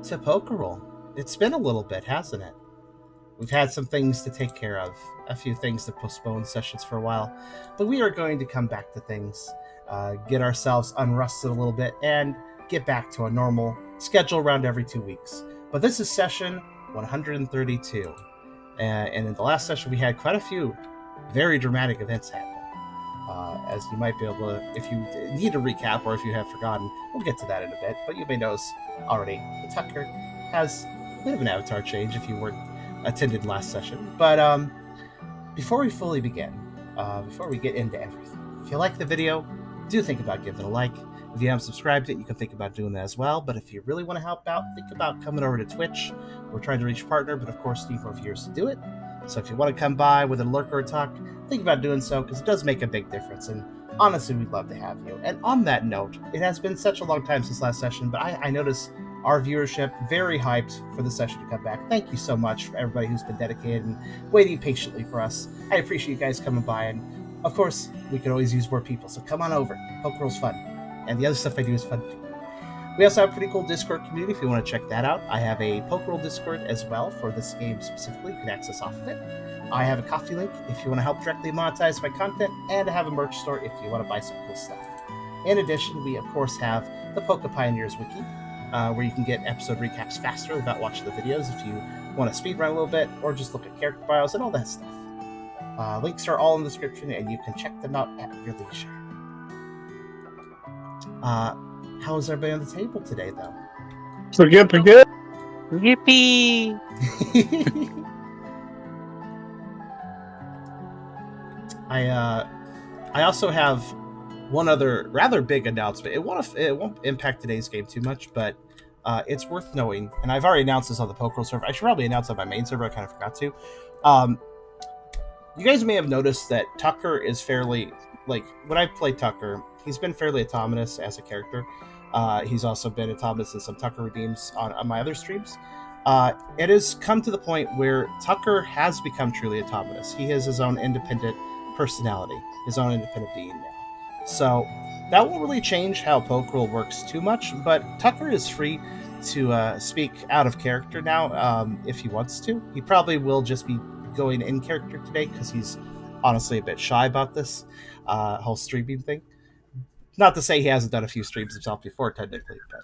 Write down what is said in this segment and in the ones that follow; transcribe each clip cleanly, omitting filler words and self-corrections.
to Pokerole. It's been a little bit, hasn't it? We've had some things to take care of, a few things that postponed sessions for a while, but we are going to come back to things, get ourselves unrusted a little bit, and get back to a normal schedule around every 2 weeks. But this is session 132, and in the last session we had quite a few very dramatic events happen. As you might be able to, if you need a recap or if you have forgotten, we'll get to that in a bit, but you may notice already that Tucker has a bit of an avatar change if you weren't attended last session. But before we fully begin, before we get into everything, if you like the video, do think about giving it a like. If you haven't subscribed yet, you can think about doing that as well. But if you really want to help out, think about coming over to Twitch. We're trying to reach a partner, but of course need more viewers to do it. So if you want to come by with a lurk or a talk, think about doing so, because it does make a big difference, and honestly, we'd love to have you. And on that note, it has been such a long time since last session, but I notice our viewership very hyped for the session to come back. Thank you so much for everybody who's been dedicated and waiting patiently for us. I appreciate you guys coming by, and of course, we could always use more people, so come on over. Pokerole's fun, and the other stuff I do is fun too. We also have a pretty cool Discord community if you want to check that out. I have a Pokerole Discord as well for this game specifically. You can access off of it. I have a Coffee link if you want to help directly monetize my content, and I have a merch store if you want to buy some cool stuff. In addition, we of course have the Poke Pioneers Wiki, where you can get episode recaps faster without watching the videos if you want to speedrun a little bit, or just look at character bios and all that stuff. Links are all in the description, and you can check them out at your leisure. How is everybody on the table today, though? Pretty good, pretty good. Yippee! I also have one other rather big announcement. It won't impact today's game too much, but it's worth knowing. And I've already announced this on the Pokerole server. I should probably announce it on my main server. I kind of forgot to. You guys may have noticed that Tucker is fairly, like, when I play Tucker, he's been fairly autonomous as a character. He's also been autonomous in some Tucker redeems on my other streams. It has come to the point where Tucker has become truly autonomous. He has his own independent personality, his own independent being now. So that won't really change how Pokerole works too much, but Tucker is free to speak out of character now if he wants to. He probably will just be going in character today because he's honestly a bit shy about this whole streaming thing. Not to say he hasn't done a few streams himself before, technically, but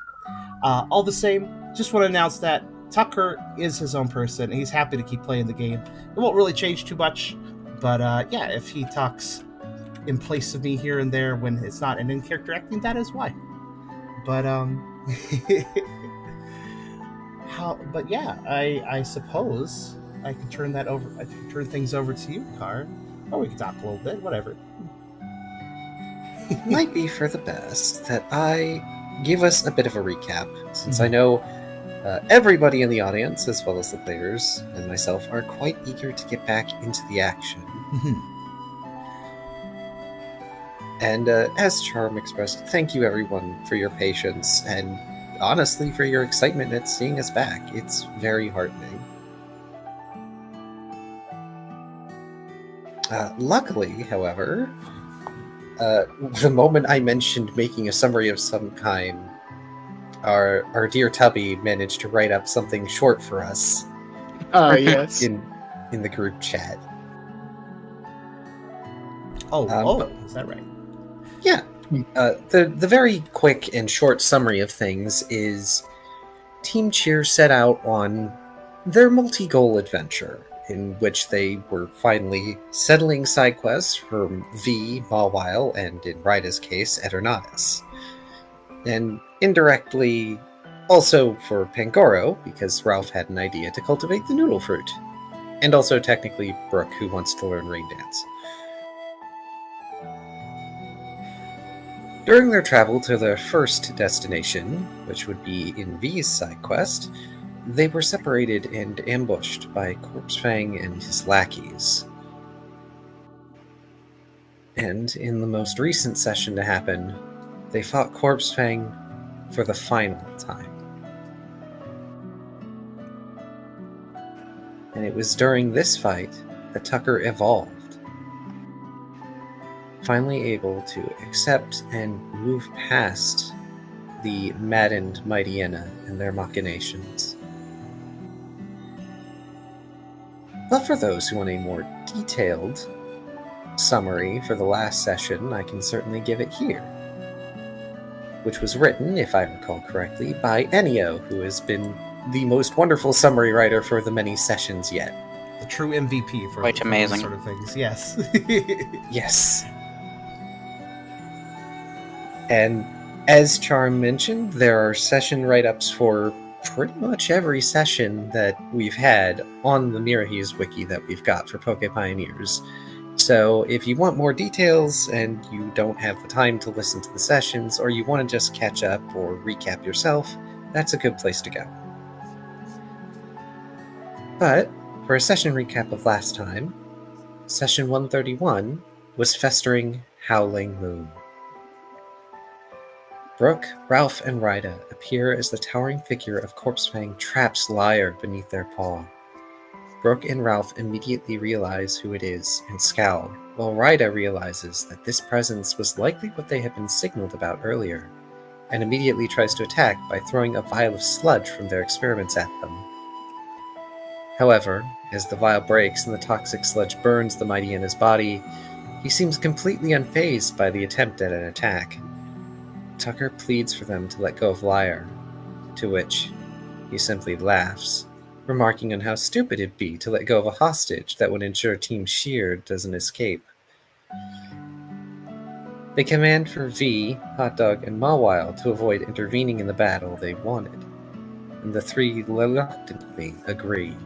all the same, just want to announce that Tucker is his own person, and he's happy to keep playing the game. It won't really change too much, but yeah, if he talks in place of me here and there when it's not an in-character acting, that is why. But but yeah, I suppose I can turn that over. I can turn things over to you, Car, or we can talk a little bit, whatever. It might be for the best that I give us a bit of a recap, since I know everybody in the audience, as well as the players and myself, are quite eager to get back into the action. And as Charm expressed, thank you everyone for your patience, and honestly for your excitement at seeing us back. It's very heartening. Luckily, however, the moment I mentioned making a summary of some kind, our dear Tubby managed to write up something short for us. Yes. In the group chat. Is that right? Yeah. The very quick and short summary of things is Team Cheer set out on their multi-goal adventure, in which they were finally settling side quests from V, Mawile, and in Ryder's case, Eternatus. And indirectly, also for Pangoro, because Ralph had an idea to cultivate the noodle fruit. And also technically Brooke, who wants to learn rain dance. During their travel to their first destination, which would be in V's side quest, they were separated and ambushed by Corpse Fang and his lackeys. And in the most recent session to happen, they fought Corpse Fang for the final time. And it was during this fight that Tucker evolved, finally able to accept and move past the maddened Mightyena and their machinations. But for those who want a more detailed summary for the last session, I can certainly give it here, which was written, if I recall correctly, by Ennio, who has been the most wonderful summary writer for the many sessions yet. The true MVP for Quite amazing. these sort of things. Yes. Yes. And as Charm mentioned, there are session write-ups for pretty much every session that we've had on the Mirahese wiki that we've got for Poke Pioneers. So if you want more details and you don't have the time to listen to the sessions, or you want to just catch up or recap yourself, that's a good place to go. But for a session recap of last time, session 131 was Festering Howling Moon. Brooke, Ralph, and Ryder appear as the towering figure of Corpse Fang traps Lyre beneath their paw. Brooke and Ralph immediately realize who it is and scowl, while Ryder realizes that this presence was likely what they had been signaled about earlier, and immediately tries to attack by throwing a vial of sludge from their experiments at them. However, as the vial breaks and the toxic sludge burns the Mightyena's body, he seems completely unfazed by the attempt at an attack. Tucker pleads for them to let go of Lyre, to which he simply laughs, remarking on how stupid it'd be to let go of a hostage that would ensure Team Shear doesn't escape. They command for V, Hotdog, and Mawile to avoid intervening in the battle they wanted, and the three reluctantly agree.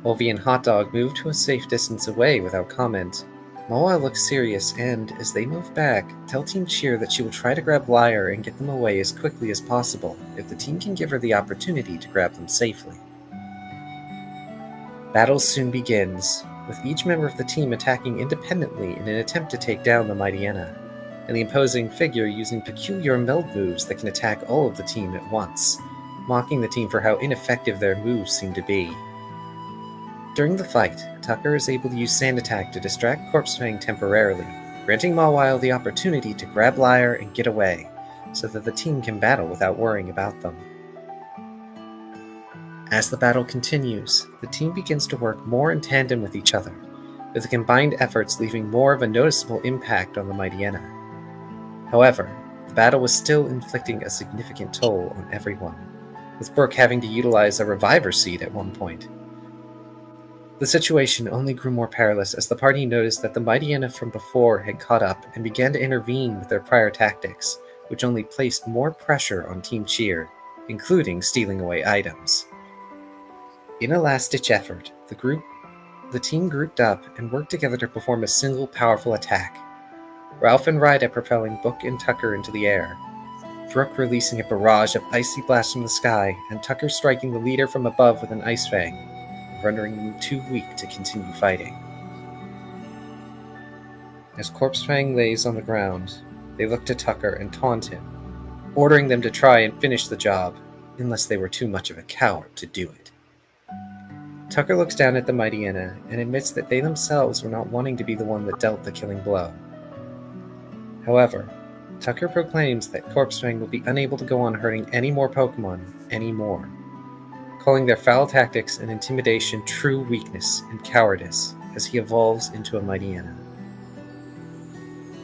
While V and Hotdog move to a safe distance away without comment, Mawile looks serious and, as they move back, tell Team Cheer that she will try to grab Lyre and get them away as quickly as possible if the team can give her the opportunity to grab them safely. Battle soon begins, with each member of the team attacking independently in an attempt to take down the Mightyena, and the imposing figure using peculiar meld moves that can attack all of the team at once, mocking the team for how ineffective their moves seem to be. During the fight, Tucker is able to use Sand Attack to distract Corpse Fang temporarily, granting Mawile the opportunity to grab Lyre and get away, so that the team can battle without worrying about them. As the battle continues, the team begins to work more in tandem with each other, with the combined efforts leaving more of a noticeable impact on the Mightyena. However, the battle was still inflicting a significant toll on everyone, with Brooke having to utilize a reviver seed at one point. The situation only grew more perilous as the party noticed that the Mightyena from before had caught up and began to intervene with their prior tactics, which only placed more pressure on Team Cheer, including stealing away items. In a last-ditch effort, the team grouped up and worked together to perform a single powerful attack. Ralph and Ryder propelling Book and Tucker into the air, Brooke releasing a barrage of icy blasts from the sky, and Tucker striking the leader from above with an Ice Fang, rendering them too weak to continue fighting. As Corpse Fang lays on the ground, they look to Tucker and taunt him, ordering them to try and finish the job, unless they were too much of a coward to do it. Tucker looks down at the Mightyena and admits that they themselves were not wanting to be the one that dealt the killing blow. However, Tucker proclaims that Corpse Fang will be unable to go on hurting any more Pokemon anymore, calling their foul tactics and intimidation true weakness and cowardice as he evolves into a Mightyena.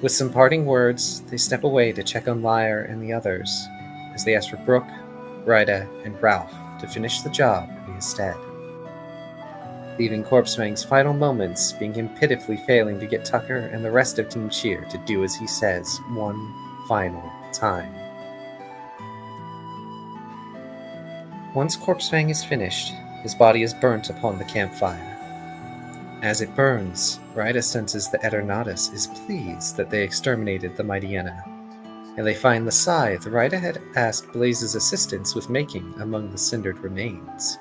With some parting words, they step away to check on Lyre and the others, as they ask for Brooke, Ryder, and Ralph to finish the job in his stead, leaving Corpse Fang's final moments being him pitifully failing to get Tucker and the rest of Team Cheer to do as he says one final time. Once Corpse Fang is finished, his body is burnt upon the campfire. As it burns, Ryder senses that Eternatus is pleased that they exterminated the Mightyena, and they find the scythe Ryder had asked Blaze's assistance with making among the cindered remains.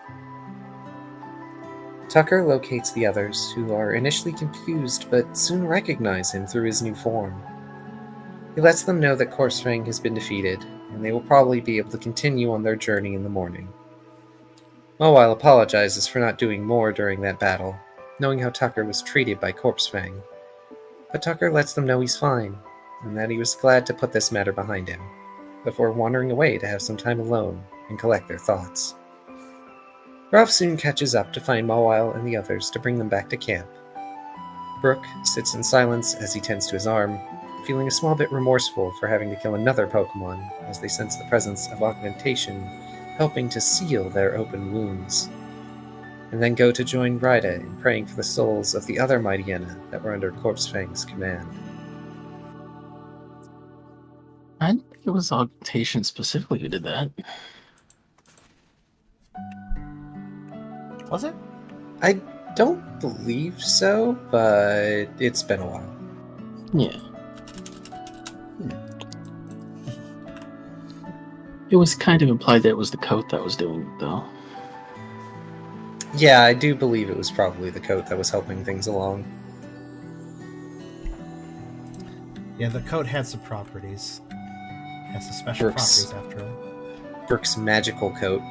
Tucker locates the others, who are initially confused but soon recognize him through his new form. He lets them know that Corpse Fang has been defeated, and they will probably be able to continue on their journey in the morning. Mawile apologizes for not doing more during that battle, knowing how Tucker was treated by Corpse Fang, but Tucker lets them know he's fine, and that he was glad to put this matter behind him. before wandering away to have some time alone and collect their thoughts. Ralph soon catches up to find Mawile and the others to bring them back to camp. Brooke sits in silence as he tends to his arm, feeling a small bit remorseful for having to kill another Pokemon as they sense the presence of augmentation helping to seal their open wounds, and then go to join Ryder in praying for the souls of the other Mightyena that were under Corpse Fang's command. I think it was augmentation specifically who did that. Was it? I don't believe so, but it's been a while. Yeah. It was kind of implied that it was the coat that was doing it, though. Yeah, I do believe it was probably the coat that was helping things along. Yeah, the coat had some properties. Has some special Brooks. properties after all. Brooke's magical coat.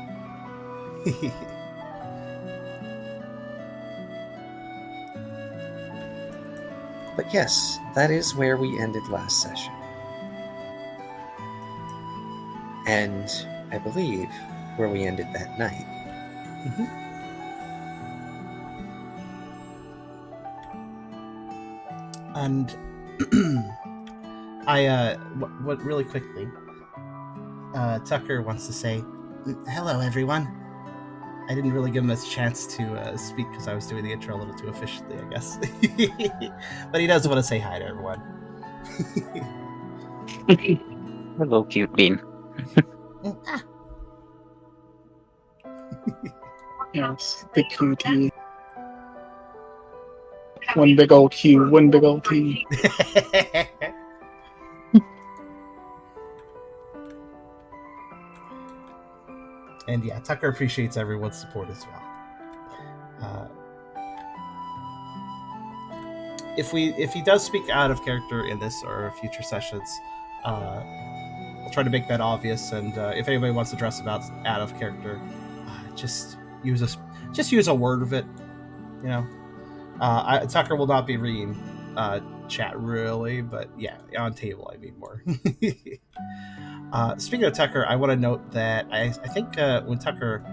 But yes, that is where we ended last session. And I believe where we ended that night. And what really quickly, Tucker wants to say, hello everyone. I didn't really give him a chance to speak because I was doing the intro a little too efficiently, I guess. But he does want to say hi to everyone. Hello, cute bean. Yes, the cutie. One big old Q, one big old T. And yeah, Tucker appreciates everyone's support as well. If he does speak out of character in this or future sessions, we'll try to make that obvious. And if anybody wants to dress about out of character, just use a word of it. You know, Tucker will not be reading chat really, but yeah, on table I mean more. Speaking of Tucker, I want to note that I think when Tucker,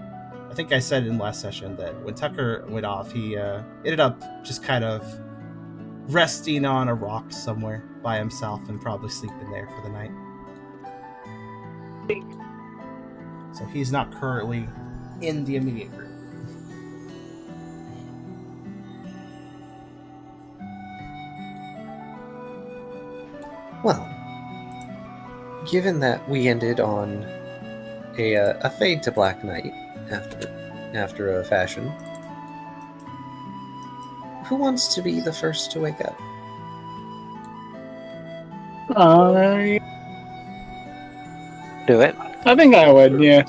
I think I said in last session that when Tucker went off, he ended up just kind of resting on a rock somewhere by himself and probably sleeping there for the night. So he's not currently in the immediate group. Well, given that we ended on a fade to black night after a fashion, who wants to be the first to wake up? I Do it. think I would, yeah.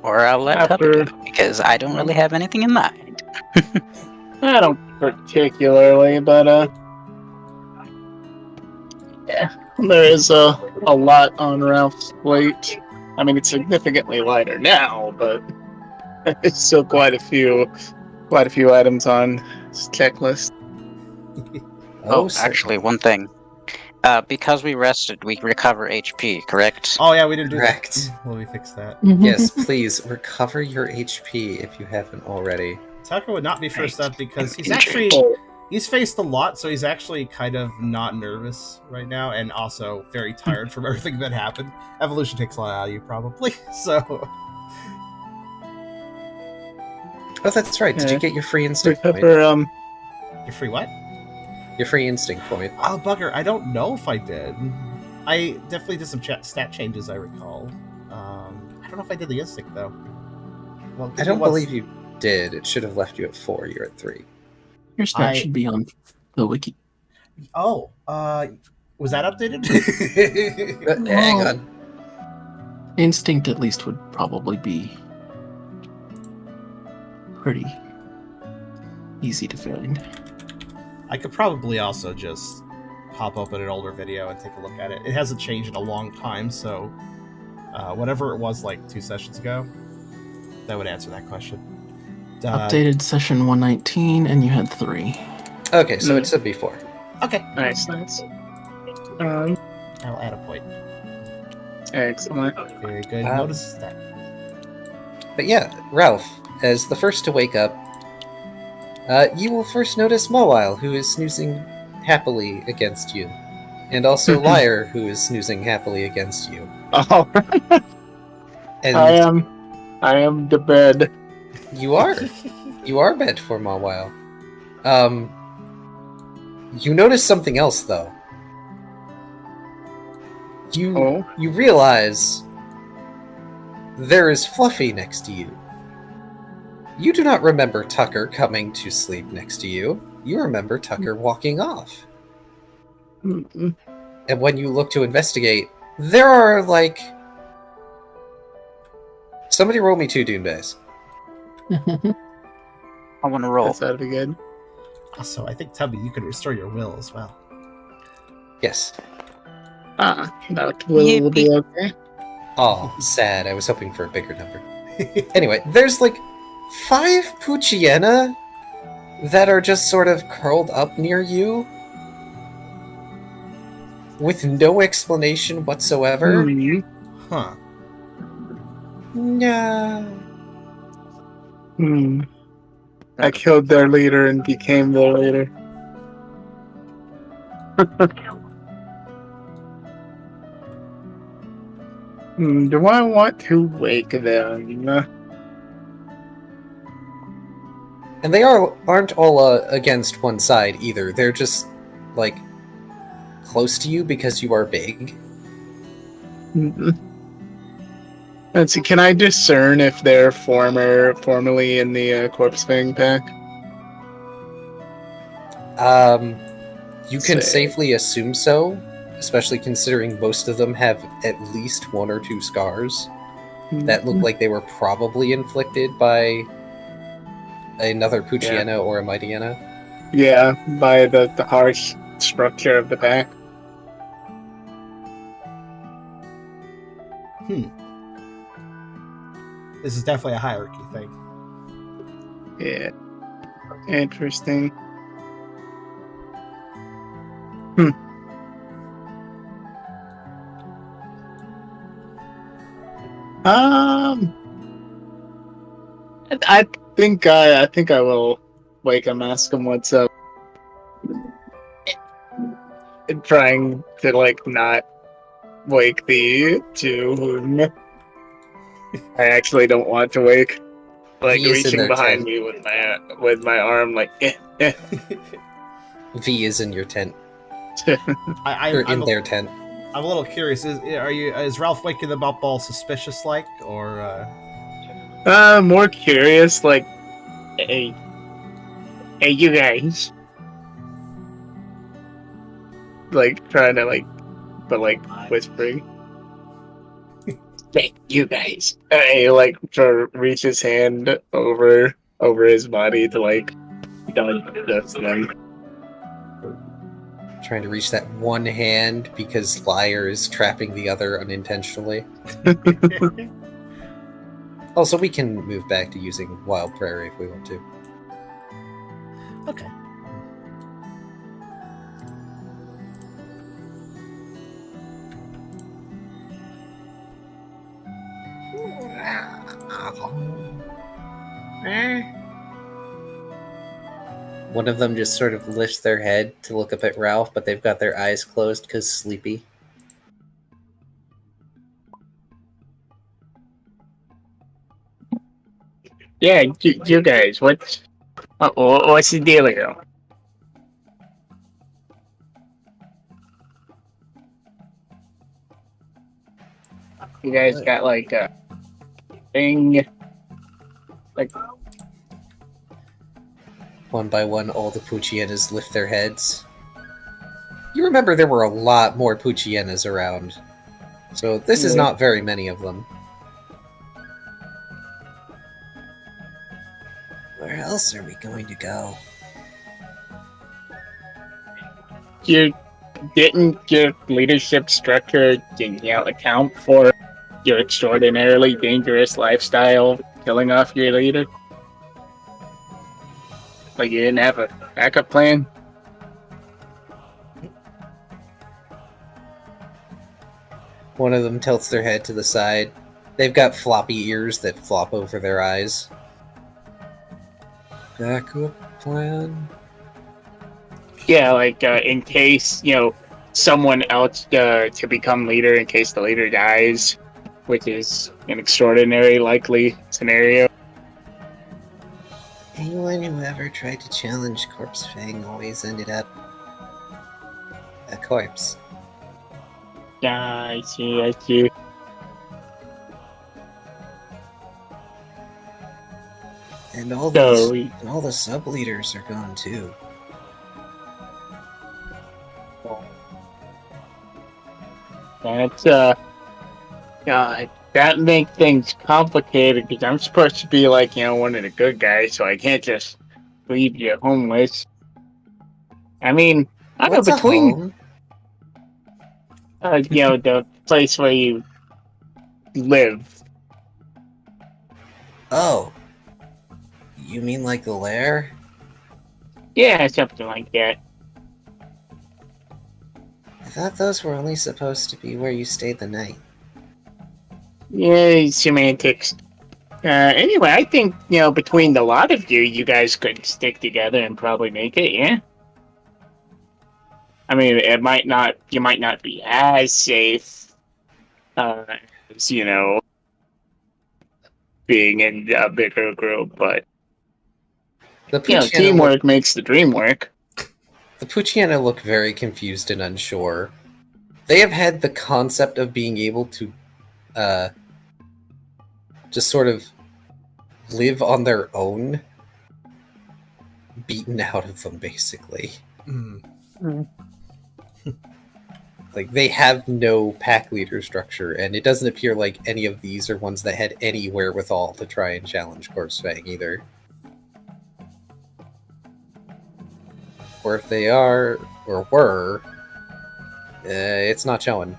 Or I'll let Tubby go, because I don't really have anything in mind. I don't particularly, but yeah, there is a lot on Ralph's plate. I mean, it's significantly lighter now, but it's still quite a few items on his checklist. Oh, actually, one thing. Because we rested, we recover HP, correct? Oh yeah, we didn't do Correct. that. Well, we fixed that. Yes, please recover your HP if you haven't already. Tucker would not be first up because he's Injury. actually he's faced a lot, so he's actually kind of not nervous right now, and also very tired from everything that happened. Evolution takes a lot out of you, probably. So. Oh, that's right. Did you get your free instinct point? Pepper, You're free what? Your free instinct point. Oh, bugger. I don't know if I did. I definitely did some stat changes, I recall. I don't know if I did the instinct, though. Well, I don't believe you did. It should have left you at 4. You're at 3. Your stat should be on the wiki. Oh, was that updated? Hang on. Instinct, at least, would probably be pretty easy to find. I could probably also just pop open an older video and take a look at it. It hasn't changed in a long time, so whatever it was like 2 sessions ago, that would answer that question. Updated session 119, and you had 3. Okay, so it should be 4. Okay. nice. I'll add a point. Excellent. Very good. Um, Notices that. But yeah, Ralph, as the first to wake up, you will first notice Mawile, who is snoozing happily against you. And also Liar, who is snoozing happily against you. Oh, And I am the bed. you are. You are bed for Mawile. You notice something else, though. You realize there is Fluffy next to you. You do not remember Tucker coming to sleep next to you. You remember Tucker walking off. Mm-mm. And when you look to investigate, there are, like... Somebody roll me 2 Dune dice. I want to roll. That'd be good. Also, I think, Tubby, you could restore your will as well. Yes. That will be okay. Oh, sad. I was hoping for a bigger number. Anyway, there's like 5 Poochyena that are just sort of curled up near you with no explanation whatsoever. Huh. No. I killed their leader and became their leader. Do I want to wake them? And they aren't all against one side either. They're just, like, close to you because you are big. Let's see, can I discern if they're formerly in the Corpse Fang pack? You can safely assume so, especially considering most of them have at least 1 or 2 scars that look like they were probably inflicted by another Poochyena or a Mightyena. Yeah, by the harsh structure of the pack. This is definitely a hierarchy thing. Yeah. Interesting. I think I will wake him, ask him what's up. Trying to not wake the 2 whom I actually don't want to wake. Reaching behind me with my arm, V is in your tent. I'm their tent. I'm a little curious. Is Ralph waking them up all suspicious like, or? More curious. Hey, you guys. Trying to but whispering. Hey, you guys. Hey, to reach his hand over his body to don't just them. Trying to reach that one hand because Liar is trapping the other unintentionally. Also, we can move back to using Wild Prairie if we want to. Okay. One of them just sort of lifts their head to look up at Ralph, but they've got their eyes closed because sleepy. Yeah, you guys, what's the dealio? You guys got a thing, One by one, all the Poochyenas lift their heads. You remember there were a lot more Poochyenas around, so this is not very many of them. Where else are we going to go? Didn't your leadership structure account for your extraordinarily dangerous lifestyle, killing off your leader? You didn't have a backup plan? One of them tilts their head to the side. They've got floppy ears that flop over their eyes. Backup plan? Yeah, like in case, someone else to become leader in case the leader dies, which is an extraordinary likely scenario. Anyone who ever tried to challenge Corpse Fang always ended up a corpse. Yeah, I see. And all the sub-leaders are gone too. That's God, that makes things complicated because I'm supposed to be like, one of the good guys, so I can't just leave you homeless. I mean, I don't know, What's a between home? the place where you live. Oh. You mean like the lair? Yeah, something like that. I thought those were only supposed to be where you stayed the night. Yeah, semantics. Anyway, I think, between the lot of you, you guys could stick together and probably make it, yeah? I mean, you might not be as safe, as, being in a bigger group, but, The Poochyena teamwork makes the dream work. The Poochyena look very confused and unsure. They have had the concept of being able to just sort of live on their own beaten out of them, basically. Like, they have no pack leader structure, and it doesn't appear like any of these are ones that had any wherewithal to try and challenge Corpse Fang either. Or if they are, or were, it's not showing.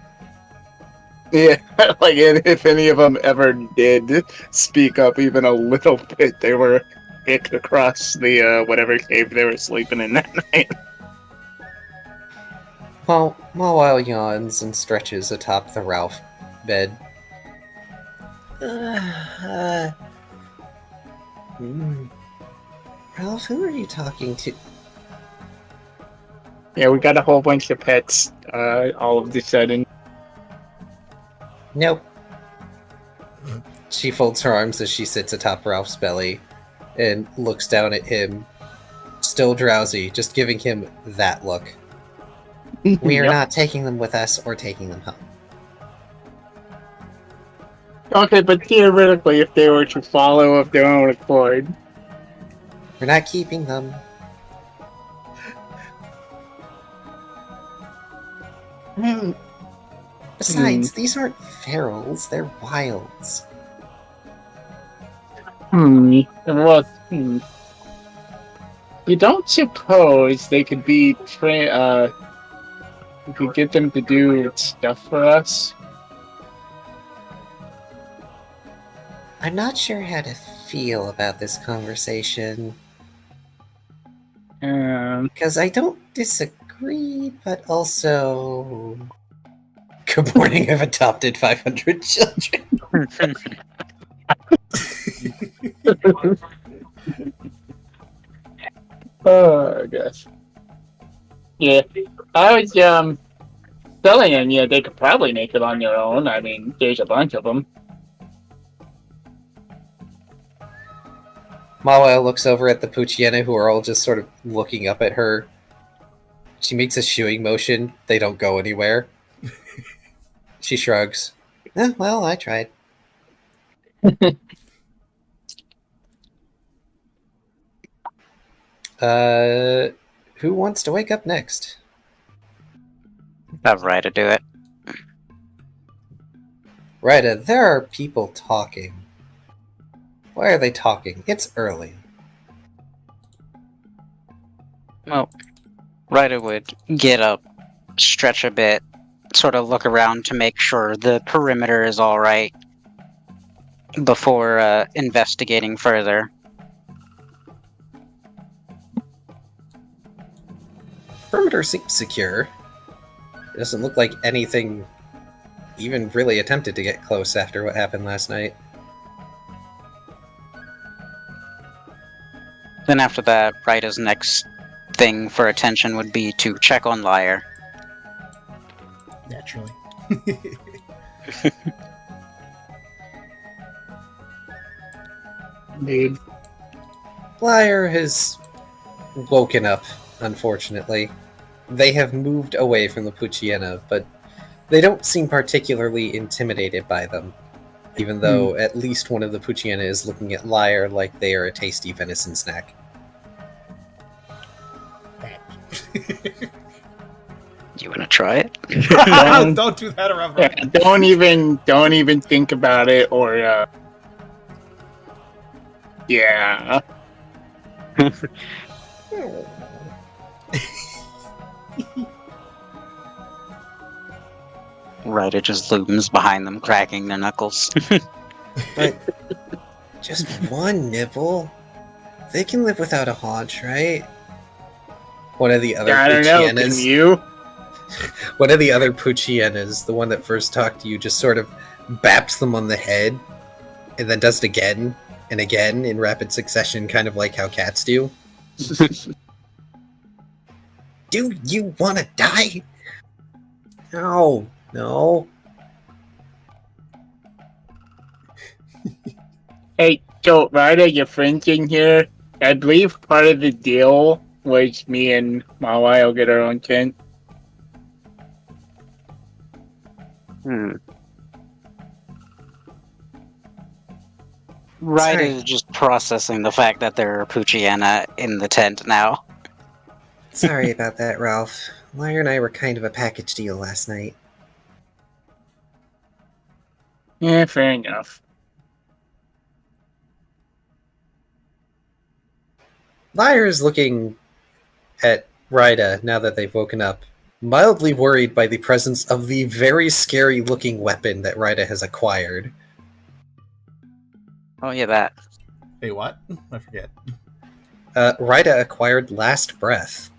Yeah, like, if any of them ever did speak up even a little bit, they were kicked across the, whatever cave they were sleeping in that night. Mawile yawns and stretches atop the Ralph bed. Ralph, who are you talking to? Yeah, we got a whole bunch of pets, all of a sudden. Nope. She folds her arms as she sits atop Ralph's belly and looks down at him, still drowsy, just giving him that look. We are not taking them with us or taking them home. Okay, but theoretically, if they were to follow of their own accord. We're not keeping them. Besides, these aren't ferals, they're wilds. Well, you don't suppose they could be we could get them to do stuff for us? I'm not sure how to feel about this conversation. Because I don't disagree, but also... Good morning, I've adopted 500 children. Oh, gosh. Yeah, I was, telling them, they could probably make it on their own. I mean, there's a bunch of them. Mawile looks over at the Poochyena, who are all just sort of looking up at her. She makes a shooing motion. They don't go anywhere. She shrugs. Well, I tried. Who wants to wake up next? Have Ryder do it. Ryder, there are people talking. Why are they talking? It's early. Well, Ryder would get up, stretch a bit, sort of look around to make sure the perimeter is all right before investigating further. Perimeter seems secure. It doesn't look like anything even really attempted to get close after what happened last night. Then after that, Ryder's next thing for attention would be to check on Lyre. Naturally. Indeed. Lyre has woken up, unfortunately. They have moved away from the Poochyena, but they don't seem particularly intimidated by them, even though at least one of the Poochyena is looking at Lyre like they are a tasty venison snack. You wanna try it? Don't do that around Yeah, don't even think about it, or yeah. Ryder just looms behind them, cracking their knuckles. But just one nibble? They can live without a haunch, right? One of the other I don't know, can Poochyenas. you? One of the other Poochyenas, the one that first talked to you, just sort of baps them on the head, and then does it again and again in rapid succession, kind of like how cats do. Do you want to die? No, no. Hey, so Ryder, your friend's in here. I believe part of the deal was me and Mawai will get our own tent. Ryder Sorry. is just processing the fact that there are Poochyena in the tent now. Sorry about that, Ralph. Lyre and I were kind of a package deal last night. Yeah, fair enough. Lyre is looking at Ryder now that they've woken up, mildly worried by the presence of the very scary-looking weapon that Ryder has acquired. Oh yeah, that. Wait, what? I forget. Ryder acquired Last Breath,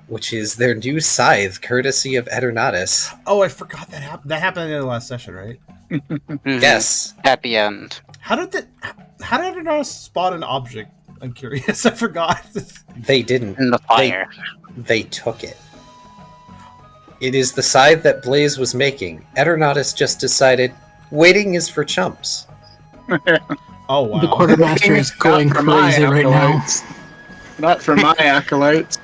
which is their new scythe, courtesy of Eternatus. Oh, I forgot that happened. That happened in the last session, right? Mhm. Yes. Happy end. How did I not spot an object? I'm curious. I forgot. They didn't. In the fire. They took it. It is the scythe that Blaze was making. Eternatus just decided, waiting is for chumps. Oh wow. The quartermaster is going Not for my crazy right now. acolytes. Not for my acolytes.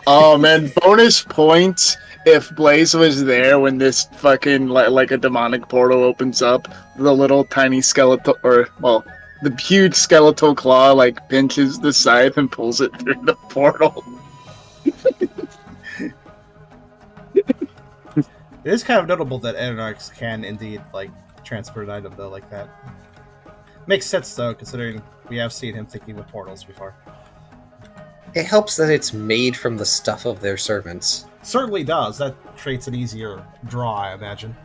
Oh man, bonus points if Blaze was there when this fucking like a demonic portal opens up. The little tiny skeletal, or well, the huge skeletal claw like pinches the scythe and pulls it through the portal. It is kind of notable that Anarchs can indeed like transfer an item though like that. Makes sense though, considering we have seen him thinking with portals before. It helps that it's made from the stuff of their servants. Certainly does. That creates an easier draw, I imagine.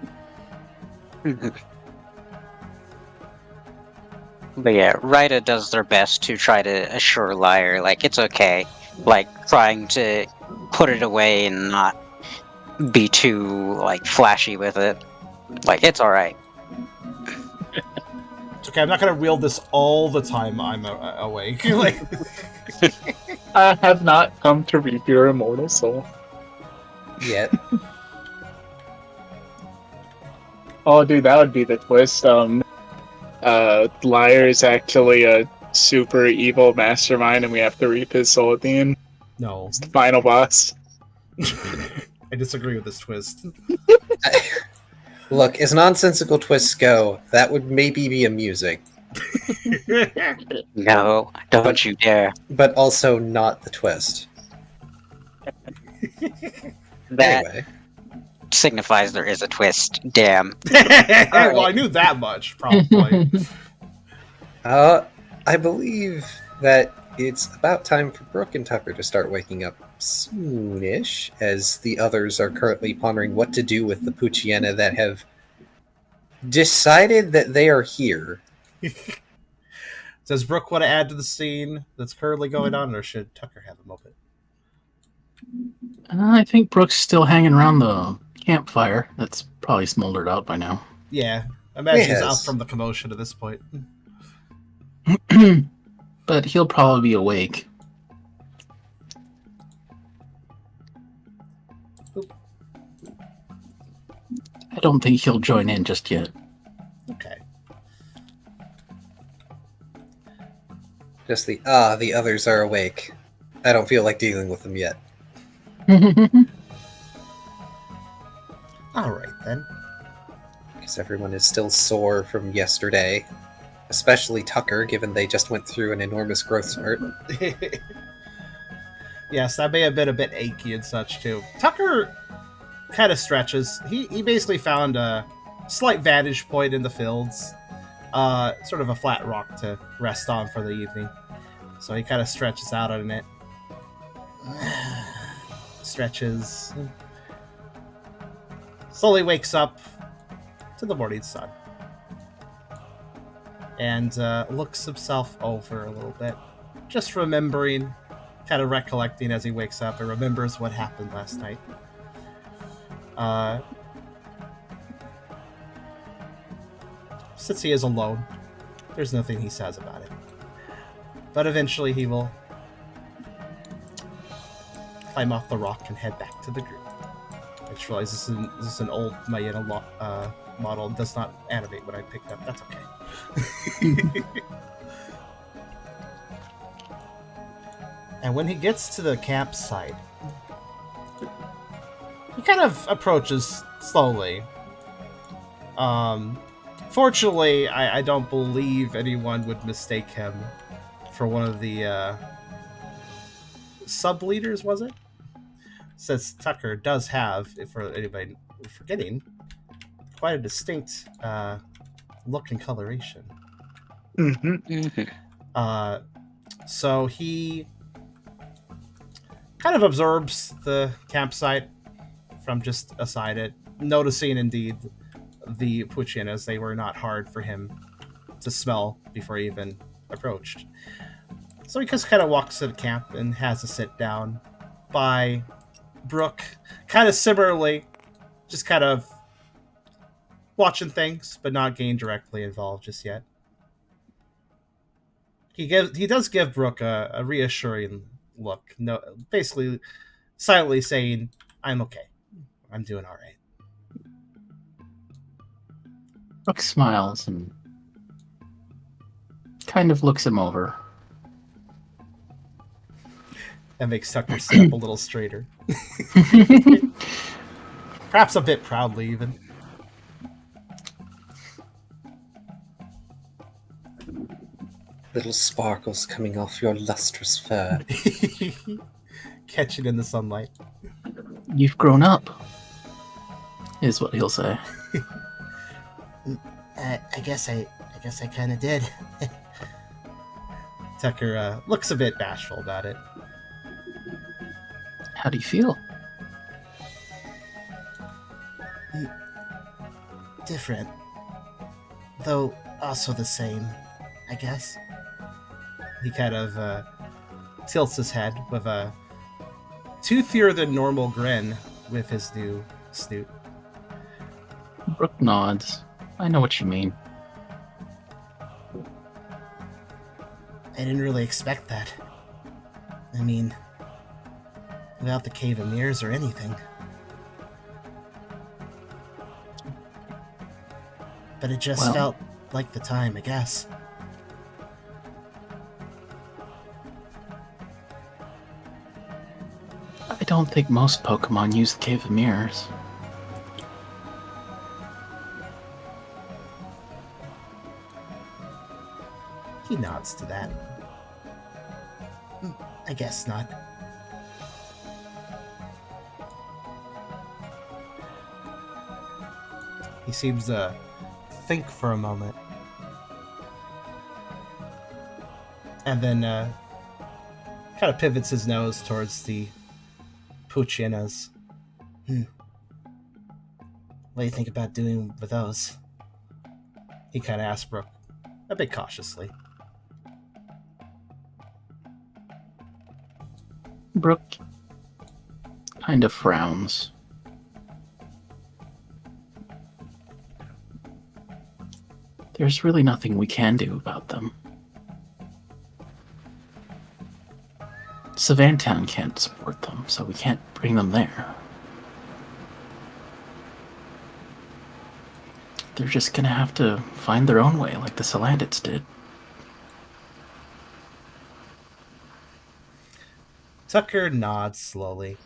But yeah, Ryder does their best to try to assure Lyre, like, it's okay. Like, trying to put it away and not be too, like, flashy with it. Like, it's alright. It's okay, I'm not gonna wield this all the time I'm awake. Like, I have not come to reap your immortal soul. Yet. Oh, dude, that would be the twist. Lyre is actually a super evil mastermind, and we have to reap his soul at the end. no. It's the final boss. I disagree with this twist. Look, as nonsensical twists go, that would maybe be amusing, No, don't you dare. but also not the twist. That Anyway, signifies there is a twist. Damn. Well, I knew that much, probably. I believe that it's about time for Brooke and Tucker to start waking up soonish, as the others are currently pondering what to do with the Poochyena that have decided that they are here. Does Brooke want to add to the scene that's currently going on, or should Tucker have a moment? I think Brooke's still hanging around the campfire that's probably smoldered out by now. Yeah, imagine he's out Yes. from the commotion at this point. But he'll probably be awake. I don't think he'll join in just yet. Okay. Just the others are awake. I don't feel like dealing with them yet. All right then. Because everyone is still sore from yesterday. Especially Tucker, given they just went through an enormous growth spurt. Yes, that may have been a bit achy and such too. Tucker kind of stretches. He basically found a slight vantage point in the fields, sort of a flat rock to rest on for the evening. So he kind of stretches out on it. Stretches. Slowly wakes up to the morning sun. And looks himself over a little bit. Just remembering, kind of recollecting as he wakes up and remembers what happened last night. Since he is alone, there's nothing he says about it. But eventually he will climb off the rock and head back to the group. I just realized this is an old Mayena model and does not animate when I picked up. That's okay. And when he gets to the campsite, he kind of approaches slowly. Fortunately, I don't believe anyone would mistake him for one of the sub-leaders, was it? Since Tucker does have, if for anybody forgetting, quite a distinct look and coloration. So he kind of observes the campsite from just aside it, noticing indeed the Poochyenas. They were not hard for him to smell before he even approached. So he just kind of walks to the camp and has a sit down by Brooke, kind of similarly, just kind of watching things, but not getting directly involved just yet. He does give Brooke a reassuring look, no, basically silently saying, "I'm okay. I'm doing all right." Brooke smiles and kind of looks him over. That makes Tucker sit up a little straighter. Perhaps a bit proudly, even. Little sparkles coming off your lustrous fur. Catch it in the sunlight. You've grown up, is what he'll say. I guess I kind of did. Tucker looks a bit bashful about it. How do you feel? Different. Though also the same, I guess. He kind of tilts his head with a toothier than normal grin with his new snoot. Brooke nods. I know what you mean. I didn't really expect that. I mean, without the Cave of Mirrors or anything. But it just felt like the time, I guess. I don't think most Pokemon use the Cave of Mirrors. He nods to that. I guess not. He seems to think for a moment. And then kind of pivots his nose towards the Poochyenas. What do you think about doing with those? He kind of asked Brooke, a bit cautiously. Brooke kind of frowns. There's really nothing we can do about them. Savantown can't support them, so we can't bring them there. They're just gonna have to find their own way, like the Salandits did. Tucker nods slowly.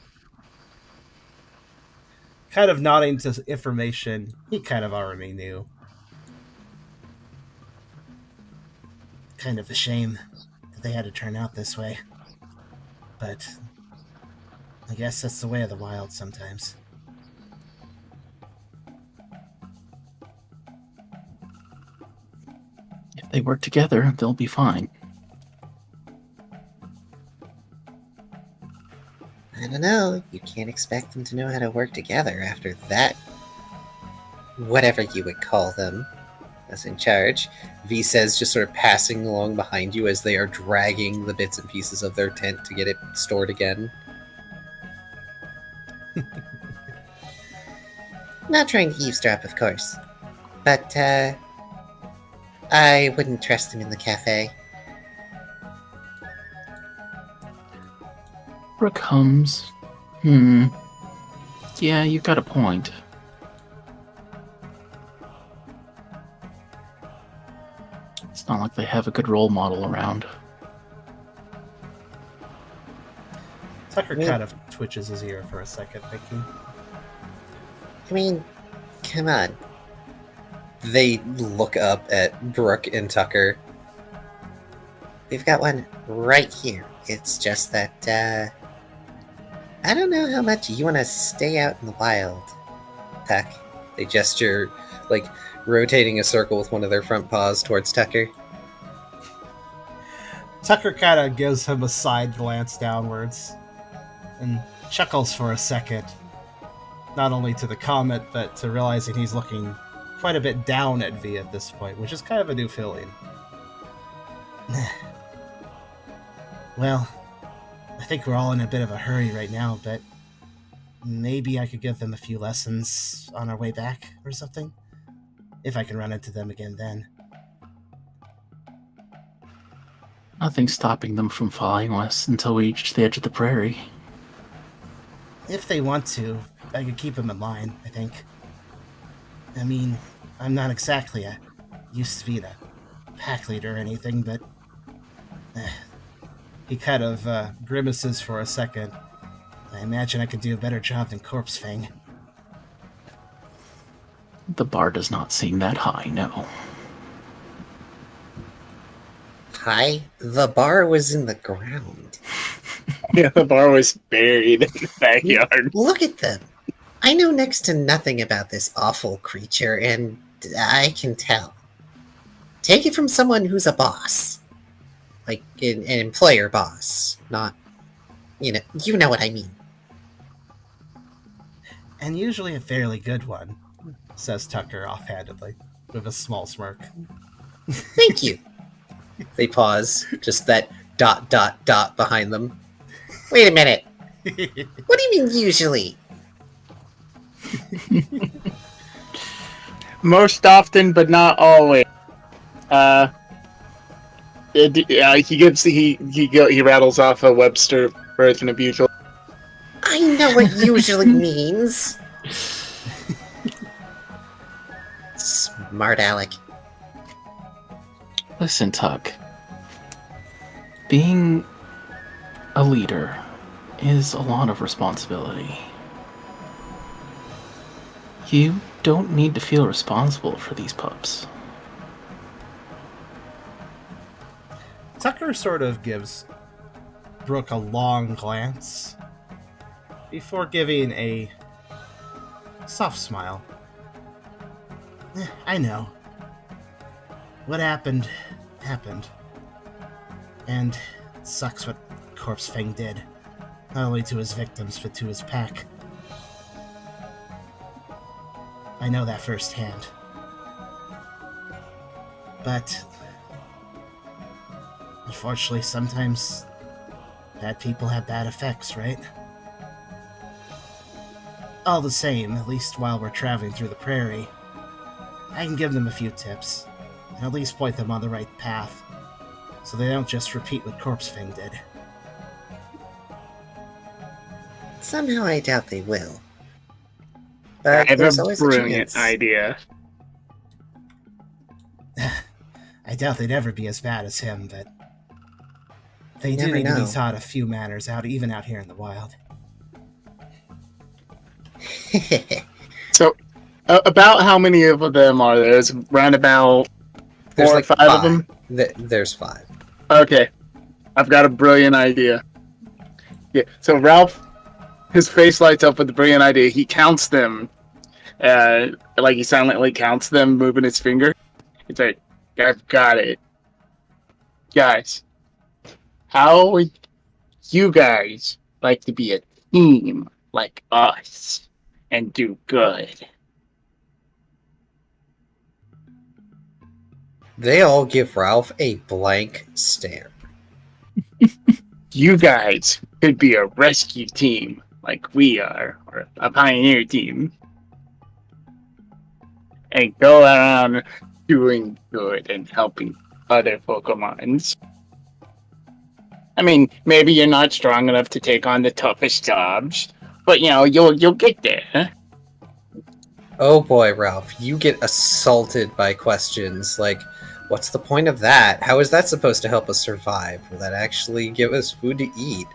Kind of nodding to information he kind of already knew. Kind of a shame that they had to turn out this way. But I guess that's the way of the wild sometimes. If they work together, they'll be fine. I don't know. You can't expect them to know how to work together after that. Whatever you would call them was in charge. V says, just sort of passing along behind you as they are dragging the bits and pieces of their tent to get it stored again. Not trying to eavesdrop, of course. But, I wouldn't trust him in the cafe. Brooke hums. Yeah, you've got a point. It's not like they have a good role model around. Tucker kind of twitches his ear for a second, thinking. I mean, come on. They look up at Brooke and Tucker. We've got one right here. It's just that, I don't know how much you want to stay out in the wild, Tuck. They gesture, like, rotating a circle with one of their front paws towards Tucker. Tucker kind of gives him a side glance downwards and chuckles for a second. Not only to the comment, but to realizing he's looking quite a bit down at V at this point, which is kind of a new feeling. Well, I think we're all in a bit of a hurry right now, but maybe I could give them a few lessons on our way back or something. If I can run into them again then. Nothing's stopping them from following us until we reach the edge of the prairie. If they want to, I could keep them in line, I think. I mean, I'm not exactly used to being a pack leader or anything, but... He kind of grimaces for a second. I imagine I could do a better job than Corpse Fang. The bar does not seem that high, no. Hi? The bar was in the ground. Yeah, the bar was buried in the backyard. Look at them. I know next to nothing about this awful creature, and I can tell. Take it from someone who's a boss. Like, an employer boss, not... You know what I mean. And usually a fairly good one, says Tucker offhandedly, with a small smirk. Thank you. They pause, just that ... behind them. Wait a minute. What do you mean, usually? Most often, but not always. He rattles off a Webster version of usual. I know what usually means. Smart Alec. Listen, Tuck. Being a leader is a lot of responsibility. You don't need to feel responsible for these pups. Tucker sort of gives Brooke a long glance before giving a soft smile. I know. What happened, happened. And it sucks what Corpse Fang did. Not only to his victims, but to his pack. I know that firsthand. But unfortunately, sometimes bad people have bad effects, right? All the same, at least while we're traveling through the prairie, I can give them a few tips. and at least point them on the right path, so they don't just repeat what Corpse Fang did. Somehow I doubt they will. I But have there's a always brilliant chance. idea. I doubt they'd ever be as bad as him, but they You do never need to be know. taught a few manners even out here in the wild. So, about how many of them are there? There's around about There's 4 or like 5 of them? There's 5. Okay. I've got a brilliant idea. Yeah, so Ralph, his face lights up with the brilliant idea. He counts them, like he silently counts them, moving his finger. He's like, I've got it. Guys, how would you guys like to be a team like us and do good? They all give Ralph a blank stare. You guys could be a rescue team like we are, or a pioneer team, and go around doing good and helping other Pokemons. I mean, maybe you're not strong enough to take on the toughest jobs, but you'll get there. Oh boy, Ralph, you get assaulted by questions like, what's the point of that? How is that supposed to help us survive? Will that actually give us food to eat?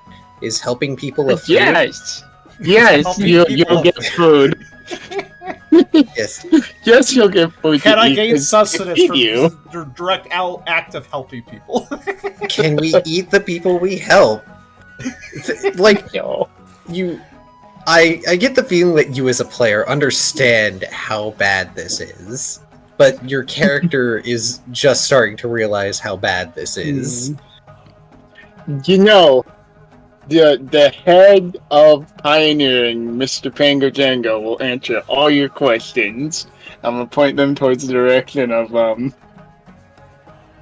Is helping people a food? Yes, Helping you'll people- get food. Yes. Yes, you'll get food. Can to I eat gain 'cause sustenance feed from you? the direct act of helping people? Can we eat the people we help? Like, Yo. I get the feeling that you as a player understand how bad this is, but your character is just starting to realize how bad this is. The head of pioneering, Mr. Pango will answer all your questions. I'm gonna point them towards the direction of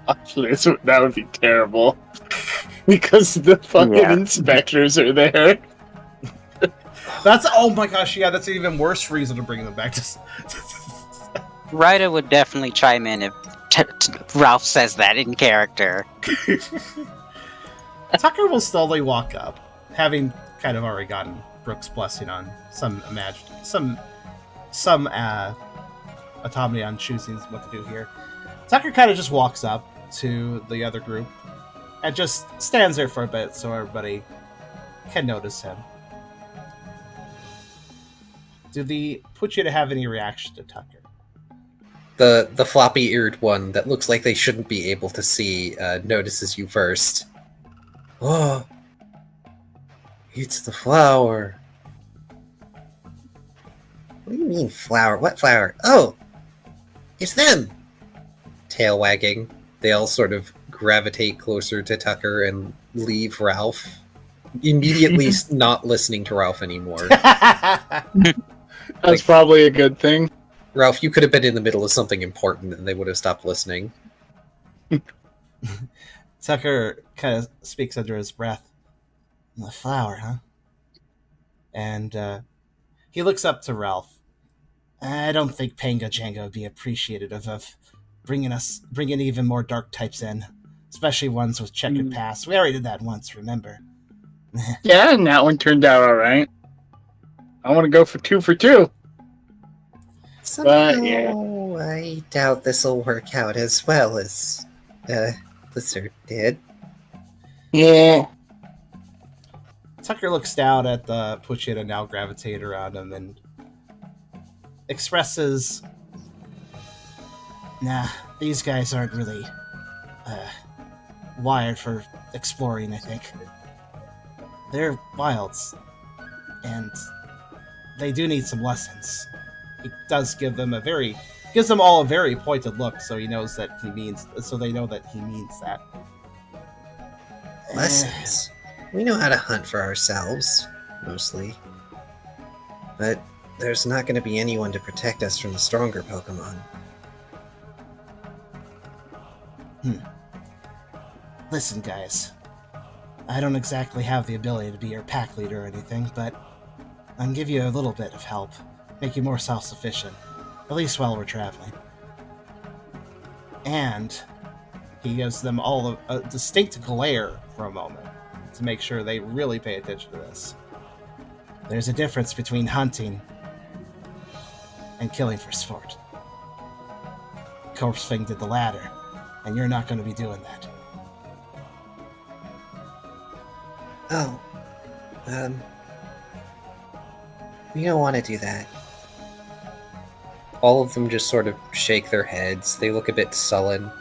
Actually, that would be terrible because the fucking Yeah. inspectors are there. Oh my gosh, yeah, that's an even worse reason to bring them back to... Ryder would definitely chime in if Ralph says that in character. Tucker will slowly walk up, having kind of already gotten Brooke's blessing on some autonomy on choosing what to do here. Tucker kind of just walks up to the other group and just stands there for a bit so everybody can notice him. Do the Poochyena have any reaction to Tucker? The floppy-eared one that looks like they shouldn't be able to see notices you first. Oh, it's the flower. What do you mean flower? What flower? Oh, it's them! Tail wagging. They all sort of gravitate closer to Tucker and leave Ralph. Immediately not listening to Ralph anymore. That's probably a good thing. Ralph, you could have been in the middle of something important and they would have stopped listening. Tucker kind of speaks under his breath. The flower, huh? And he looks up to Ralph. I don't think Pango Django would be appreciative of bringing even more dark types in, especially ones with checkered past. We already did that once, remember? Yeah, and that one turned out alright. I want to go for 2 for 2. Somehow, yeah. I doubt this'll work out as well as Blizzard did. Yeah. Tucker looks down at the Poochyena now gravitate around him and expresses, nah, these guys aren't really wired for exploring, I think. They're wilds, and they do need some lessons. He does gives them all a very pointed look, so they know that he means that. Lessons. We know how to hunt for ourselves, mostly. But there's not going to be anyone to protect us from the stronger Pokemon. Listen, guys. I don't exactly have the ability to be your pack leader or anything, but I can give you a little bit of help, make you more self-sufficient, at least while we're traveling. And he gives them all a distinct glare for a moment to make sure they really pay attention to this. There's a difference between hunting and killing for sport. Corpse Fang did the latter, and you're not going to be doing that. Oh, we don't want to do that. All of them just sort of shake their heads. They look a bit sullen.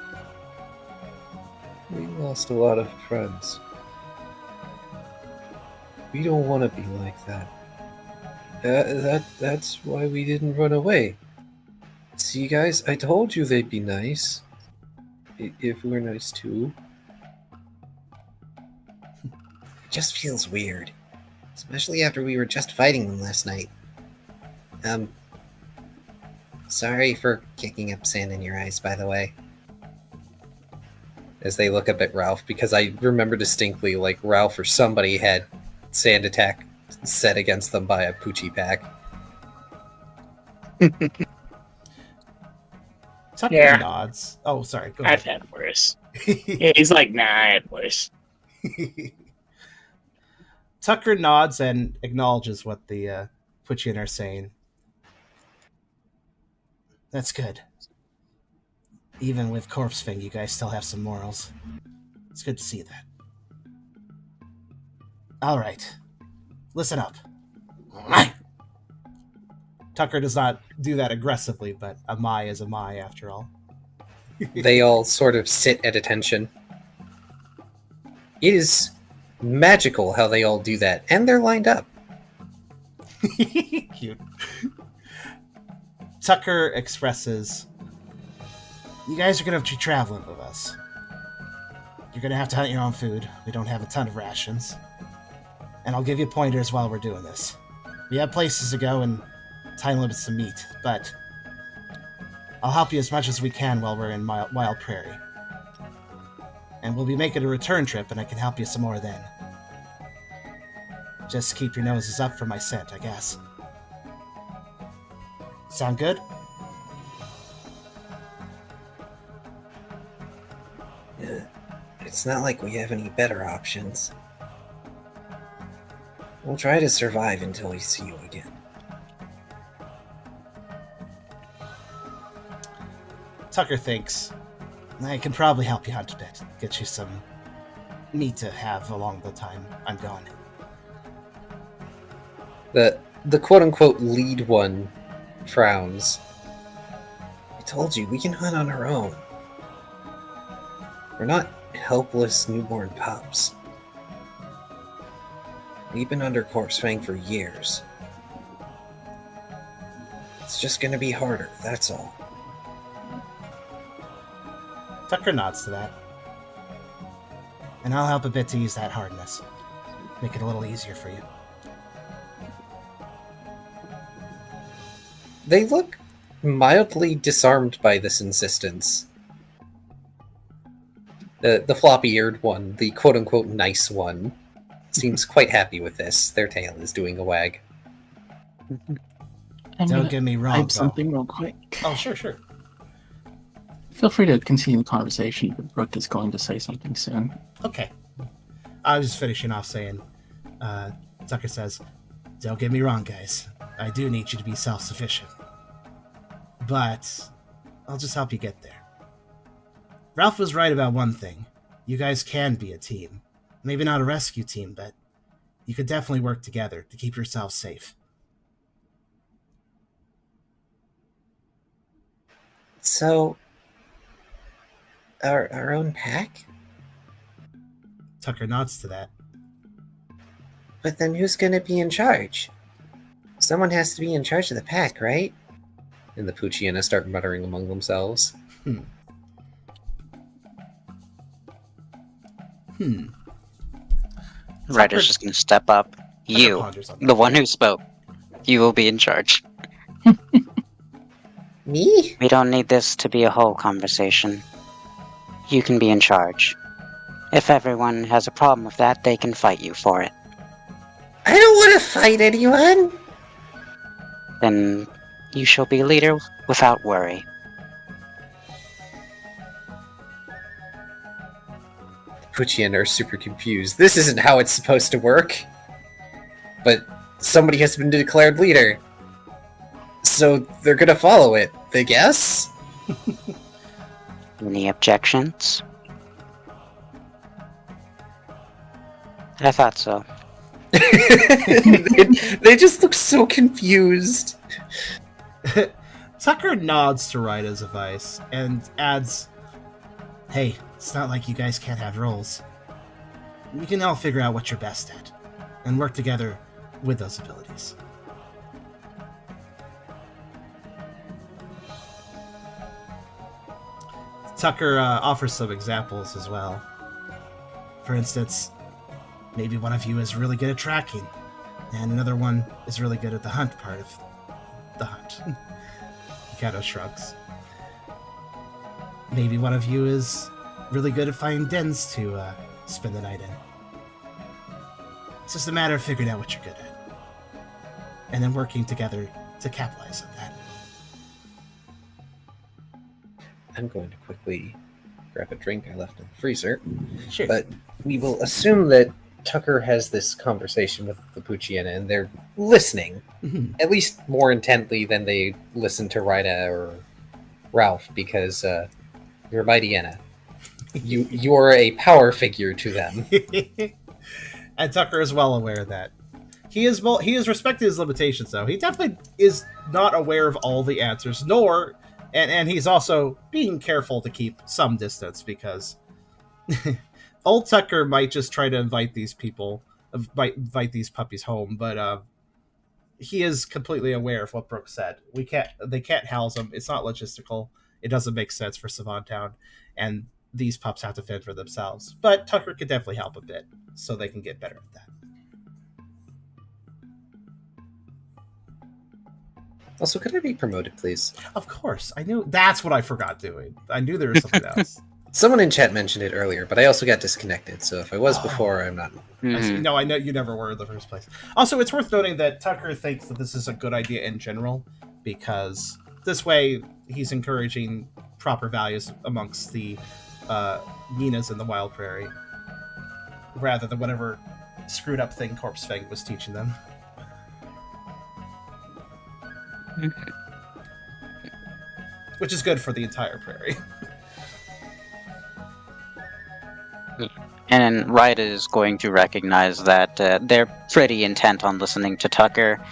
We lost a lot of friends. We don't want to be like that. That's why we didn't run away. See, guys, I told you they'd be nice. If we're nice too. It just feels weird. Especially after we were just fighting them last night. Sorry for kicking up sand in your eyes, by the way. As they look up at Ralph, because I remember distinctly, like, Ralph or somebody had sand attack set against them by a Poochie pack. Tucker nods. Oh, sorry. Go ahead. I've had worse. Yeah, he's like, nah, I had worse. Tucker nods and acknowledges what the Poochyena are saying. That's good. Even with Corpse Fang, you guys still have some morals. It's good to see that. Alright. Listen up. Tucker does not do that aggressively, but a Mai is a Mai after all. They all sort of sit at attention. It is magical how they all do that, and they're lined up. Cute. Tucker expresses, you guys are going to have to be traveling with us. You're going to have to hunt your own food. We don't have a ton of rations. And I'll give you pointers while we're doing this. We have places to go and time limits to meet, but I'll help you as much as we can while we're in Wild Prairie. And we'll be making a return trip, and I can help you some more then. Just keep your noses up for my scent, I guess. Sound good? It's not like we have any better options. We'll try to survive until we see you again. Tucker thinks, I can probably help you hunt a bit. Get you some meat to have along the time I'm gone. The quote-unquote lead one frowns. I told you, we can hunt on our own. We're not helpless newborn pups. We've been under Corpse Fang for years. It's just gonna be harder, that's all. Tucker nods to that. And I'll help a bit to ease that hardness. Make it a little easier for you. They look mildly disarmed by this insistence. The floppy-eared one, the quote-unquote nice one, seems quite happy with this. Their tail is doing a wag. Don't get me wrong, type something real quick. Oh, sure. Feel free to continue the conversation, but Brooke is going to say something soon. Okay. I was just finishing off saying, Tucker says, don't get me wrong, guys. I do need you to be self-sufficient. But I'll just help you get there. Ralph was right about one thing. You guys can be a team. Maybe not a rescue team, but you could definitely work together to keep yourselves safe. So, our own pack? Tucker nods to that. But then who's gonna be in charge? Someone has to be in charge of the pack, right? And the Poochyena start muttering among themselves. Ryder's just going to step up. You, the one who spoke, you will be in charge. Me? We don't need this to be a whole conversation. You can be in charge. If everyone has a problem with that, they can fight you for it. I don't want to fight anyone! Then you shall be leader without worry. Poochyena are super confused. This isn't how it's supposed to work. But somebody has been declared leader. So they're gonna follow it, they guess? Any objections? I thought so. they just look so confused. Tucker nods to Ryder's advice and adds, "Hey, it's not like you guys can't have roles. We can all figure out what you're best at and work together with those abilities." Tucker offers some examples as well. For instance, maybe one of you is really good at tracking, and another one is really good at the hunt part of the hunt. He kind of shrugs. Maybe one of you is really good at finding dens to spend the night in. It's just a matter of figuring out what you're good at, and then working together to capitalize on that. I'm going to quickly grab a drink I left in the freezer. Sure. But we will assume that Tucker has this conversation with the Poochyena, and they're listening, at least more intently than they listen to Ryder or Ralph, because you're Mightyena. You're a power figure to them. And Tucker is well aware of that. He is respected his limitations, though. He definitely is not aware of all the answers, nor... And he's also being careful to keep some distance, because old Tucker might just try to invite these puppies home, but he is completely aware of what Brooke said. They can't house them. It's not logistical. It doesn't make sense for Savant Town, and these pups have to fend for themselves. But Tucker could definitely help a bit, so they can get better at that. Also, could I be promoted, please? Of course. I knew that's what I forgot doing. I knew there was something else. Someone in chat mentioned it earlier, but I also got disconnected, so if I was before, I'm not. No, I know you never were in the first place. Also, it's worth noting that Tucker thinks that this is a good idea in general, because this way he's encouraging proper values amongst the Ninas in the Wild Prairie, rather than whatever screwed up thing Corpse Fang was teaching them. Which is good for the entire prairie. And Ryder is going to recognize that they're pretty intent on listening to Tucker,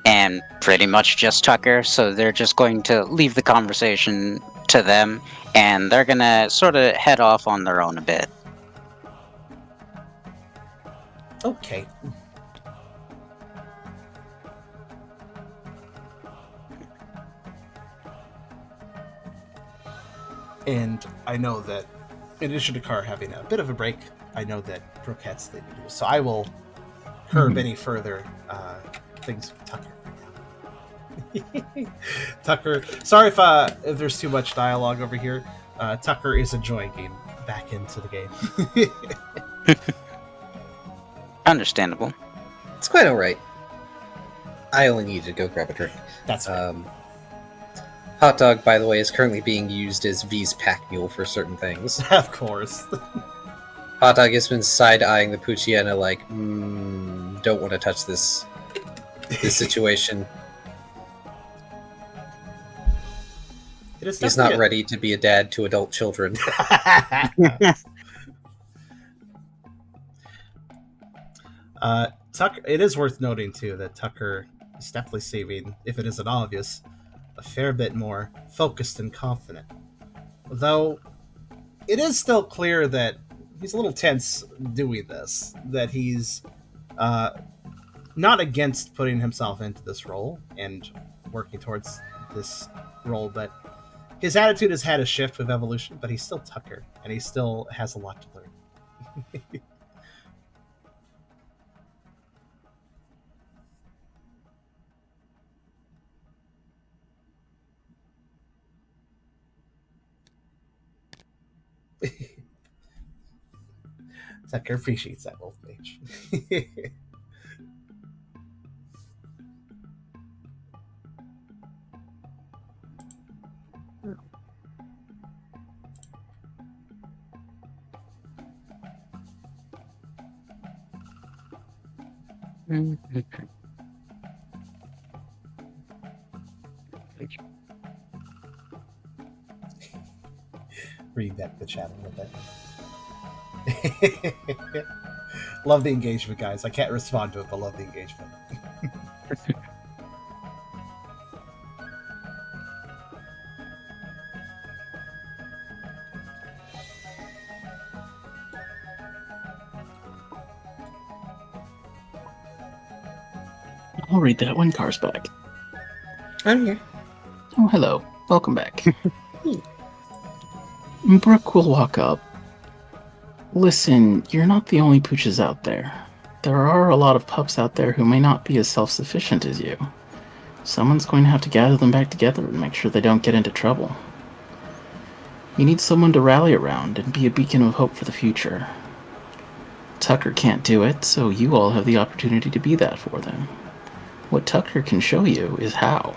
and pretty much just Tucker, so they're just going to leave the conversation to them, and they're going to sort of head off on their own a bit. Okay. And I know that, in addition to Carr having a bit of a break, I know that Brooke had something to do. So I will curb any further things with Tucker right now. Tucker, sorry if there's too much dialogue over here. Tucker is enjoying getting back into the game. Understandable. It's quite alright. I only need to go grab a drink. That's right. Hot Dog, by the way, is currently being used as V's pack mule for certain things. Of course. Hot Dog has been side-eyeing the Poochyena like, don't want to touch this situation. He's not ready to be a dad to adult children. Tucker. It is worth noting, too, that Tucker is definitely seeming, if it isn't obvious, a fair bit more focused and confident. Though it is still clear that he's a little tense doing this, that he's not against putting himself into this role and working towards this role, but his attitude has had a shift with evolution, but he's still Tucker, and he still has a lot to learn. Tucker appreciates that wolf page. Read that in the chat a little bit. Love the engagement, guys. I can't respond to it, but love the engagement. I'll read that when Car's back. I'm here. Oh, hello. Welcome back. Brooke will walk up. Listen, you're not the only pooches out there. There are a lot of pups out there who may not be as self-sufficient as you. Someone's going to have to gather them back together and make sure they don't get into trouble. You need someone to rally around and be a beacon of hope for the future. Tucker can't do it, so you all have the opportunity to be that for them. What Tucker can show you is how.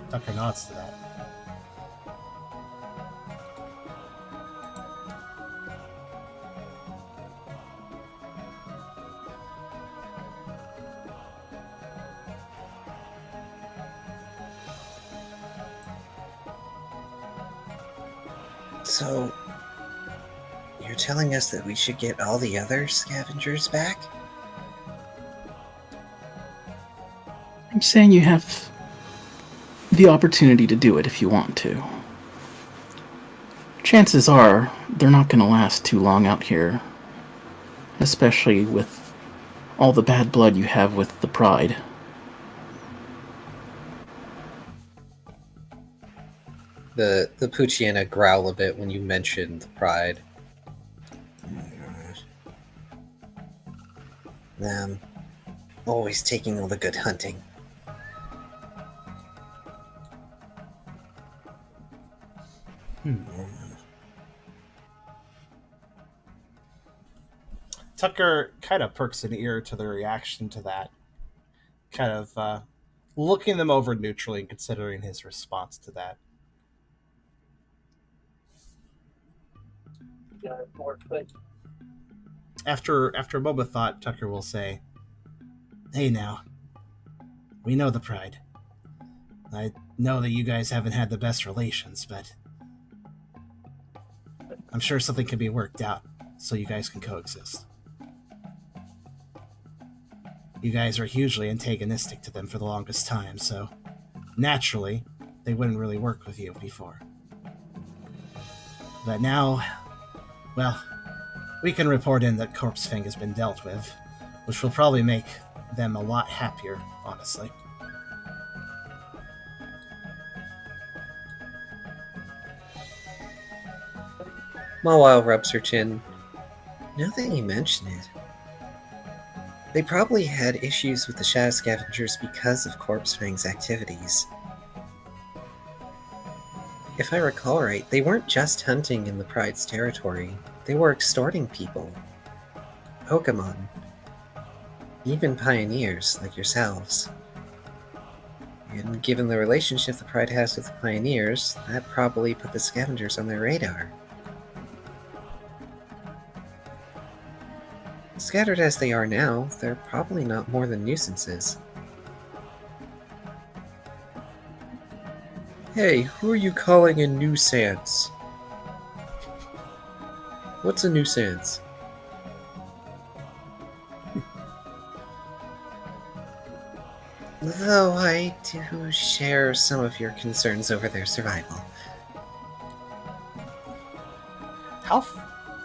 Tucker nods to that. So, you're telling us that we should get all the other scavengers back? I'm saying you have the opportunity to do it if you want to. Chances are they're not going to last too long out here, especially with all the bad blood you have with the Pride. The Poochyena growl a bit when you mention the Pride. Them always taking all the good hunting. Tucker kind of perks an ear to the reaction to that, kind of looking them over neutrally and considering his response to that. After a moment of thought, Tucker will say, "Hey now, we know the Pride. I know that you guys haven't had the best relations, but I'm sure something can be worked out so you guys can coexist. You guys are hugely antagonistic to them for the longest time, so naturally, they wouldn't really work with you before. But now, well, we can report in that Corpse Fang has been dealt with, which will probably make them a lot happier, honestly." Mawile rubs her chin. Now that you mention it, they probably had issues with the Shadow Scavengers because of Corpse Fang's activities. If I recall right, they weren't just hunting in the Pride's territory, they were extorting people. Pokemon. Even pioneers like yourselves. And given the relationship the Pride has with the pioneers, that probably put the Scavengers on their radar. Scattered as they are now, they're probably not more than nuisances. Hey, who are you calling a nuisance? What's a nuisance? Though I do share some of your concerns over their survival.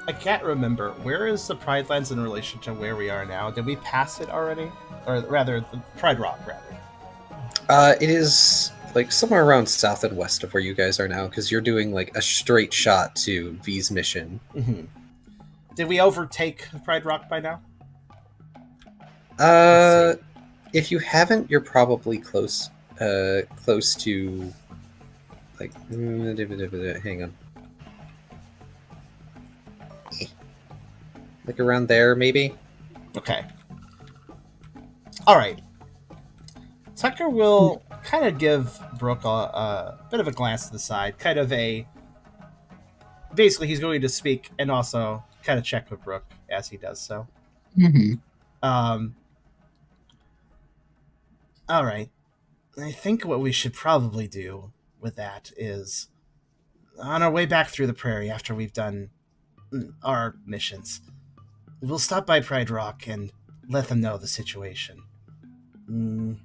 I can't remember. Where is the Pride Lands in relation to where we are now? Did we pass it already? Or rather, the Pride Rock, rather. It is like somewhere around south and west of where you guys are now, because you're doing like a straight shot to V's mission. Mm-hmm. Did we overtake Pride Rock by now? If you haven't, you're probably close to like hang on. Like around there, maybe? Okay. Alright. Tucker will kind of give Brooke a bit of a glance to the side. Kind of a... Basically, he's going to speak and also kind of check with Brooke as he does so. Mm-hmm. All right. I think what we should probably do with that is, on our way back through the prairie after we've done our missions, we'll stop by Pride Rock and let them know the situation. It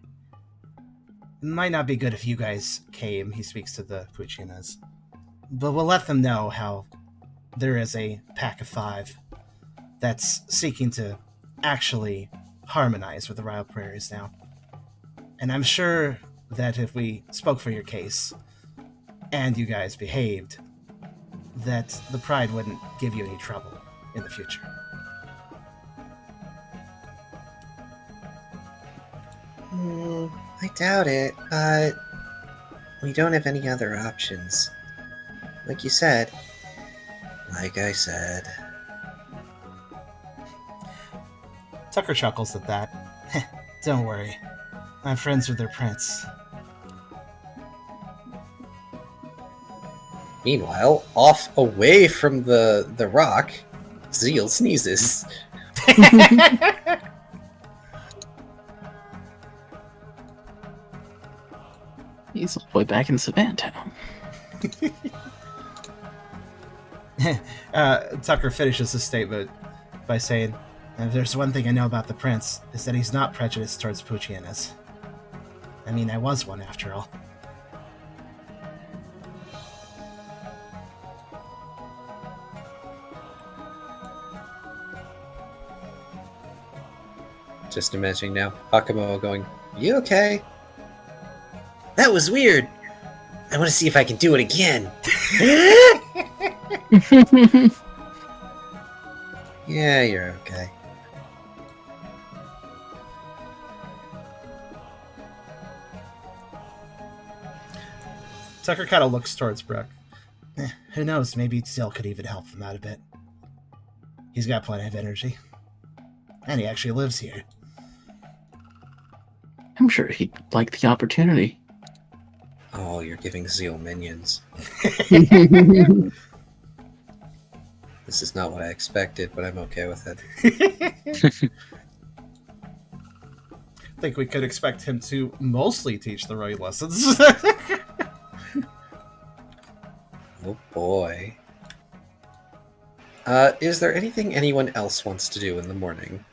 might not be good if you guys came, he speaks to the Poochyenas, but we'll let them know how there is a pack of 5 that's seeking to actually harmonize with the Wild Prairies now. And I'm sure that if we spoke for your case, and you guys behaved, that the Pride wouldn't give you any trouble in the future. I doubt it, but we don't have any other options. Like I said. Tucker chuckles at that. Don't worry. I'm friends with their prince. Meanwhile, off away from the rock, Zeal sneezes. He's all the way back in Savannah. Tucker finishes his statement by saying, if there's one thing I know about the prince, is that he's not prejudiced towards Poochyenas. I mean, I was one after all. Just imagining now, Hakamoa going, "You okay? That was weird. I want to see if I can do it again." Yeah, you're okay. Tucker kind of looks towards Brooke. Who knows, maybe Zill could even help him out a bit. He's got plenty of energy. And he actually lives here. I'm sure he'd like the opportunity. Oh, you're giving Zeal minions. This is not what I expected, but I'm okay with it. I think we could expect him to mostly teach the right lessons. Oh boy. Is there anything anyone else wants to do in the morning?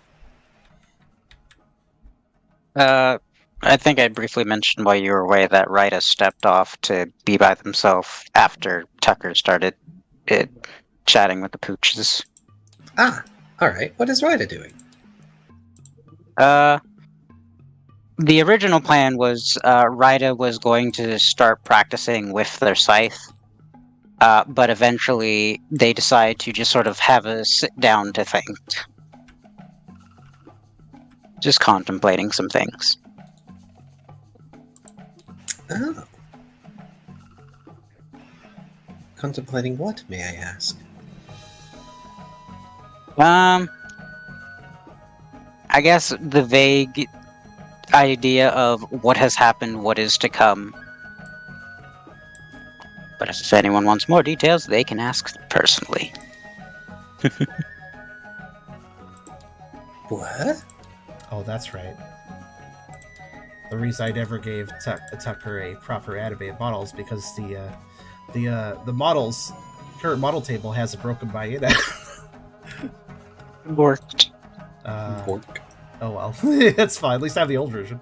I think I briefly mentioned while you were away that Ryder stepped off to be by himself after Tucker started chatting with the pooches. Ah, alright. What is Ryder doing? The original plan was Ryder was going to start practicing with their scythe, but eventually they decide to just sort of have a sit down to think. Just contemplating some things. Oh. Contemplating what, may I ask? I guess the vague idea of what has happened, what is to come. But if anyone wants more details, they can ask personally. What? Oh, that's right. The reason I never gave Tucker a proper anime model is because the models current model table has a broken bayonet. Worked. Bork. Oh well, it's fine. At least I have the old version.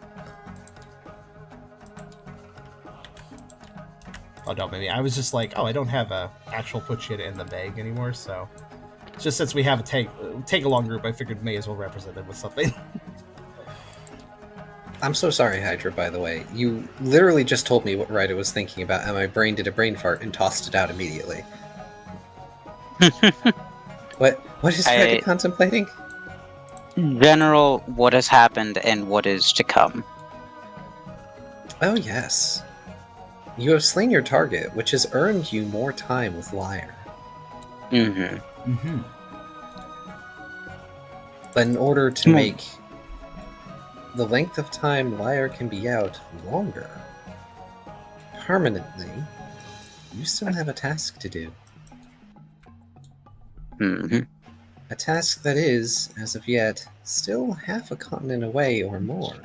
Oh no, maybe I was just like, oh, I don't have a actual Poochyena in the bag anymore, so just since we have a take along group, I figured may as well represent it with something. I'm so sorry, Hydra, by the way. You literally just told me what Ryder was thinking about, and my brain did a brain fart and tossed it out immediately. What is Ryder contemplating? General, what has happened and what is to come. Oh, yes. You have slain your target, which has earned you more time with Lyre. Mm-hmm. Mm-hmm. But in order to make the length of time Lyre can be out longer, permanently, you still have a task to do. Mm-hmm. A task that is, as of yet, still half a continent away or more.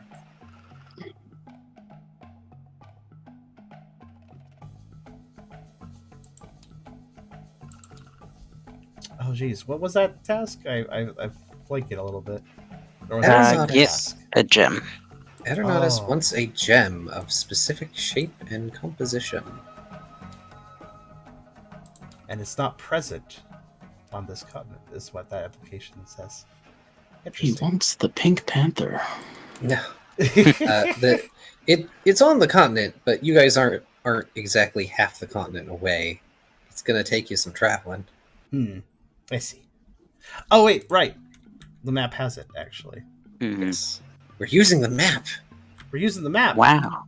Oh, geez. What was that task? I've flanked it a little bit. Or was Aeronautics. that Get a gem. Aeronautics Oh. wants a gem of specific shape and composition. And it's not present on this continent, is what that application says. He Interesting. wants the Pink Panther. No, it's on the continent, but you guys aren't exactly half the continent away. It's gonna take you some traveling. I see. Oh, wait, right. The map has it, actually. Mhm. Yes. We're using the map. We're using the map. Wow.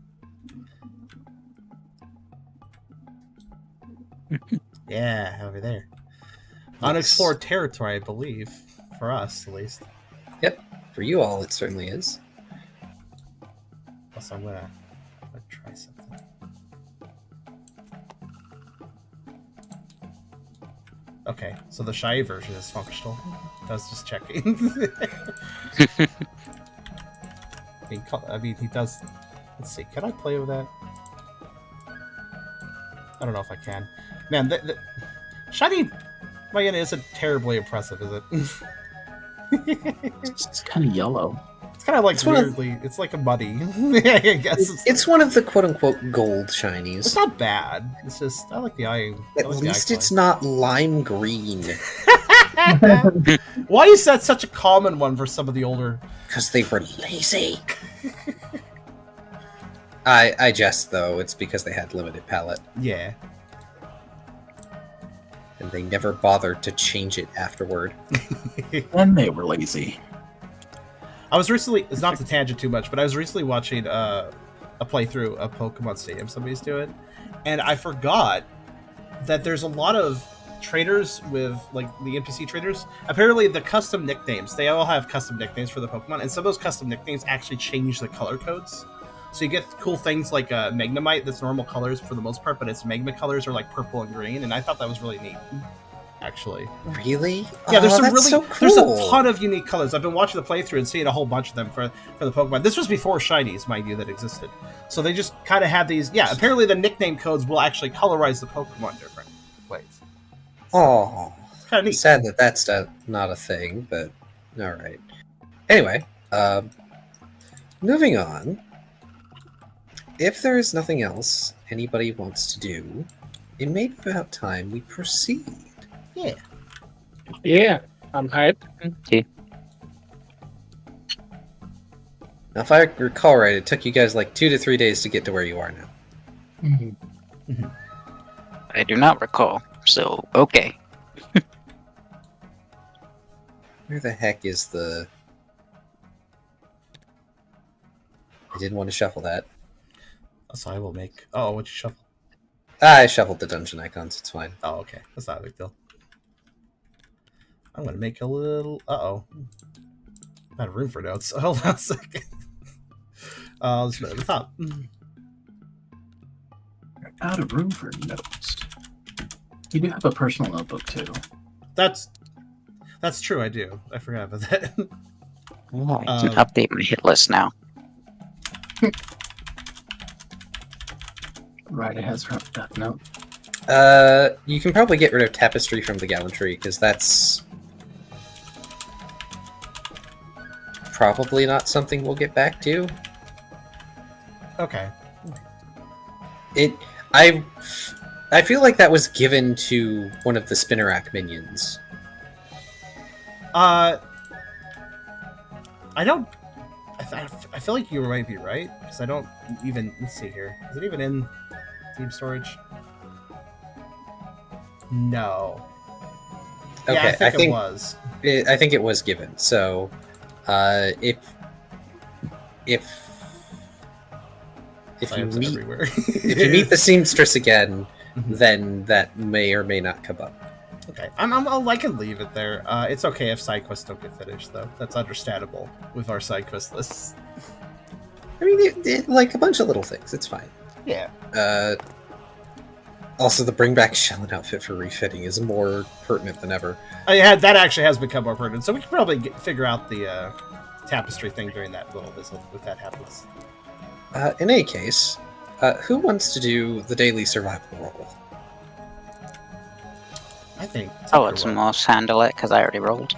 Yeah, over there. Unexplored territory, I believe. For us, at least. Yep. For you all, it certainly is. Also, I'm gonna try something. Okay, so the shy version is functional. I was just checking. I mean, he does. Let's see. Can I play with that? I don't know if I can. Man, the shiny Poochyena isn't terribly impressive, is it? It's kind of yellow. It's kind of like It's one of- weirdly. It's like a muddy. I guess It's one of the quote-unquote gold shinies. It's not bad. It's just I like the eye. I At like the least eye it's not lime green, color. Why is that such a common one for some of the older? because they were lazy. I jest, though. It's because they had limited palette, Yeah. and they never bothered to change it afterward. And they were lazy. I was recently. It's not to tangent too much, but I was recently watching a playthrough of Pokemon Stadium somebody's doing, and I forgot that there's a lot of traders with like the NPC traders. Apparently, the custom nicknames, they all have custom nicknames for the Pokemon, and some of those custom nicknames actually change the color codes. So you get cool things like Magnemite that's normal colors for the most part, but its Magma colors are like purple and green, and I thought that was really neat, actually. Really? Yeah, there's Oh, some that's really so cool. there's a ton of unique colors. I've been watching the playthrough and seeing a whole bunch of them for the Pokemon. This was before shinies, mind you, that existed. So they just kind of have these. Yeah, apparently the nickname codes will actually colorize the Pokemon different ways. Oh, Kind of neat. sad that that's not a thing, but all right. Anyway, moving on. If there is nothing else anybody wants to do, it may be about time we proceed. Yeah. Yeah, I'm hyped. Okay. Now, if I recall right, it took you guys like 2 to 3 days to get to where you are now. I do not recall. So okay. Where the heck is the... I didn't want to shuffle that. So I will make. Oh, what'd you shuffle? I shuffled the dungeon icons, it's fine. Oh, okay. That's not a big deal. I'm gonna make a little. Uh-oh. Not room for notes. Hold on a second. I'll just put it at the top. You're out of room for notes. You do have a personal notebook too. That's true. I do. I forgot about that. Oh, I can update my hit list now. Ryder has her death note. You can probably get rid of tapestry from the gallantry, because that's probably not something we'll get back to. Okay. I feel like that was given to one of the Spinnerack minions. I don't. I feel like you might be right because I don't even. Let's see here. Is it even in team storage? No. Okay, Yeah, I think it think was. I think it was given. So, if you Slams meet everywhere. if you meet the seamstress again, Mhm. then that may or may not come up. Okay, I can leave it there. It's okay if side quests don't get finished, though. That's understandable with our side quest lists. I mean, like a bunch of little things. It's fine. Yeah. Also, the bring back Shellen outfit for refitting is more pertinent than ever. That actually has become more pertinent, so we can probably figure out the tapestry thing during that little visit if that happens. In any case, who wants to do the daily survival roll? I think. I'll let someone else handle it because I already rolled.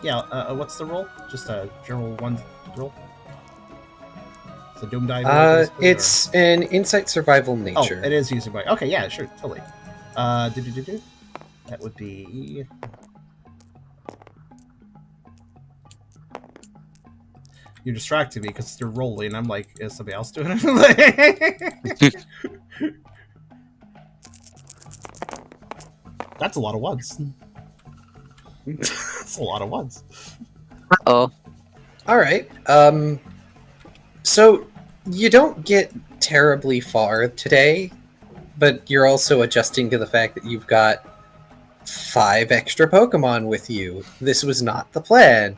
Yeah. What's the roll? Just a general one roll. It's a doom die roll. Basically, it's an insight survival nature. Oh, it is using by. Okay, yeah, sure, totally. That would be. You're distracting me because you're rolling. I'm like, is somebody else doing it? That's a lot of ones. That's a lot of ones. Oh. All right. So you don't get terribly far today, but you're also adjusting to the fact that you've got 5 extra Pokemon with you. This was not the plan.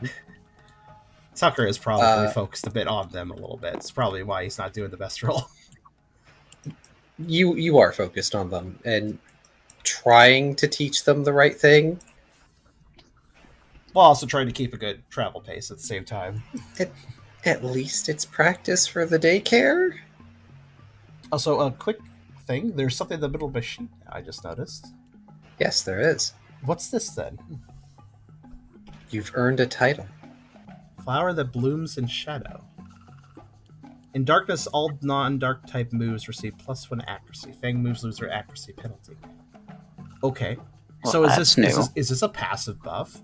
Tucker is probably focused a bit on them a little bit. It's probably why he's not doing the best roll. You are focused on them and trying to teach them the right thing. While also trying to keep a good travel pace at the same time. At least it's practice for the daycare. Also, a quick thing. There's something in the middle of my sheet I just noticed. Yes, there is. What's this then? You've earned a title. Flower that blooms in shadow. In darkness, all non-dark type moves receive +1 accuracy. Fang moves lose their accuracy penalty. Okay. Well, so that's new. is this a passive buff?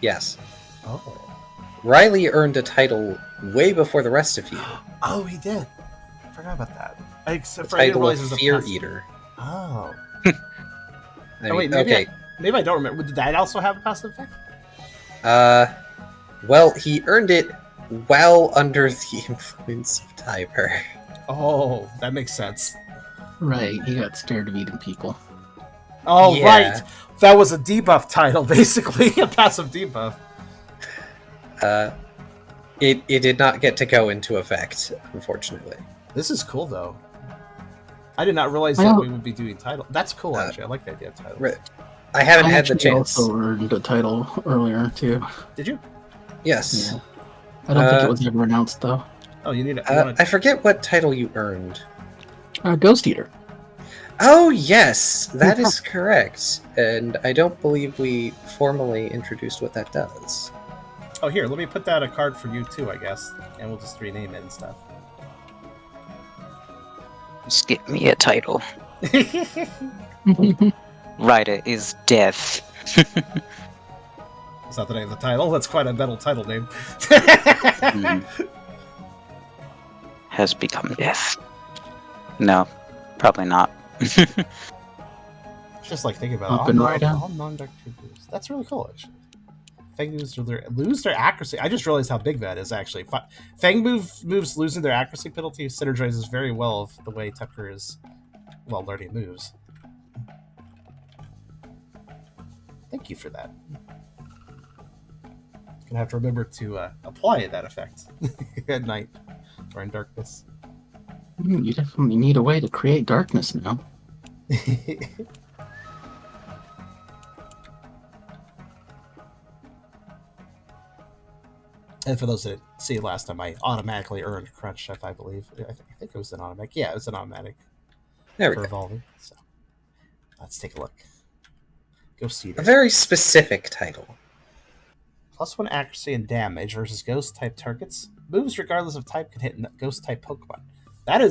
Yes. Oh. Riley earned a title way before the rest of you. Oh, he did. I forgot about that. Except The for I didn't title realize of it was a Fear passive. Eater. Oh. I mean, wait, maybe okay. Maybe I don't remember. Did that also have a passive effect? Well, he earned it well under the influence of Tiber. Oh, that makes sense. Right, he got scared of eating people. Oh, Yeah. right. That was a debuff title, basically. A passive debuff. It did not get to go into effect, unfortunately. This is cool, though. I did not realize that we would be doing title. That's cool, actually. I like the idea of title. I haven't had the actually chance. also earned a title earlier, too. Did you? Yes. Yeah. I don't think it was ever announced, though. Oh, you need it. I forget what title you earned. Ghost Eater. Oh, yes, that is correct. And I don't believe we formally introduced what that does. Oh, here, let me put that a card for you, too, I guess. And we'll just rename it and stuff. Just get me a title. Ryder is death. It's not the name of the title. That's quite a metal title name. Has become death. No, probably not. Just like thinking about Up it. and right out. All non-dark boosts. That's really cool, actually. Fang moves lose their accuracy. I just realized how big that is, actually. Fang moves losing their accuracy penalty synergizes very well with the way Tucker is, well, learning moves. Thank you for that. Gonna have to remember to apply that effect at night or in darkness. You definitely need a way to create darkness now. And for those that didn't see last time, I automatically earned Crunch, I believe. I think it was an automatic. Yeah, it was an automatic There we for go. evolving. So let's take a look. Go see A that. very specific title. +1 accuracy and damage versus ghost type targets. Moves regardless of type can hit ghost type Pokemon. That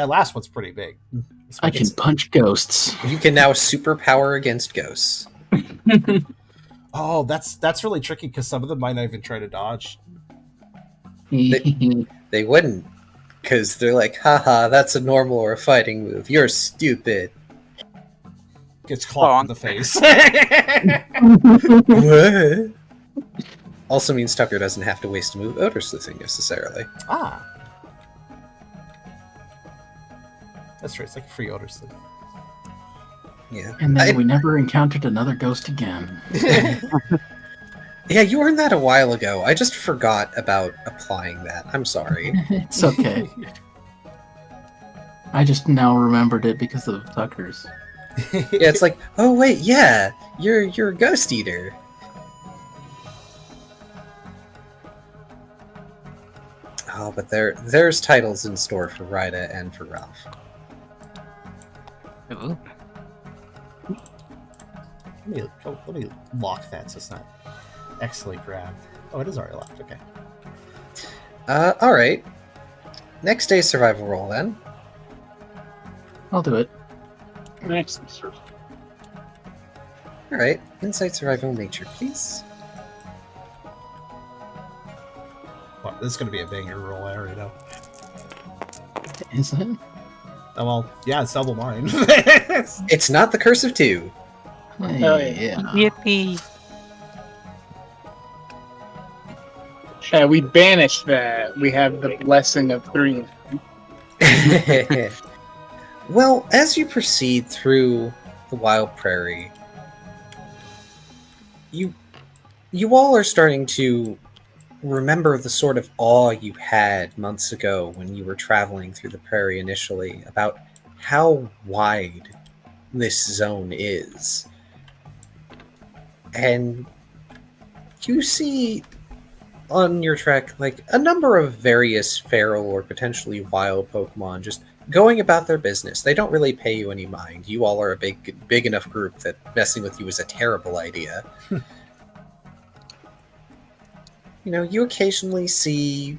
last one's pretty big. I can punch ghosts. You can now superpower against ghosts. Oh, that's really tricky because some of them might not even try to dodge. They wouldn't, because they're like, haha, that's a normal or a fighting move. You're stupid. Gets clocked in the face. What? Also means Tucker doesn't have to waste a move odor sleuthing necessarily. Ah. That's right, it's like a free odor sleuth. Yeah. And then we never encountered another ghost again. Yeah, you earned that a while ago. I just forgot about applying that. I'm sorry. It's okay. I just now remembered it because of Tucker's. Yeah, it's like, oh wait, yeah, you're a ghost eater. Oh, but there's titles in store for Ryder and for Ralph. Ooh. Let me lock that so it's not excellently grabbed. Oh, it is already locked. Okay. All right. Next day's survival roll then. I'll do it. Next. All right, insight, survival, nature, please. Well, this is going to be a banger roll, I already know. Is it? Oh, well, yeah, it's double mine. It's not the curse of 2. Yeah. Yippee! We banished that. We have the blessing of 3. Well, as you proceed through the wild prairie, you all are starting to remember the sort of awe you had months ago when you were traveling through the prairie initially about how wide this zone is. And you see on your trek like a number of various feral or potentially wild Pokemon just going about their business. They don't really pay you any mind. You all are a big enough group that messing with you is a terrible idea. You know, you occasionally see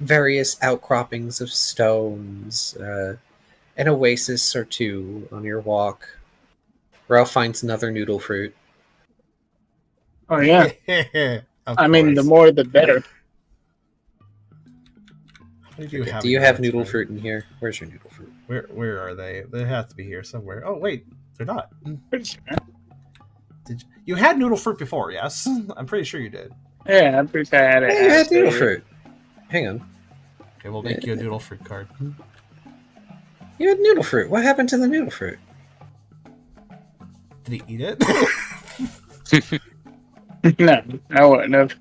various outcroppings of stones, an oasis or two on your walk. Ralph finds another noodle fruit. Oh yeah. Of I mean, the course. more the better. How many do you have? Do you in have your noodle inventory? fruit in here? Where's your noodle fruit? Where are they? They have to be here somewhere. Oh wait, they're not. Pretty sure. You had noodle fruit before? Yes, I'm pretty sure you did. Yeah, I'm pretty sure I had it. Hey, you had after- noodle fruit. Hang on. Okay, we'll make you a noodle fruit card. You had noodle fruit. What happened to the noodle fruit? Did he eat it? No, I wouldn't have.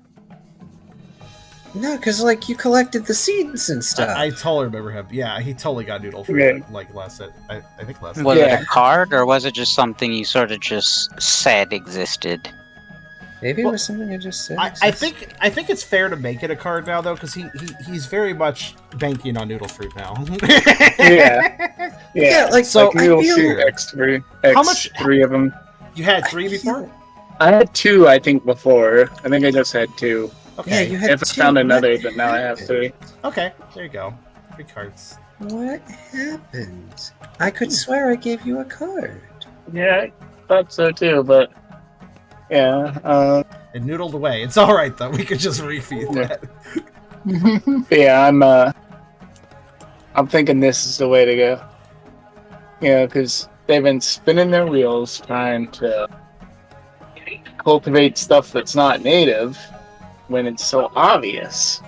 No, because, like, you collected the seeds and stuff. I totally remember him. Yeah, he totally got noodle fruit. Yeah. Like last set. I think last. Was Yeah. it a card, or was it just something you sort of just said existed? Maybe Well, it was something I just said. I think it's fair to make it a card now though, because he's very much banking on noodle fruit now. Yeah. Yeah, like, So, noodle I feel- fruit X3. How much- X3 of them. You had 3 before. I had 2, I think, before. I think I just had 2. Okay. Yeah, you had If I 2. found another, What but now I have 3. Okay. There you go. 3 cards. What happened? I could swear I gave you a card. Yeah, I thought so too, but yeah. It noodled away. It's all right though. We could just refeed Yeah. that. Yeah, I'm thinking this is the way to go. Yeah, because they've been spinning their wheels trying to cultivate stuff that's not native when it's so obvious.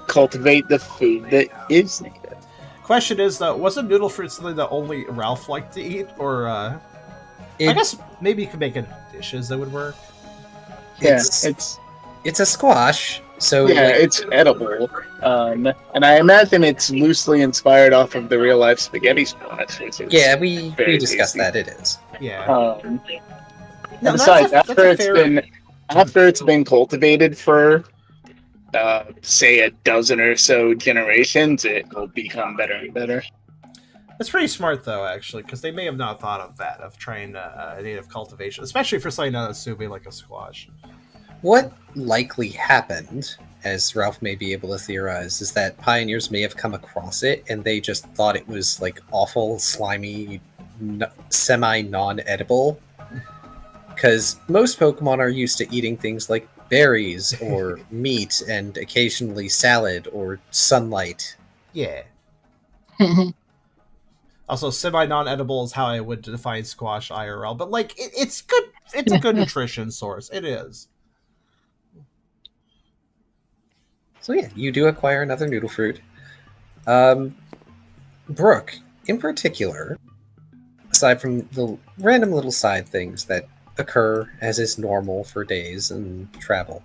Cultivate the food that is native. Question is though, wasn't noodle fruit something that only Ralph liked to eat, or I It- guess maybe you could make it dishes that would work. Yeah, It's a squash, so yeah, like, it's edible. And I imagine it's loosely inspired off of the real life spaghetti squash. Which is, yeah, we very discussed tasty. that. It is. Yeah. And No, besides, that's a fair- after it's been cultivated for, say, a dozen or so generations, it will become better and better. That's pretty smart though, actually, because they may have not thought of that, of trying a native cultivation, especially for something not assuming like a squash. What likely happened, as Ralph may be able to theorize, is that pioneers may have come across it and they just thought it was like awful, slimy, semi-non-edible. Because most Pokemon are used to eating things like berries or meat and occasionally salad or sunlight. Yeah. Also, semi-non-edible is how I would define squash IRL, but like it's good. It's a good nutrition source. It is. So yeah, you do acquire another noodle fruit. Brooke, in particular, aside from the random little side things that occur as is normal for days and travel,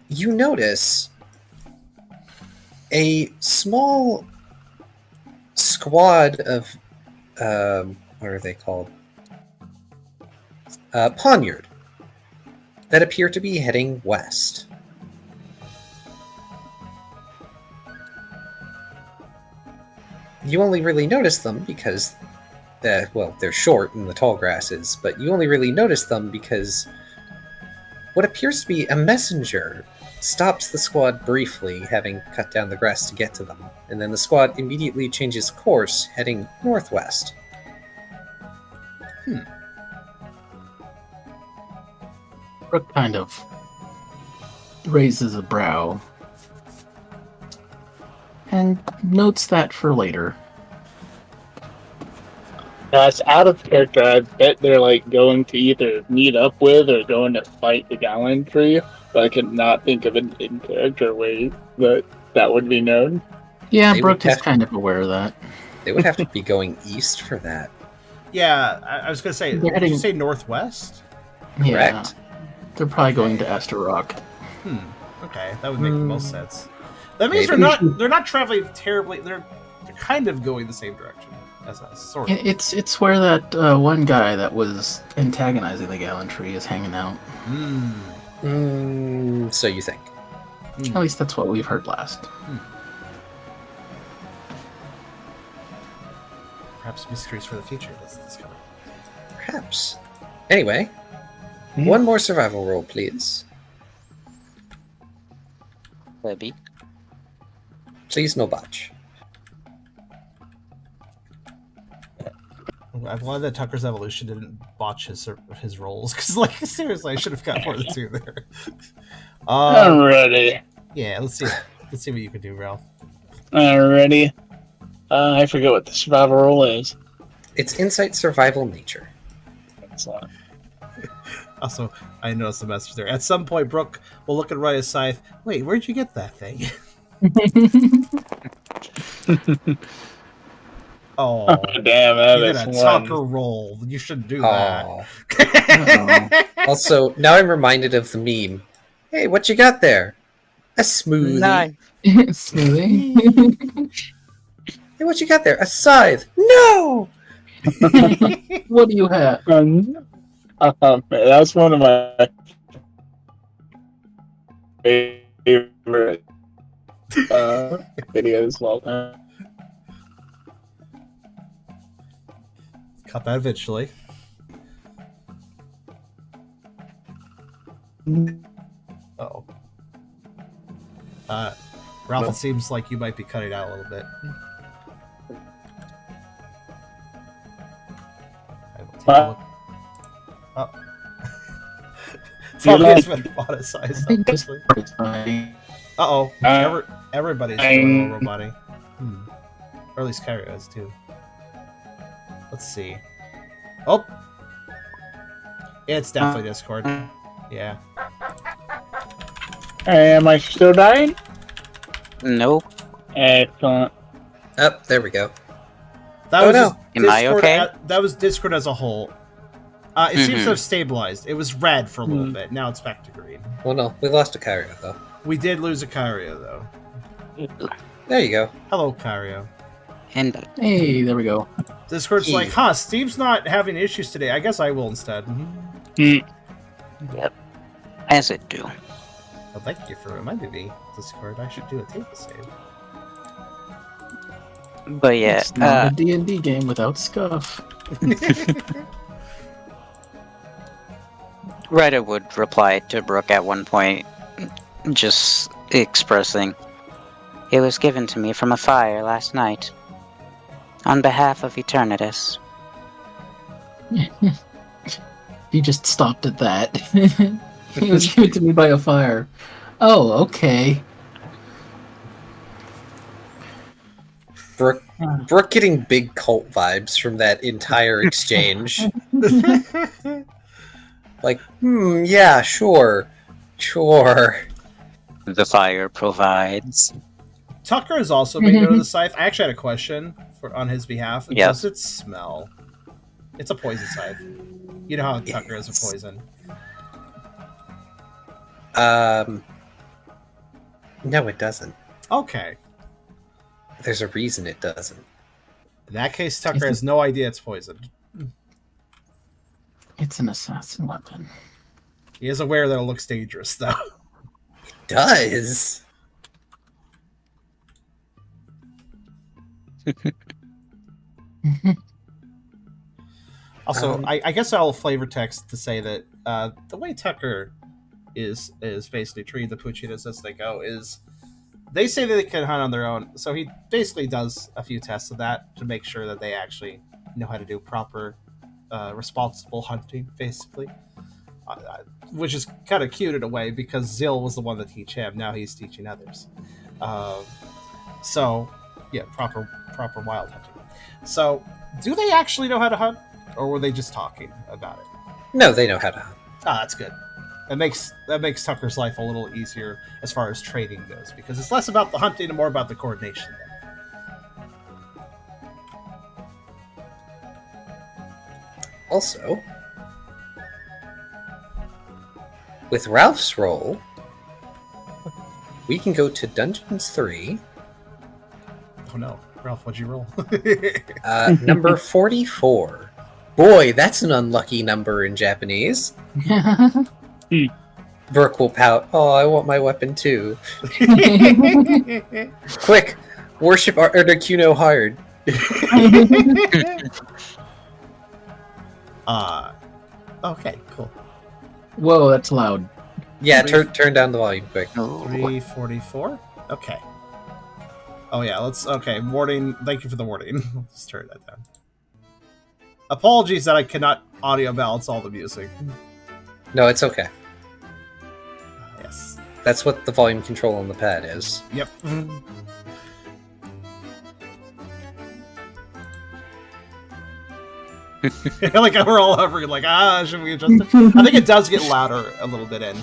you notice a small squad of what are they called? Poniard, that appear to be heading west. You only really notice them because, well, they're short in the tall grasses, but you only really notice them because what appears to be a messenger stops the squad briefly, having cut down the grass to get to them, and then the squad immediately changes course, heading northwest. Brooke kind of raises a brow and notes that for later. That's out of character. I bet they're like going to either meet up with or going to fight the gallantry. But I could not think of an in-character way that would be known. Yeah, They Brooke would is have- kind of aware of that. They would have to be going east for that. Yeah, I was going to say, They're did you heading- say northwest? Yeah, Correct. they're probably going to Aster Rock. Okay, that would make the most sense. That means Maybe. they're not traveling terribly. They're kind of going the same direction as us, sort of. It's where that one guy that was antagonizing the gallantry is hanging out. So you think? At least that's what we've heard last. Perhaps mysteries for the future. Let's discover. Perhaps. Anyway, one more survival roll, please. Maybe. Please, no botch. I'm glad that Tucker's evolution didn't botch his rolls, because like seriously, I should have got more than 2 there. Alrighty. Yeah, let's see what you can do, Ralph. Alrighty. I forget what the survival roll is. It's insight, survival, nature. Excellent. Also, I noticed the message there. At some point, Brooke will look at Ryder's scythe. Wait, where'd you get that thing? Oh, Damn, that you is did a one. Tucker roll. You shouldn't do that. Aw. Also, now I'm reminded of the meme. Hey, what you got there? A smoothie. Smoothie. Hey, what you got there? A scythe. No! What do you have? That's one of my favorite videos of all time. Cut that eventually. Uh-oh. Ralph, it seems like you might be cutting out a little bit. I will take a look. Oh. Somebody's been roboticized, obviously. Uh-oh. Everybody's doing a little roboting. Or at least Kyrio is, too. Let's see. Oh! It's definitely Discord. Yeah. Am I still dying? Nope. Excellent. Oh, there we go. That Oh, was no. just Am I Discord okay? That was Discord as a whole. It seems to have stabilized. It was red for a little bit. Now it's back to green. Well, no, we lost a Kyrio, though. We did lose a Kyrio, though. There you go. Hello, Kyrio. And Hey, there we go. Discord's Hey. like, huh, Steve's not having issues today. I guess I will instead. yep, as it do. Well, thank you for reminding me, Discord. I should do a table save. But yeah, It's not a D&D game without scuff. Ryder would reply to Brooke at one point, just expressing, "It was given to me from a fire last night, on behalf of Eternatus." He just stopped at that. He was given to me by a fire. Oh, okay. Brooke getting big cult vibes from that entire exchange. Like, yeah, sure. The fire provides. Tucker has also made note of the scythe. I actually had a question on his behalf. Yeah. Does it smell? It's a poison scythe. You know how Tucker is a poison. No, it doesn't. Okay. There's a reason it doesn't. In that case, Tucker has no idea it's poisoned. It's an assassin weapon. He is aware that it looks dangerous, though. Does. Also, I guess I'll flavor text to say that the way Tucker is basically treating the Poochyenas as they go is they say that they can hunt on their own, so he basically does a few tests of that to make sure that they actually know how to do proper, responsible hunting, basically. Which is kind of cute in a way because Zill was the one that teach him. Now he's teaching others. So, yeah, proper wild hunting. So, do they actually know how to hunt, or were they just talking about it? No, they know how to hunt. Ah, that's good. That makes Tucker's life a little easier as far as trading goes, because it's less about the hunting and more about the coordination. Also, with Ralph's roll, we can go to Dungeons 3. Oh no, Ralph, what'd you roll? Number 44. Boy, that's an unlucky number in Japanese. Brooke will pout. Oh, I want my weapon too. Quick, worship Articuno hired. Okay, cool. Whoa, that's loud. Yeah, turn down the volume quick. 344? Okay. Oh yeah, okay, warning, thank you for the warning. Let's turn that down. Apologies that I cannot audio balance all the music. No, it's okay. Yes. That's what the volume control on the pad is. Yep. Like we're all hovering, like, should we adjust it? I think it does get louder a little bit in.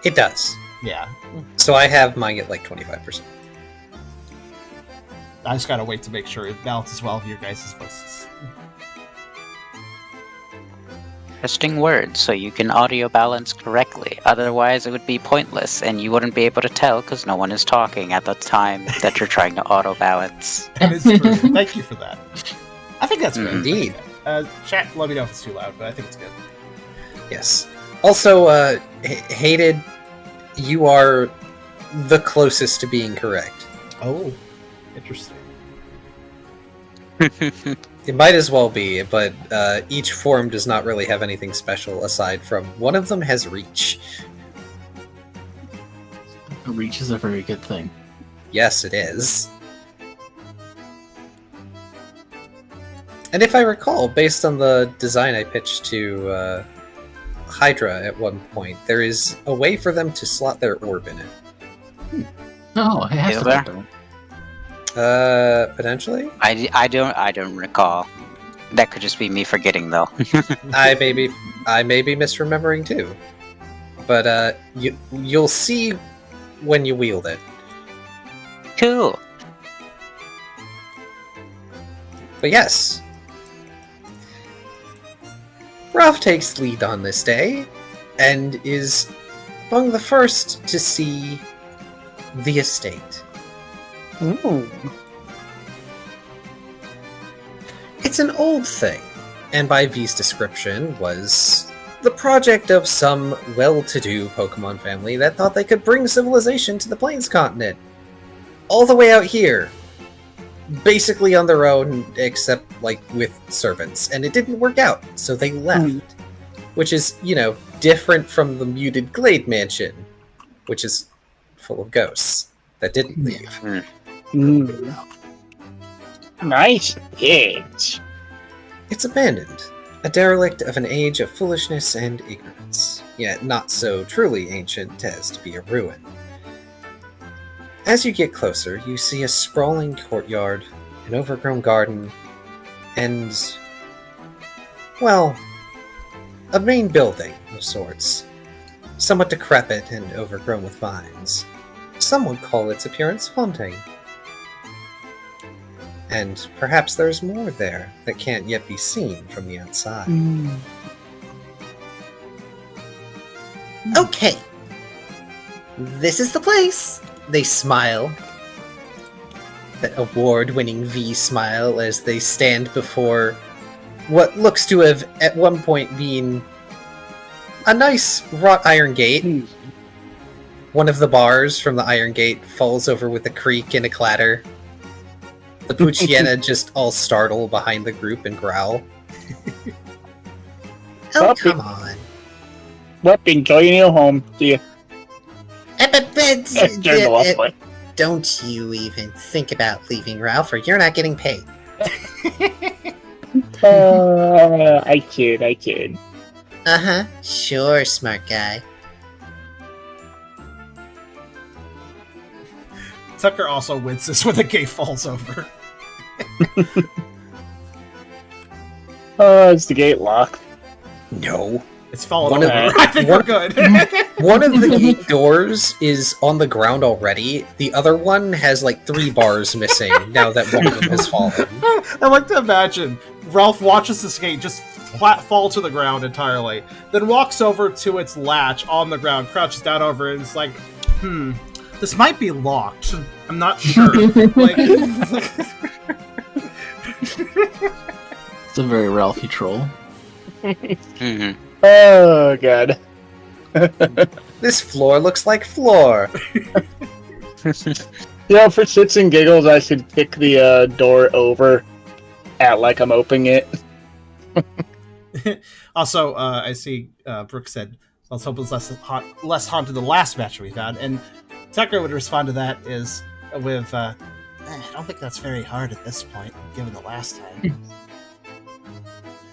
It does. Yeah. So I have mine at like 25%. I just gotta wait to make sure it balances well with your guys' voices. Interesting words, so you can audio balance correctly. Otherwise, it would be pointless, and you wouldn't be able to tell because no one is talking at the time that you're trying to auto balance. That is true. Thank you for that. I think that's good. Indeed. Chat, let me know if it's too loud, but I think it's good. Yes. Also, Hated, you are the closest to being correct. Oh, interesting. It might as well be, but each form does not really have anything special aside from one of them has reach. Reach is a very good thing. Yes, it is. And if I recall, based on the design I pitched to Hydra at one point, there is a way for them to slot their orb in it. Oh, it has to be there. Potentially? I don't recall. That could just be me forgetting, though. I may be misremembering too. But you'll see when you wield it. Cool. But yes, Ralph takes lead on this day, and is among the first to see the estate. Ooh. It's an old thing, and by V's description, was the project of some well-to-do Pokemon family that thought they could bring civilization to the Plains continent. All the way out here. Basically on their own, except, like, with servants. And it didn't work out, so they left. Which is, different from the muted Glade Mansion, which is full of ghosts that didn't leave. Nice pitch. It's abandoned, a derelict of an age of foolishness and ignorance, yet not so truly ancient as to be a ruin. As you get closer, you see a sprawling courtyard, an overgrown garden, and, well, a main building of sorts, somewhat decrepit and overgrown with vines. Some would call its appearance haunting. And perhaps there's more there that can't yet be seen from the outside. Okay. This is the place. They smile. That award-winning V smile as they stand before what looks to have at one point been a nice wrought iron gate. One of the bars from the iron gate falls over with a creak and a clatter. The Poochyena just all startle behind the group and growl. Oh, come on. Well, enjoying your home. See ya. Turn the left way. Don't you even think about leaving, Ralph, or you're not getting paid. I kid. Uh-huh. Sure, smart guy. Tucker also winces when the gate falls over. Is the gate locked? No. It's fallen One over. of- I think we're good. One of the gate doors is on the ground already. The other one has like 3 bars missing now that one of them has fallen. I like to imagine Ralph watches this gate just flat fall to the ground entirely, then walks over to its latch on the ground, crouches down over it, and is like, this might be locked. I'm not sure. Like, It's a very Ralphie troll. Mm-hmm. Oh, God. This floor looks like floor. For shits and giggles, I should kick the door over at like I'm opening it. also, I see Brooke said, let's hope it's less haunted than the last match we've had. And Tucker would respond to that with, I don't think that's very hard at this point, given the last time.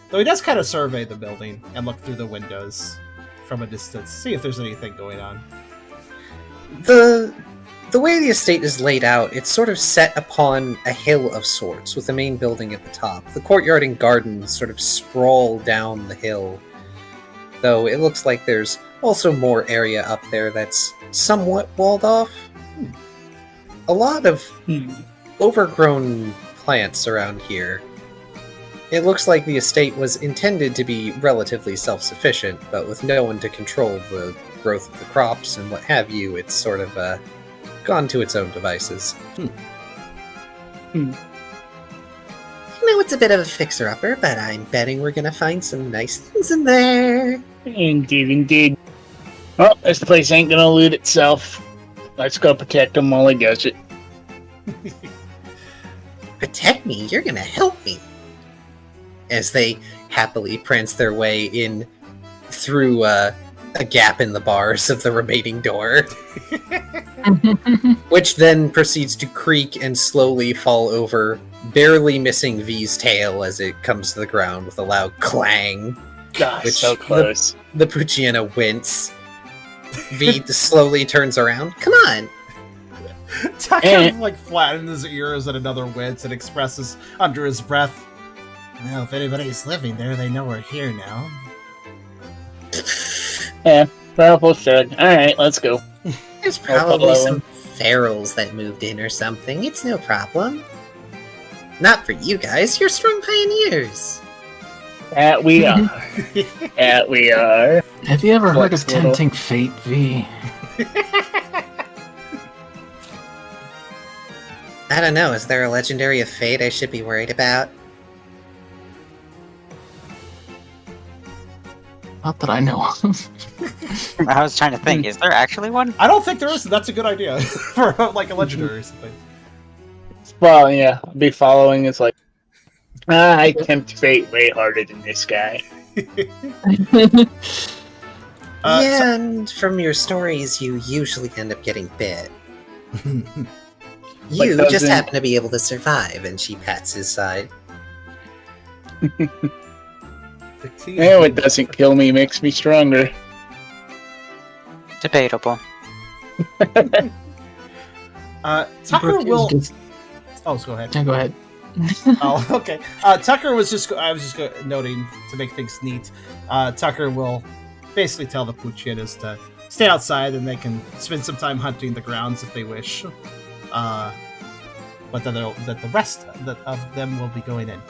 Though he does kind of survey the building and look through the windows from a distance, see if there's anything going on. The way the estate is laid out, it's sort of set upon a hill of sorts, with the main building at the top. The courtyard and gardens sort of sprawl down the hill, though it looks like there's also more area up there that's somewhat walled off. A lot of overgrown plants around here. It looks like the estate was intended to be relatively self-sufficient, but with no one to control the growth of the crops and what have you, it's sort of gone to its own devices. I know it's a bit of a fixer-upper, but I'm betting we're gonna find some nice things in there. Indeed. Well, this place ain't gonna loot itself. Let's go protect him while he does it. Protect me? You're gonna help me. As they happily prance their way in through a gap in the bars of the remaining door, which then proceeds to creak and slowly fall over, barely missing V's tail as it comes to the ground with a loud clang. Gosh, Which so close. The Poochyena wince. V slowly turns around. Come on! Tucker flattens his ears at another wince and expresses under his breath, well, if anybody's living there, they know we're here now. Yeah, probably should. Alright, let's go. There's probably some ferals that moved in or something. It's no problem. Not for you guys. You're strong pioneers. That we are. That we are. Have you ever heard of Flexible. tempting fate, V? I don't know. Is there a legendary of fate I should be worried about? Not that I know of. I was trying to think, is there actually one? I don't think there is. That's a good idea for like a legendary or something. Well, yeah, I'll be following. It's like, I tempt fate way harder than this guy. Yeah, and from your stories, you usually end up getting bit. You just doesn't- happen to be able to survive, and she pats his side. Yeah, what doesn't kill me makes me stronger. Debatable. Tucker will. Just- Oh, go ahead. Yeah, go ahead. Oh, okay. Tucker was just. I was just noting to make things neat. Tucker will basically tell the Poochyenas to stay outside, and they can spend some time hunting the grounds if they wish. But that the rest of them will be going in.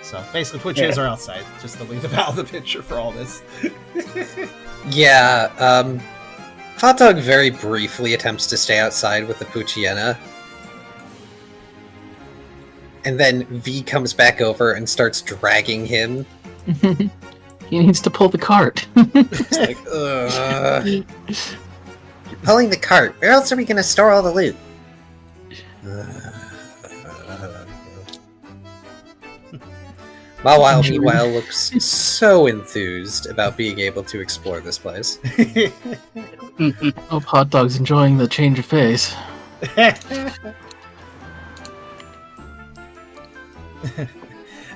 So basically, Poochyenas are outside, just to leave them out of the picture for all this. Yeah, Hot Dog very briefly attempts to stay outside with the Poochyena. And then V comes back over and starts dragging him. He needs to pull the cart. It's like, you're pulling the cart. Where else are we going to store all the loot? Mawile, meanwhile, looks so enthused about being able to explore this place. Hope Hot Dog's enjoying the change of pace.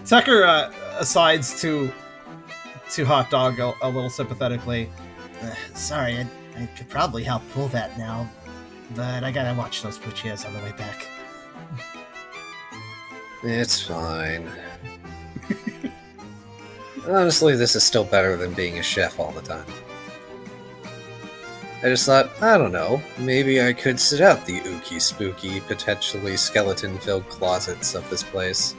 Tucker asides to Hot Dog a little sympathetically. Sorry, I could probably help pull that now, but I gotta watch those Poochyenas on the way back. It's fine. Honestly, this is still better than being a chef all the time. I just thought, I don't know, maybe I could sit out the ooky spooky, potentially skeleton-filled closets of this place.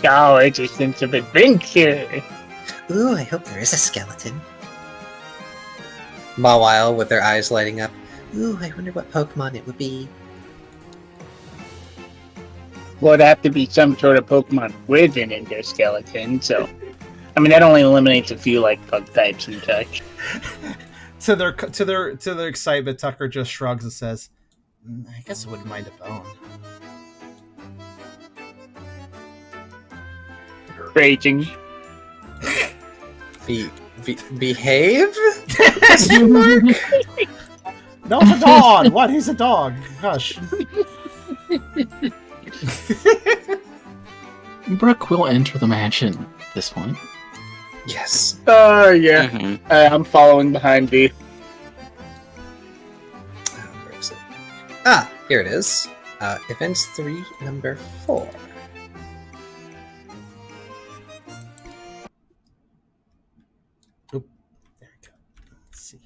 Oh, it's a sense of adventure. Ooh, I hope there is a skeleton. Mawile, with their eyes lighting up. Ooh, I wonder what Pokemon it would be. Would have to be some sort of Pokemon with an endoskeleton, so... I mean, that only eliminates a few, like, bug types and such. To their excitement, Tucker just shrugs and says, I guess I wouldn't mind a bone. Raging. Behave? No, it's a dog! What? He's a dog. Hush. Brooke will enter the mansion at this point. Yes. Oh, yeah. Mm-hmm. I'm following behind V. Where is it? Ah, here it is. Events 3, number 4. Oop. There we go. Let's see.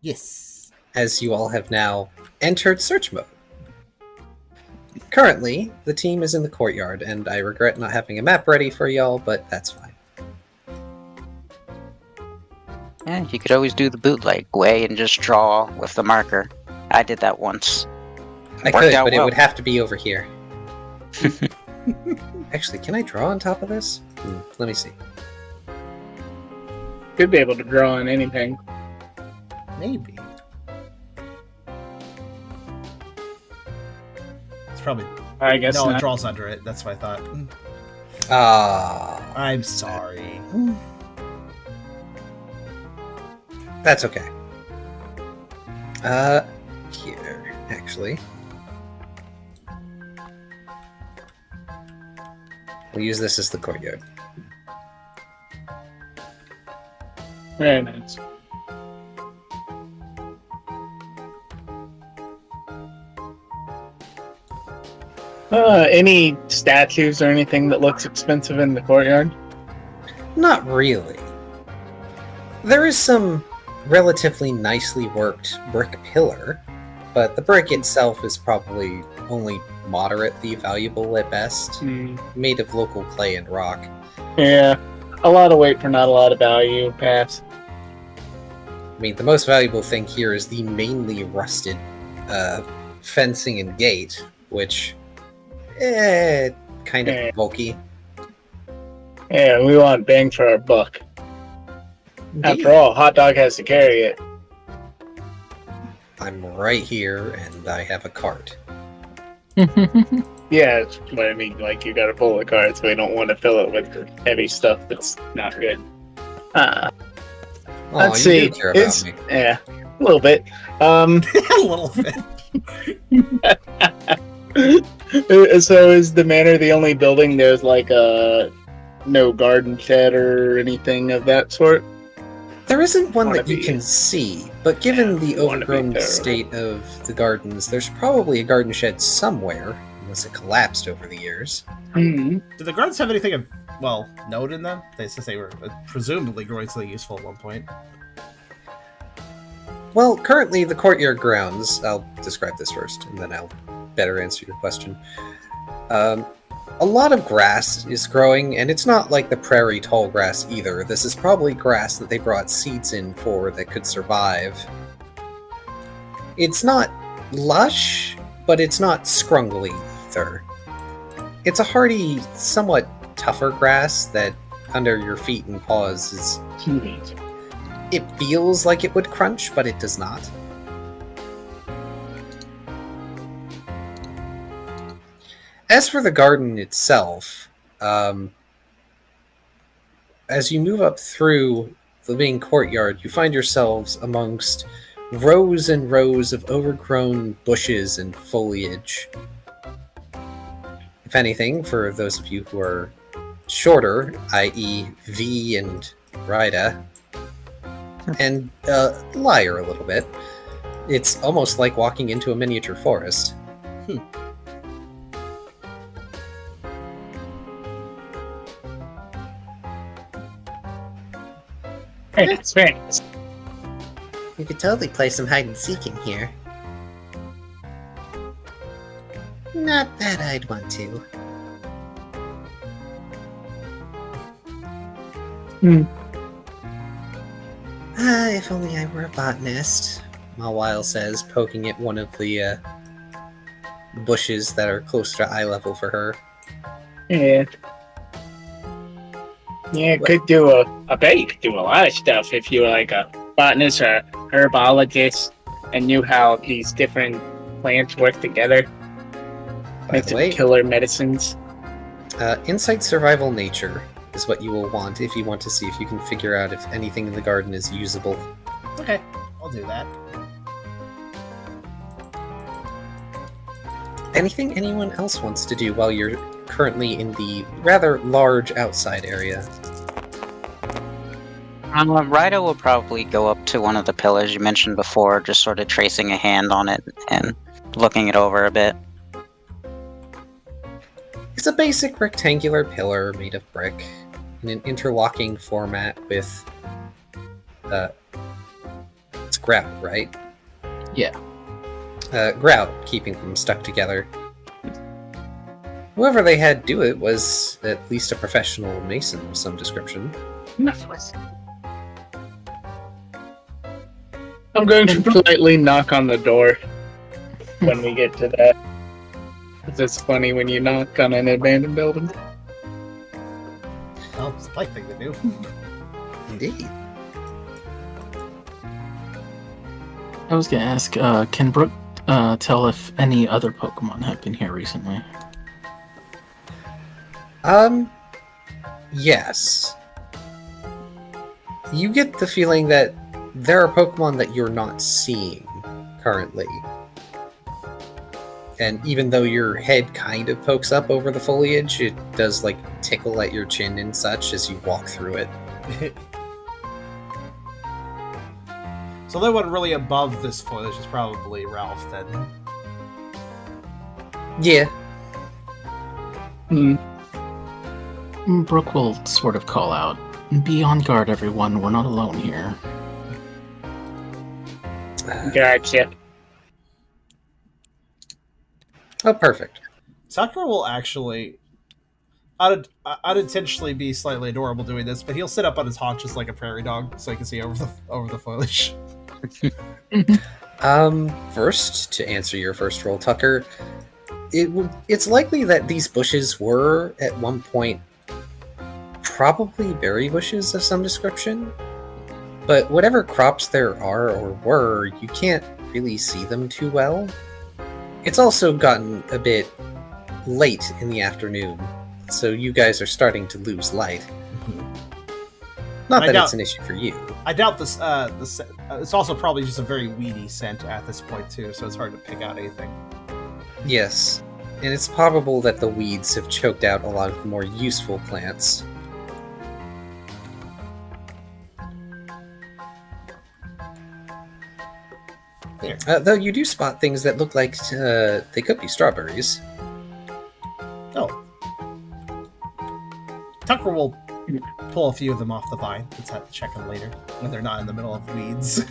Yes. As you all have now entered search mode. Currently, the team is in the courtyard, and I regret not having a map ready for y'all, but that's fine. Yeah, you could always do the bootleg way and just draw with the marker. I did that once. I Worked could, out but it well. would have to be over here. Actually, can I draw on top of this? Let me see. Could be able to draw on anything. Maybe. It's probably... I guess No, it not. draws under it. That's what I thought. Ah, I'm sorry. that's okay. Here, actually. We'll use this as the courtyard. Very nice. Any statues or anything that looks expensive in the courtyard? Not really. There is some relatively nicely worked brick pillar, but the brick itself is probably only moderately valuable at best, made of local clay and rock. Yeah, a lot of weight for not a lot of value. Pass. I mean, the most valuable thing here is the mainly rusted fencing and gate, which, kind of bulky. Yeah, we want bang for our buck. After all, Hot Dog has to carry it. I'm right here, and I have a cart. Yeah, that's what I mean. Like, you gotta pull the cart, so we don't want to fill it with heavy stuff that's not good. Oh, Let's you see. do care about It's me. yeah, a little bit. A little bit. So is the manor the only building there's like no garden shed or anything of that sort? There isn't one Wanna that you be- can see, but given the wanna be overgrown thorough. state of the gardens, there's probably a garden shed somewhere, unless it collapsed over the years. Hmm. Do the gardens have anything of, well, note in them? Since they were presumably growing something useful at one point. Well, currently the courtyard grounds, I'll describe this first, and then I'll better answer your question. A lot of grass is growing, and it's not like the prairie tall grass either. This is probably grass that they brought seeds in for that could survive. It's not lush, but it's not scrungly either. It's a hardy, somewhat tougher grass that under your feet and paws is... It feels like it would crunch, but it does not. As for the garden itself, as you move up through the main courtyard, you find yourselves amongst rows and rows of overgrown bushes and foliage. If anything, for those of you who are shorter, i.e. V and Ryder, and Liar a little bit, it's almost like walking into a miniature forest. Thanks. You could totally play some hide and seek in here. Not that I'd want to. If only I were a botanist, Mawile says, poking at one of the bushes that are closer to eye level for her. Yeah. Yeah, could do I bet you could do a lot of stuff if you were like a botanist or herbologist and knew how these different plants work together. By the way, killer medicines. Insight Survival Nature is what you will want if you want to see if you can figure out if anything in the garden is usable. Okay, I'll do that. Anything anyone else wants to do while you're currently in the rather large outside area? Ryder will probably go up to one of the pillars you mentioned before, just sort of tracing a hand on it and looking it over a bit. It's a basic rectangular pillar made of brick in an interlocking format with it's grout, right? Yeah. Grout keeping them stuck together. Whoever they had do it was at least a professional mason of some description. I'm going to politely knock on the door when we get to that. It's funny when you knock on an abandoned building. Well, it's a polite thing to do. Indeed. I was gonna ask, can Brooke tell if any other Pokemon have been here recently? Yes. You get the feeling that there are Pokemon that you're not seeing currently. And even though your head kind of pokes up over the foliage, it does, like, tickle at your chin and such as you walk through it. So the one really above this foliage is probably Ralph, then. Yeah. Brooke will sort of call out, "Be on guard, everyone. We're not alone here." Gotcha. Oh, perfect. Tucker will actually unintentionally be slightly adorable doing this, but he'll sit up on his haunches like a prairie dog so he can see over the foliage. First, to answer your first roll, Tucker, it's likely that these bushes were, at one point, probably berry bushes of some description. But whatever crops there are or were, you can't really see them too well. It's also gotten a bit late in the afternoon, so you guys are starting to lose light. Not that it's an issue for you. I doubt this. It's also probably just a very weedy scent at this point too, so it's hard to pick out anything. Yes, and it's probable that the weeds have choked out a lot of the more useful plants. There. Though you do spot things that look like they could be strawberries. Oh. Tucker will pull a few of them off the vine. Let's have to check them later when they're not in the middle of weeds.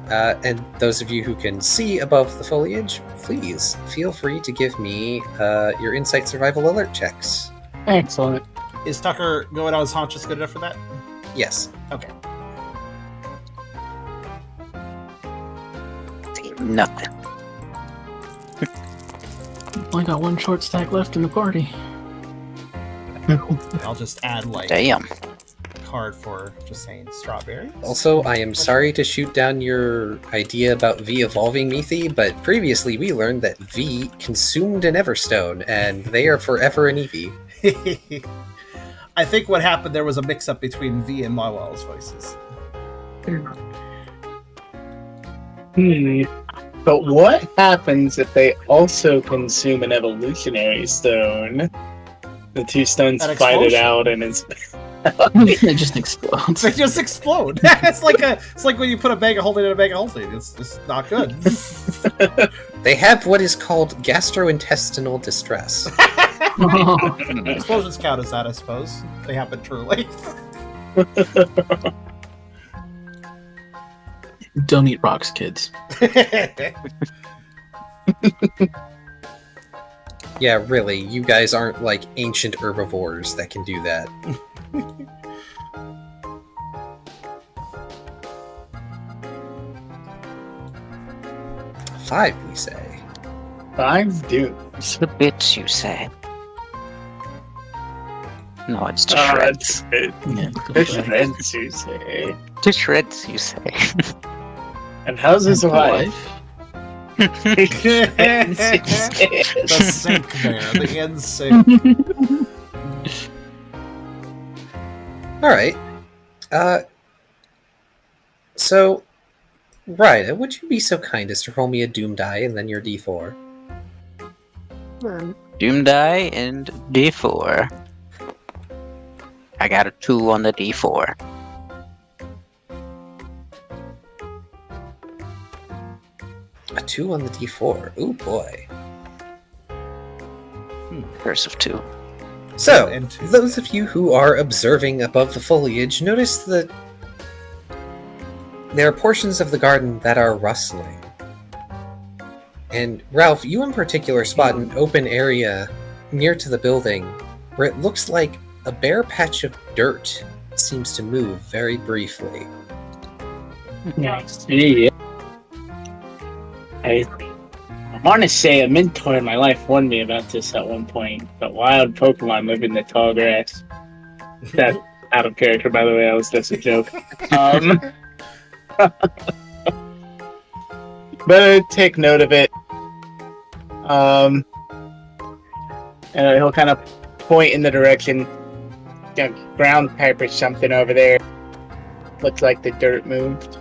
And those of you who can see above the foliage, please feel free to give me your Insight Survival Alert checks. Excellent. Is Tucker going on his haunches good enough for that? Yes. Okay. Nothing. Only got one short stack left in the party. I'll just add like Damn. a card for just saying strawberries. Also, I am sorry to shoot down your idea about V evolving Meaty, but previously we learned that V consumed an Everstone, and they are forever an Eevee. I think what happened there was a mix-up between V and Mawel's voices. But what happens if they also consume an evolutionary stone? The two stones An fight it explosion. out, and it's It just explodes. They just explode. It's like when you put a bag of holding in a bag of holding. It's just not good. They have what is called gastrointestinal distress. Explosions count as that, I suppose. They happen truly. Don't eat rocks, kids. Yeah, really, you guys aren't like ancient herbivores that can do that. Five, we say. 5 dudes. The bits you say. No, it's to Oh, shreds. that's it. Yeah, The shreds, you say. To shreds, you say. And how's his wife? The sink there, the end sink. Alright. So, Ryder, would you be so kind as to roll me a Doom die and then your D4? Doom die and D4. I got a 2 on the D4. A 2 on the D4. Ooh, boy. Curse of 2. So, And two. those of you who are observing above the foliage notice that there are portions of the garden that are rustling. And Ralph, you in particular spot an open area near to the building where it looks like a bare patch of dirt seems to move very briefly. I see. I want to say a mentor in my life warned me about this at one point, but wild Pokemon live in the tall grass. That's out of character, by the way. That was just a joke. But take note of it. And he'll kind of point in the direction. Ground pipe or something over there. Looks like the dirt moved.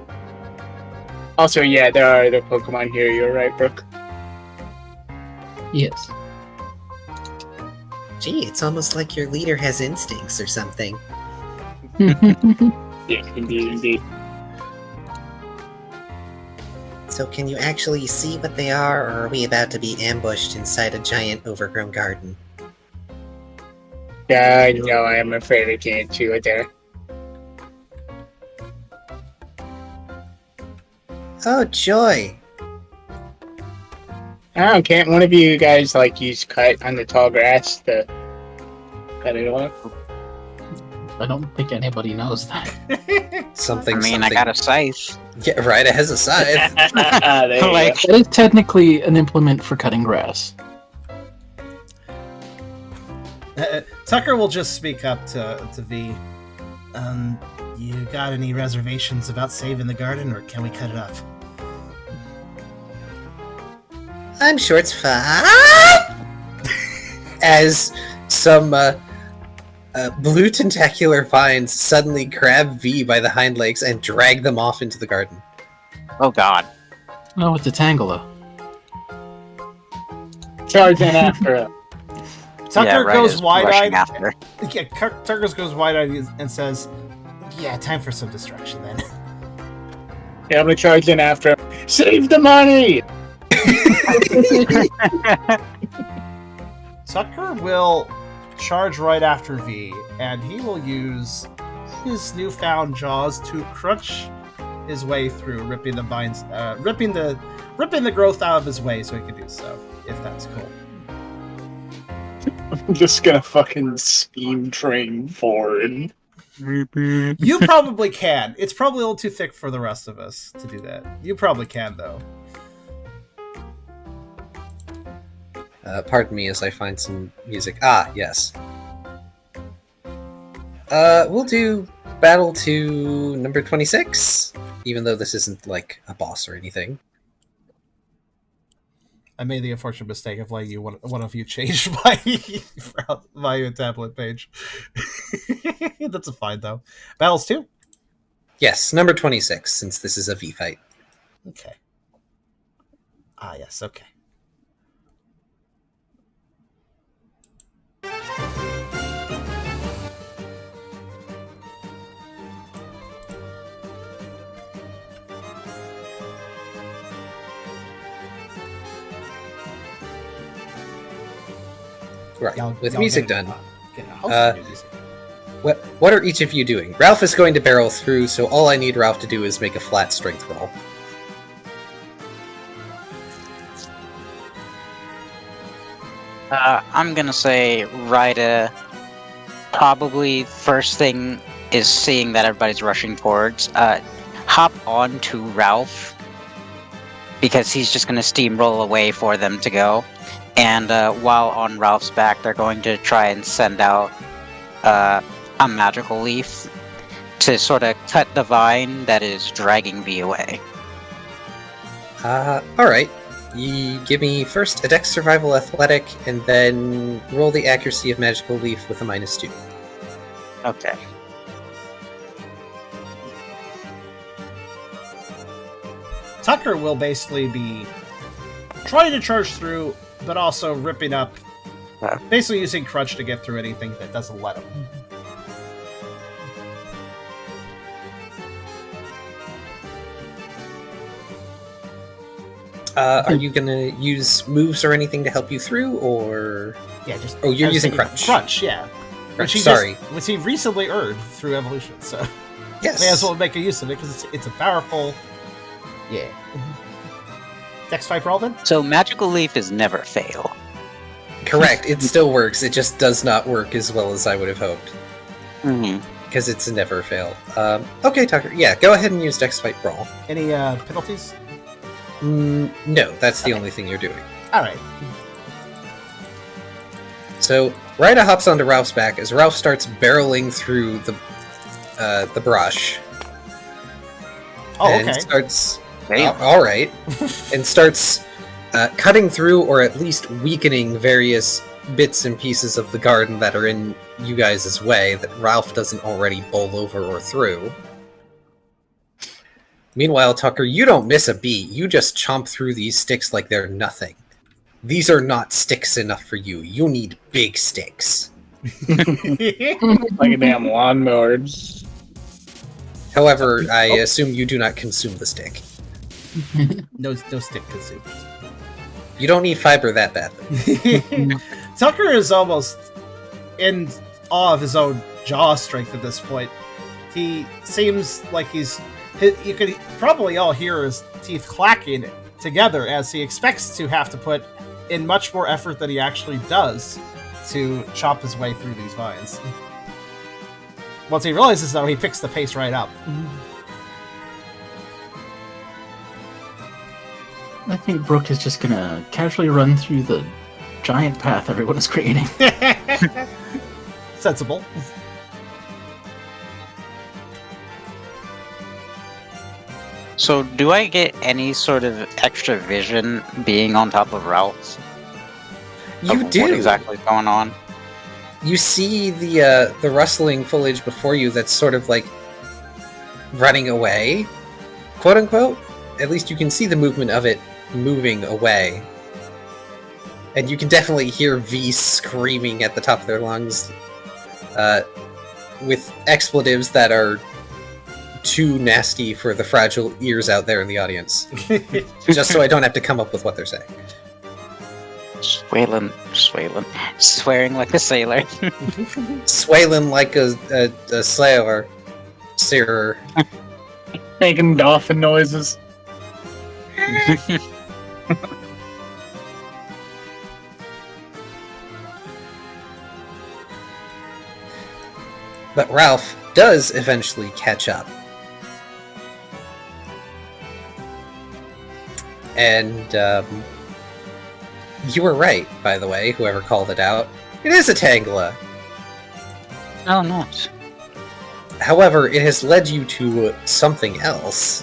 Also, yeah, there are other Pokemon here. You're right, Brooke. Yes. Gee, it's almost like your leader has instincts or something. Yes, indeed. So can you actually see what they are, or are we about to be ambushed inside a giant overgrown garden? No, I'm afraid I can't do it there. Oh, joy! Oh, can't one of you guys use cut on the tall grass to cut it off? I don't think anybody knows that. Something. I mean, something. I got a scythe. Yeah, Ryder has a scythe. There you Like- go. It is technically an implement for cutting grass. Tucker will just speak up to V. You got any reservations about saving the garden, or can we cut it off? I'm sure it's fine. As some blue tentacular vines suddenly grab V by the hind legs and drag them off into the garden. Oh god. Oh, it's a Tangela. Charge in after it. Tucker Yeah, right, goes is wide-eyed. rushing after. Yeah, Tucker goes wide-eyed and says, "Yeah, time for some distraction then." Yeah, I'm gonna charge in after him. Save the money! Tucker will charge right after V, and he will use his newfound jaws to crunch his way through, ripping the vines, ripping the growth out of his way, so he can do so. If that's cool. I'm just gonna fucking steam train forward. You probably can. It's probably a little too thick for the rest of us to do that. You probably can, though. Pardon me as I find some music. Ah, yes. We'll do battle to number 26, even though this isn't like a boss or anything. I made the unfortunate mistake of letting you one of you change my tablet page. That's a fine though. Battles 2? Yes, number 26, since this is a V fight. Okay. Ah, yes, okay. Right, with Y'all music get done. Get a host of new music. What are each of you doing? Ralph is going to barrel through, so all I need Ralph to do is make a flat strength roll. I'm gonna say Ryder probably first thing is seeing that everybody's rushing towards. Hop on to Ralph because he's just gonna steamroll away for them to go. And while on Ralph's back, they're going to try and send out a magical leaf to sort of cut the vine that is dragging V away. Alright. You give me first a Dex Survival Athletic, and then roll the accuracy of Magical Leaf with a -2. Okay. Tucker will basically be trying to charge through, but also ripping up, basically using Crutch to get through anything that doesn't let him. Are you gonna use moves or anything to help you through, or... Yeah, just... Oh, you're I was using thinking Crutch. Crutch, yeah. Crutch, sorry. Which he recently earned through evolution, so... Yes. May as well make a use of it, because it's a powerful... Yeah. Dex type roll, then? So magical leaf is never fail. Correct, it still works, it just does not work as well as I would have hoped. Mm-hmm. Because it's a never fail. Okay, Tucker, yeah, go ahead and use Dex Fight Brawl. Any penalties? No, that's the only thing you're doing. Alright. So, Ryder hops onto Ralph's back as Ralph starts barreling through the brush. Oh, and okay. starts... Damn. Alright. And starts cutting through, or at least weakening, various bits and pieces of the garden that are in you guys' way that Ralph doesn't already bowl over or through. Meanwhile, Tucker, you don't miss a beat. You just chomp through these sticks like they're nothing. These are not sticks enough for you. You need big sticks. Like a damn lawnmower. However, I assume you do not consume the stick. No stick consumers. You don't need fiber that badly. Tucker is almost in awe of his own jaw strength at this point. He seems like you could probably all hear his teeth clacking together as he expects to have to put in much more effort than he actually does to chop his way through these vines. Once he realizes, though, he picks the pace right up. I think Brooke is just gonna casually run through the giant path everyone is creating. Sensible. So do I get any sort of extra vision being on top of Ralph's? You Of do. What exactly is going on? You see the rustling foliage before you that's sort of like running away, quote unquote. At least you can see the movement of it moving away. And you can definitely hear V screaming at the top of their lungs with expletives that are too nasty for the fragile ears out there in the audience. Just so I don't have to come up with what they're saying. Swearing like a sailor. Swailing like a sailor. Searer. Making dolphin noises. But Ralph does eventually catch up. And You were right, by the way, whoever called it out. It is a Tangela. Oh, nice. However, it has led you to something else.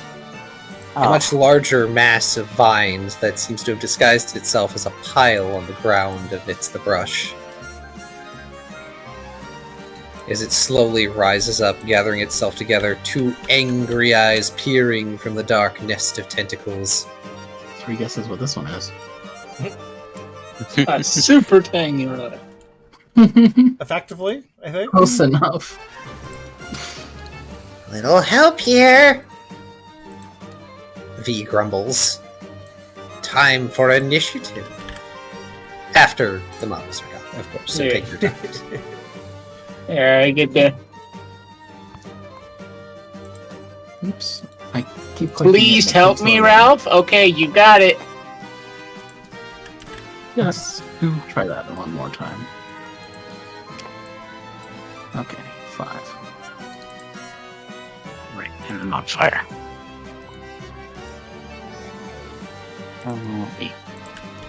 A Oh, much larger mass of vines that seems to have disguised itself as a pile on the ground amidst the brush. As it slowly rises up, gathering itself together, two angry eyes peering from the dark nest of tentacles. 3 guesses what this one is. A super tangular. Effectively, I think. Close enough. Little help here! V grumbles. Time for initiative. After the models are done, of course, so Yeah. take your time. Yeah, I get there. Oops. I keep clicking Please it, help keeps me, loading. Ralph. Okay, you got it. Yes. Try that one more time. Okay, 5. right, and the modifier. 8.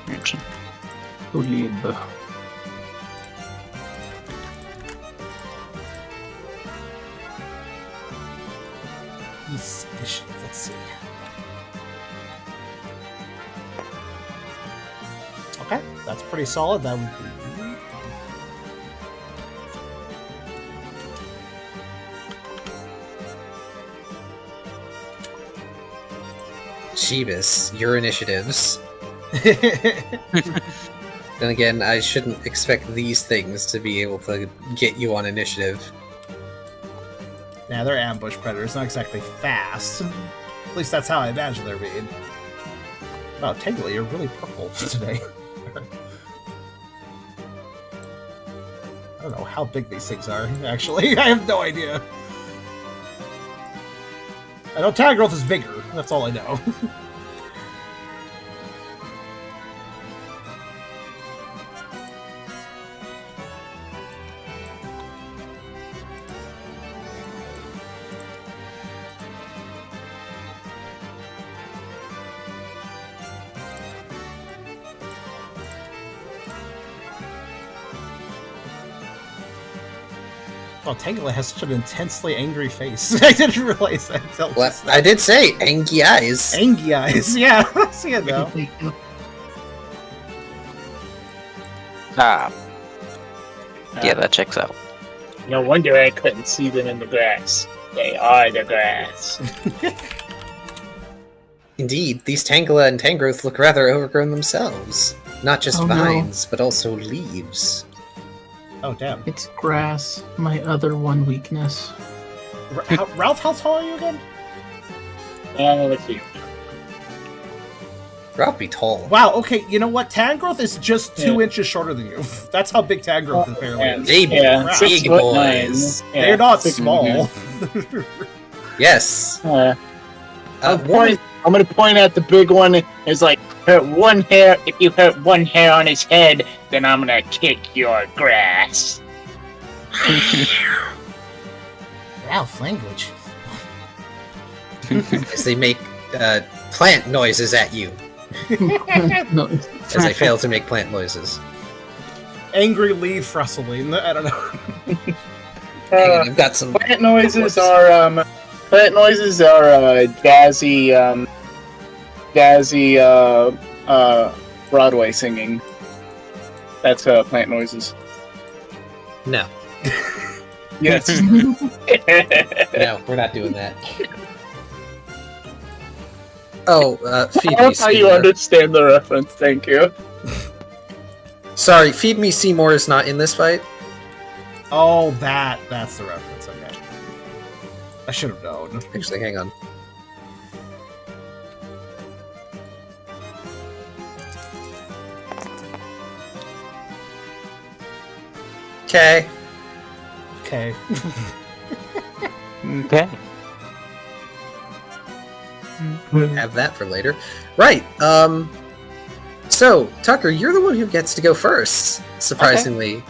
13. Olib. Let's see. Okay, that's pretty solid. That would be. Jeebus, your initiatives. Then again, I shouldn't expect these things to be able to get you on initiative. Yeah, they're ambush predators, not exactly fast. At least that's how I imagine they're being. Wow, Tangled, you're really purple today. I don't know how big these things are, actually. I have no idea. I know Tangrowth is bigger. That's all I know. Oh, Tangled has such an intensely angry face. I didn't realize that until Well, just I did say angry eyes. Angry eyes, yeah. See it now. Ah. Yeah, that checks out. No wonder I couldn't see them in the grass. They are the grass. Indeed, these Tangela and Tangrowth look rather overgrown themselves. Not just Oh, no. vines, but also leaves. Oh, damn. It's grass, my other one weakness. Ralph, how tall are you again? Let's see. Ralph be tall. Wow, okay, you know what? Tangrowth is just 2 Yeah. inches shorter than you. That's how big Tangrowth apparently Yeah. is. They Yeah, Crap. 6 big foot boys. 9. They're not six- small. Yes. I'm gonna point at the big one. It's like, hurt one hair. If you hurt one hair on his head, then I'm gonna kick your grass. Ralph, language. As they make plant noises at you. No, As I fail to make plant noises. Angry leaf rustling. I don't know. Hang on, I've got some. Plant noises are jazzy Broadway singing. That's plant noises. No. Yes. No, we're not doing that. Oh, feed I me, love how you Seymour. understand the reference. Thank you. Sorry, feed me Seymour is not in this fight. Oh, that's the reference. Okay. I should have known. Actually, hang on. Okay. Okay. Okay. Have that for later. Right. So, Tucker, you're the one who gets to go first, surprisingly.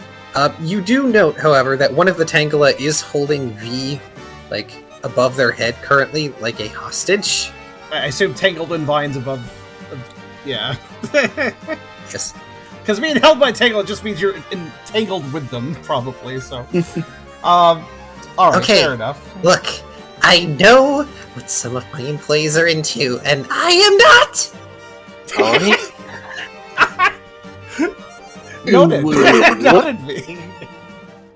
You do note, however, that one of the Tangela is holding V, like, above their head currently, like a hostage. I assume tangled in vines above. Yeah. Yes. Because being held by Tangled just means you're entangled with them, probably. So, all right, Okay. fair enough. Look, I know what some of my employees are into, and I am not! Noted. Noted me.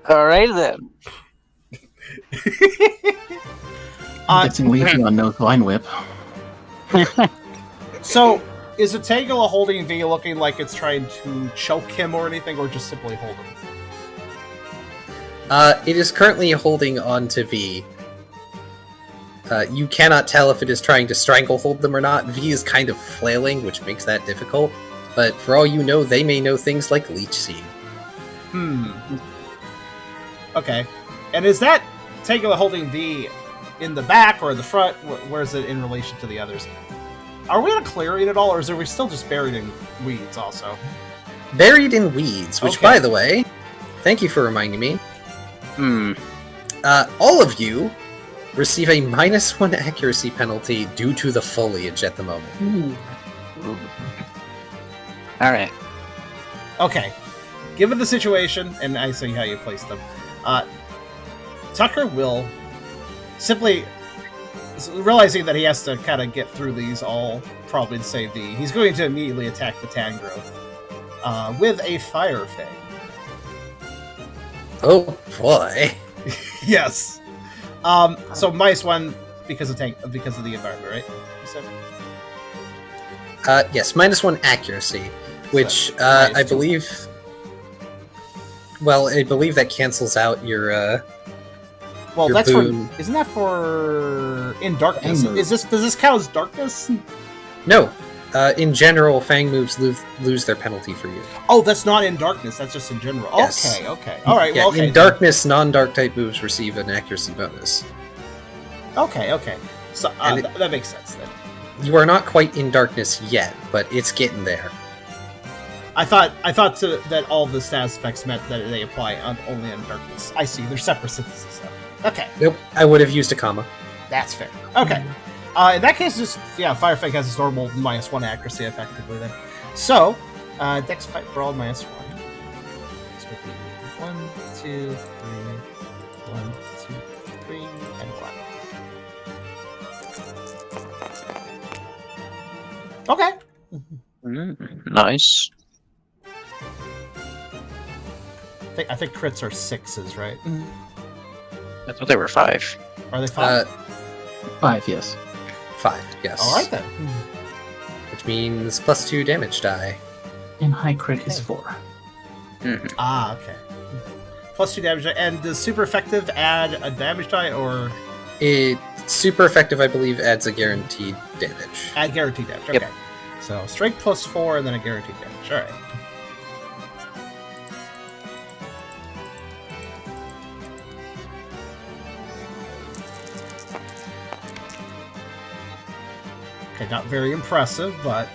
All right then. Getting lazy on no vine whip. So, is the Tangle holding V looking like it's trying to choke him or anything, or just simply hold him? It is currently holding on to V. You cannot tell if it is trying to stranglehold them or not. V is kind of flailing, which makes that difficult. But for all you know, they may know things like Leech Seed. Okay. And is that Tangle holding V in the back or in the front? Where is it in relation to the others? Are we in a clearing at all, or are we still just buried in weeds also? Buried in weeds, which, Okay. by the way, thank you for reminding me. All of you receive a -1 accuracy penalty due to the foliage at the moment. All right. Okay. Given the situation, and I see how you placed them, Tucker will simply, realizing that he has to kind of get through these all, probably to save V, he's going to immediately attack the Tangrowth with a Fire Fang. Oh boy. Yes. So -1 because of the environment, right? You said? Yes, -1 accuracy, which So, I minus 2. believe. Well, I believe that cancels out your. Well, Your that's boon. for. Isn't that for in darkness? Fang move. Does this count as darkness? No, in general, Fang moves lose their penalty for you. Oh, that's not in darkness. That's just in general. Yes. Okay. All right. Yeah, Well, okay. in darkness, non-dark type moves receive an accuracy bonus. Okay. So And that makes sense then. You are not quite in darkness yet, but it's getting there. I thought that all the status effects meant that they apply only on darkness. I see. They're separate synthesis. Okay, Nope, I would have used a comma. that's fair. Okay. In that case, just Fire Fang has its normal -1 accuracy effectively then. So, Dex Fight Brawl -1. This would be 1, 2, 3, 1, 2, 3, and 1. Okay. Nice. I think crits are 6s, right? I thought they were 5. Are they 5? 5, yes. 5, yes. All right then. Which means +2 damage die. And high crit is 4. Ah, okay. +2 damage die. And does super effective add a damage die or It super effective, I believe, adds a guaranteed damage. add guaranteed damage? Yep. Okay. So strength +4 and then a guaranteed damage. All right. Okay, not very impressive, but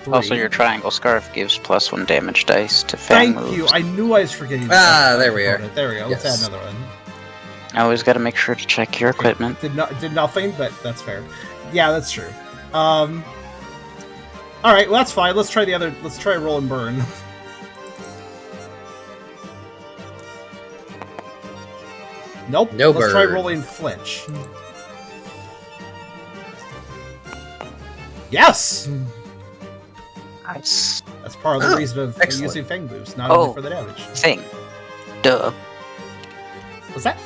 3. Also, your triangle scarf gives +1 damage dice to Fang Thank moves. you. I knew I was forgetting. There we are. There we go. Let's Yes. add another one. I always got to make sure to check your equipment. Did nothing, but that's fair. Yeah, that's true. All right, well that's fine. Let's try the other. Let's try roll and burn. Nope. No Let's try burn. rolling flinch. Yes. Nice. That's part of the Oh, reason of excellent. using Fang moves, not Oh. only for the damage. Thing. Duh. What's that?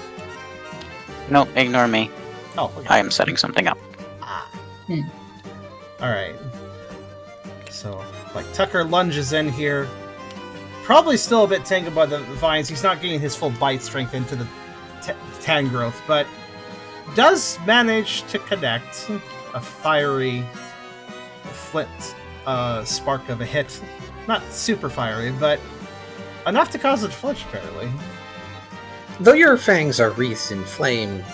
No, ignore me. Oh, okay. I am setting something up. Ah. All right. So, like Tucker lunges in here, probably still a bit tangled by the vines. He's not getting his full bite strength into the Tangrowth, but does manage to connect a fiery flint spark of a hit. Not super fiery, but enough to cause it to flinch, apparently. Though your fangs are wreathed in flame,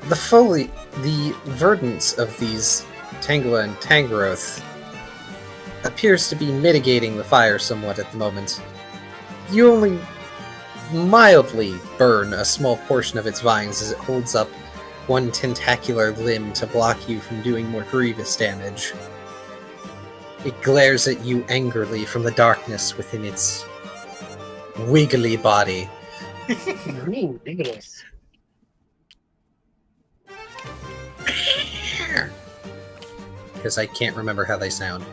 the verdance of these Tangela and Tangrowth appears to be mitigating the fire somewhat at the moment. You only mildly burn a small portion of its vines as it holds up one tentacular limb to block you from doing more grievous damage. It glares at you angrily from the darkness within its wiggly body. Ooh, look at this. Because I can't remember how they sound.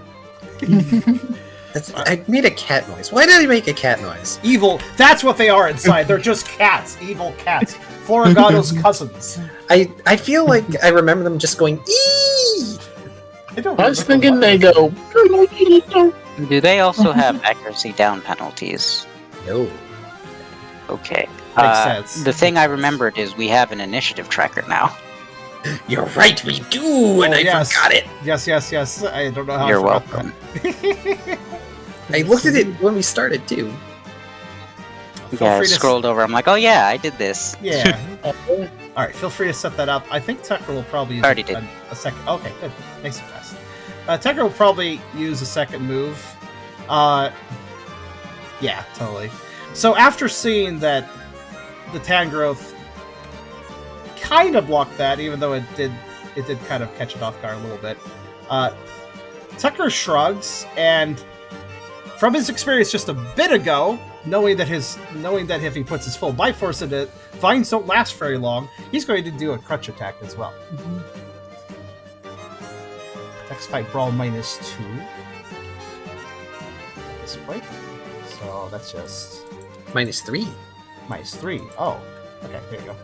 I made a cat noise. Why did I make a cat noise? Evil. That's what they are inside. They're just cats. Evil cats. Fukagawa's cousins. I feel like I remember them just going eee. I was thinking they go. Do they also have accuracy down penalties? No. Okay. Makes sense. The thing I remembered is we have an initiative tracker now. You're right, we do, and I forgot it. Yes. I don't know how. You're I forgot welcome. that. I looked at it when we started too. Yeah, I free to scrolled over. I'm like, oh yeah, I did this. Yeah. All right, feel free to set that up. I think Tucker will probably use Already did. a second. Okay, good. Makes it fast. Tucker will probably use a second move. Yeah, totally. So after seeing that the tan growth kind of blocked that, even though it did kind of catch it off guard a little bit, Tucker shrugs, and from his experience just a bit ago, knowing that if he puts his full bite force into it, vines don't last very long, he's going to do a crutch attack as well. Next fight brawl -2 at this point. So that's just -3. -3. Oh, okay, there you go.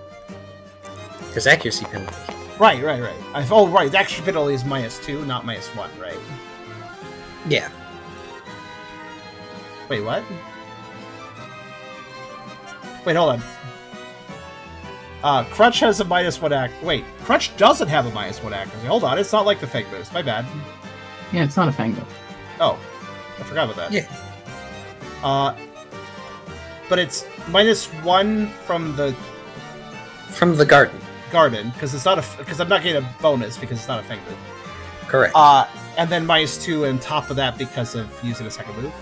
Because accuracy penalty. Right. Right. The extra penalty is -2, not -1, right? Yeah. Wait, what? Wait, hold on. Crutch has a -1 act. Wait, Crutch doesn't have a -1 accuracy. Hold on, it's not like the fake moves. My bad. Yeah, it's not a fang move. Oh, I forgot about that. Yeah. But it's -1 from the garden. because I'm not getting a bonus because it's not a fang move. Correct. And then -2 on top of that because of using a second move.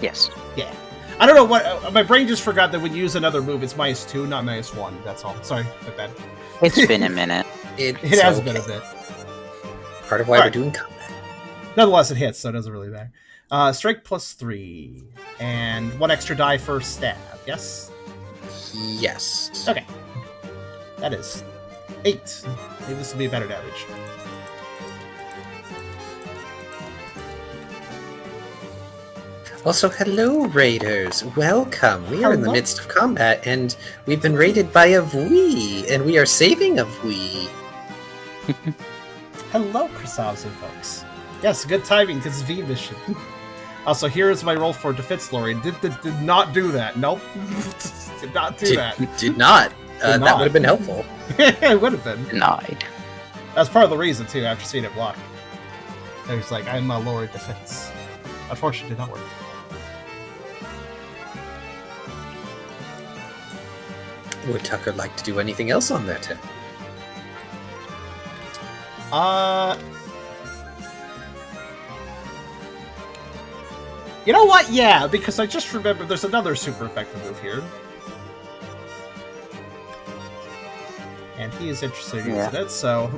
Yes. Yeah. I don't know what my brain just forgot that when you use another move, it's -2, not -1. That's all. Sorry, my bad. It's been a minute. It has been a bit. Part of why we're doing combat. Nonetheless, it hits, so it doesn't really matter. Strike +3 and 1 extra die for stab. Yes. Yes. Okay. That is 8. Maybe this will be better damage. Also, hello, raiders. Welcome. We are in the Hello. midst of combat, and we've been raided by a Vui, and we are saving a Vui. Hello, Krasavs and folks. Yes, good timing because it's V mission. Also, here is my roll for defense, Lori. Did not do that. Nope. Did not do that. Did not. Did That not. would have been helpful. It would have been. Denied. That's part of the reason, too, after seeing it block. It was like, I'm a lower defense. Unfortunately, it did not work. Would Tucker like to do anything else on their turn? You know what? Yeah, because I just remembered there's another super effective move here. And he is interested in using it, so,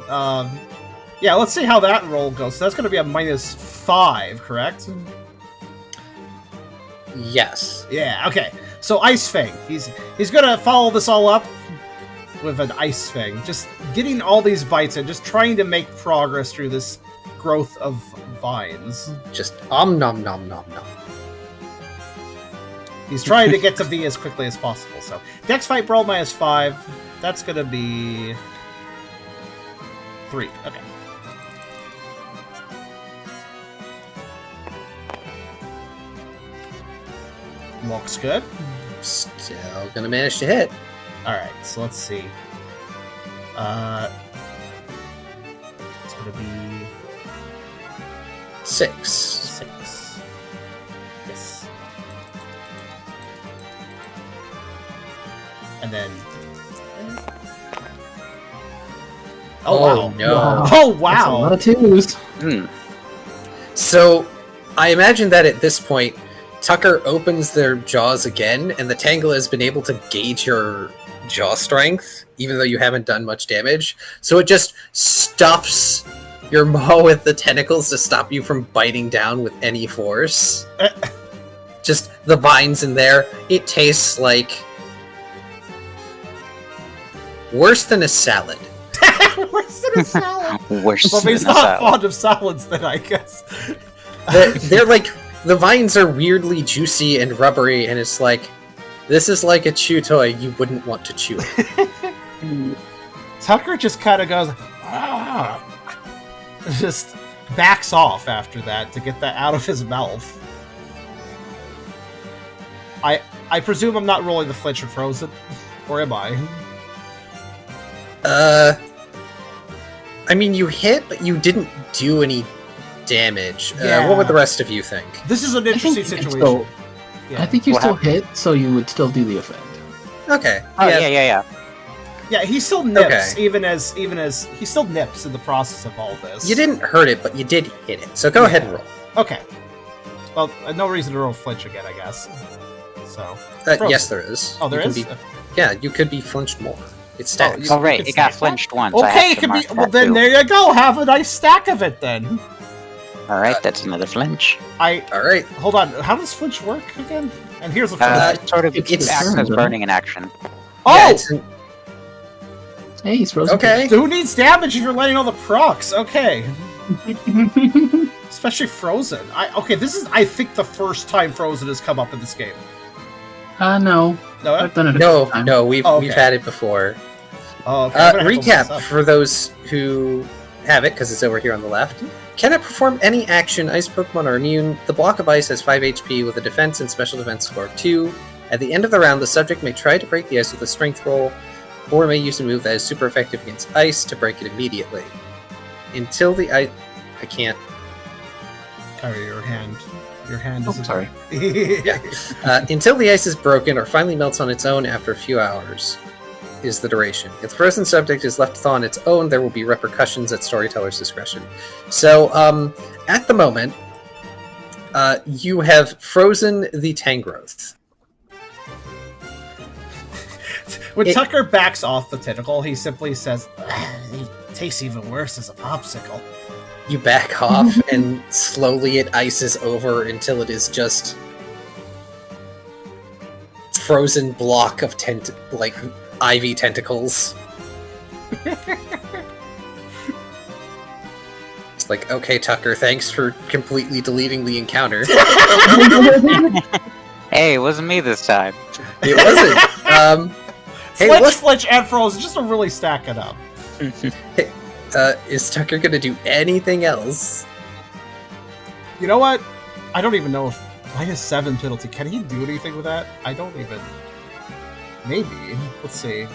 yeah, let's see how that roll goes. So that's going to be a -5, correct? Yes. Yeah, okay. So Ice Fang. He's gonna follow this all up with an Ice Fang. Just getting all these bites and just trying to make progress through this growth of vines. Just nom nom nom nom. He's trying to get to V as quickly as possible. So Dex Fight Brawl -5. That's gonna be 3. Okay. Looks good. Still gonna manage to hit. Alright, so let's see. It's gonna be 6. 6. Yes. And then... Oh, wow. No. Oh, That's a lot wow! of twos. Hmm. So, I imagine that at this point, Tucker opens their jaws again, and the Tangle has been able to gauge your jaw strength, even though you haven't done much damage. So it just stuffs your maw with the tentacles to stop you from biting down with any force. Just the vines in there. It tastes like worse than a salad. Worse than a salad. Worse Well, than he's a not salad. fond of salads, then I guess. They're like, the vines are weirdly juicy and rubbery, and it's like, this is like a chew toy you wouldn't want to chew. Tucker just kind of goes, ah, just backs off after that to get that out of his mouth. I presume I'm not rolling the flinch and frozen, or am I? I mean, you hit, but you didn't do any damage. Yeah. What would the rest of you think? This is an interesting situation. Yeah. I think you What still hit, so you would still do the effect. Okay. Oh, yeah. Yeah, he still nips, Okay. even as he still nips in the process of all this. You didn't hurt it, but you did hit it. So go ahead and roll. Okay. Well, no reason to roll flinch again, I guess. So. Frozen. Yes, there is. Oh, there You is. can Yeah, you could be flinched more. It stacks. Oh, right. It's It got not- flinched once. I Okay, have it to could be. mark Well, that then too. there you go. Have a nice stack of it then. All right, that's another flinch. All right. Hold on. How does flinch work again? And here's a flinch. Sort of it's acts as turned, burning in action. Oh, Yeah, it's- Hey, he's frozen. okay. who needs damage if you're letting all the procs? Okay, especially frozen. This is I think the first time frozen has come up in this game. No. No. I've done it a No, couple times. no, we've Oh, okay. had it before. Oh, okay. I'm gonna have to look this Recap up. for those who have it, because it's over here on the left. Cannot perform any action. Ice Pokemon are immune. The block of ice has 5 HP with a defense and special defense score of 2. At the end of the round, the subject may try to break the ice with a strength roll, or may use a move that is super effective against ice to break it immediately. Until the ice... I can't... Kyrio, your hand Oh, is. sorry. Until the ice is broken or finally melts on its own after a few hours is the duration. If the frozen subject is left to thaw on its own, there will be repercussions at storyteller's discretion. So, at the moment, you have frozen the Tangrowth. When It- Tucker backs off the tentacle, he simply says, "It tastes even worse as a popsicle." You back off, and slowly it ices over until it is just frozen block of ivy tentacles. It's like, okay, Tucker, thanks for completely deleting the encounter. Hey, it wasn't me this time. It wasn't. Hey, Flinch, and frozen, just to really stack it up. is Tucker gonna do anything else? You know what? I don't even know if -7 penalty. Can he do anything with that? I don't even. Maybe. Let's see.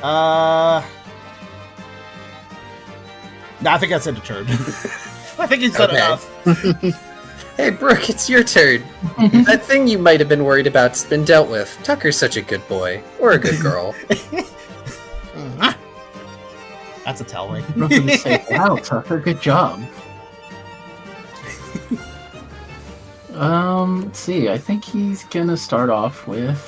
Nah, I think that's end of turn. I think he's done Okay. enough. Hey, Brooke, it's your turn. That thing you might have been worried about's been dealt with. Tucker's such a good boy. Or a good girl. That's a tell-way. I'm going to say, wow, Tucker, good job. Let's see. I think he's gonna start off with.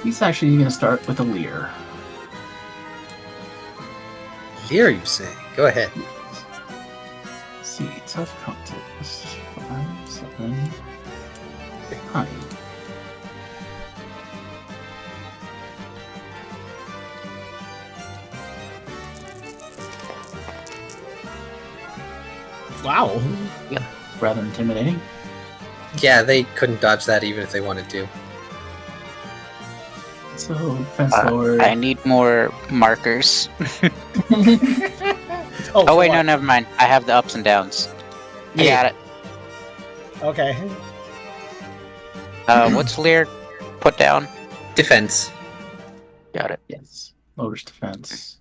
He's actually gonna start with a leer. Here you say. Go ahead. Let's see, tough contest. 5, 7, 9. Wow. Rather intimidating. Yeah, they couldn't dodge that even if they wanted to. So, fence lower. I need more markers. Oh, Oh wait, what? no, never mind. I have the ups and downs. I Yeah. got it. Okay. What's Lear put down? Defense. Got it. Yes. Lowers defense.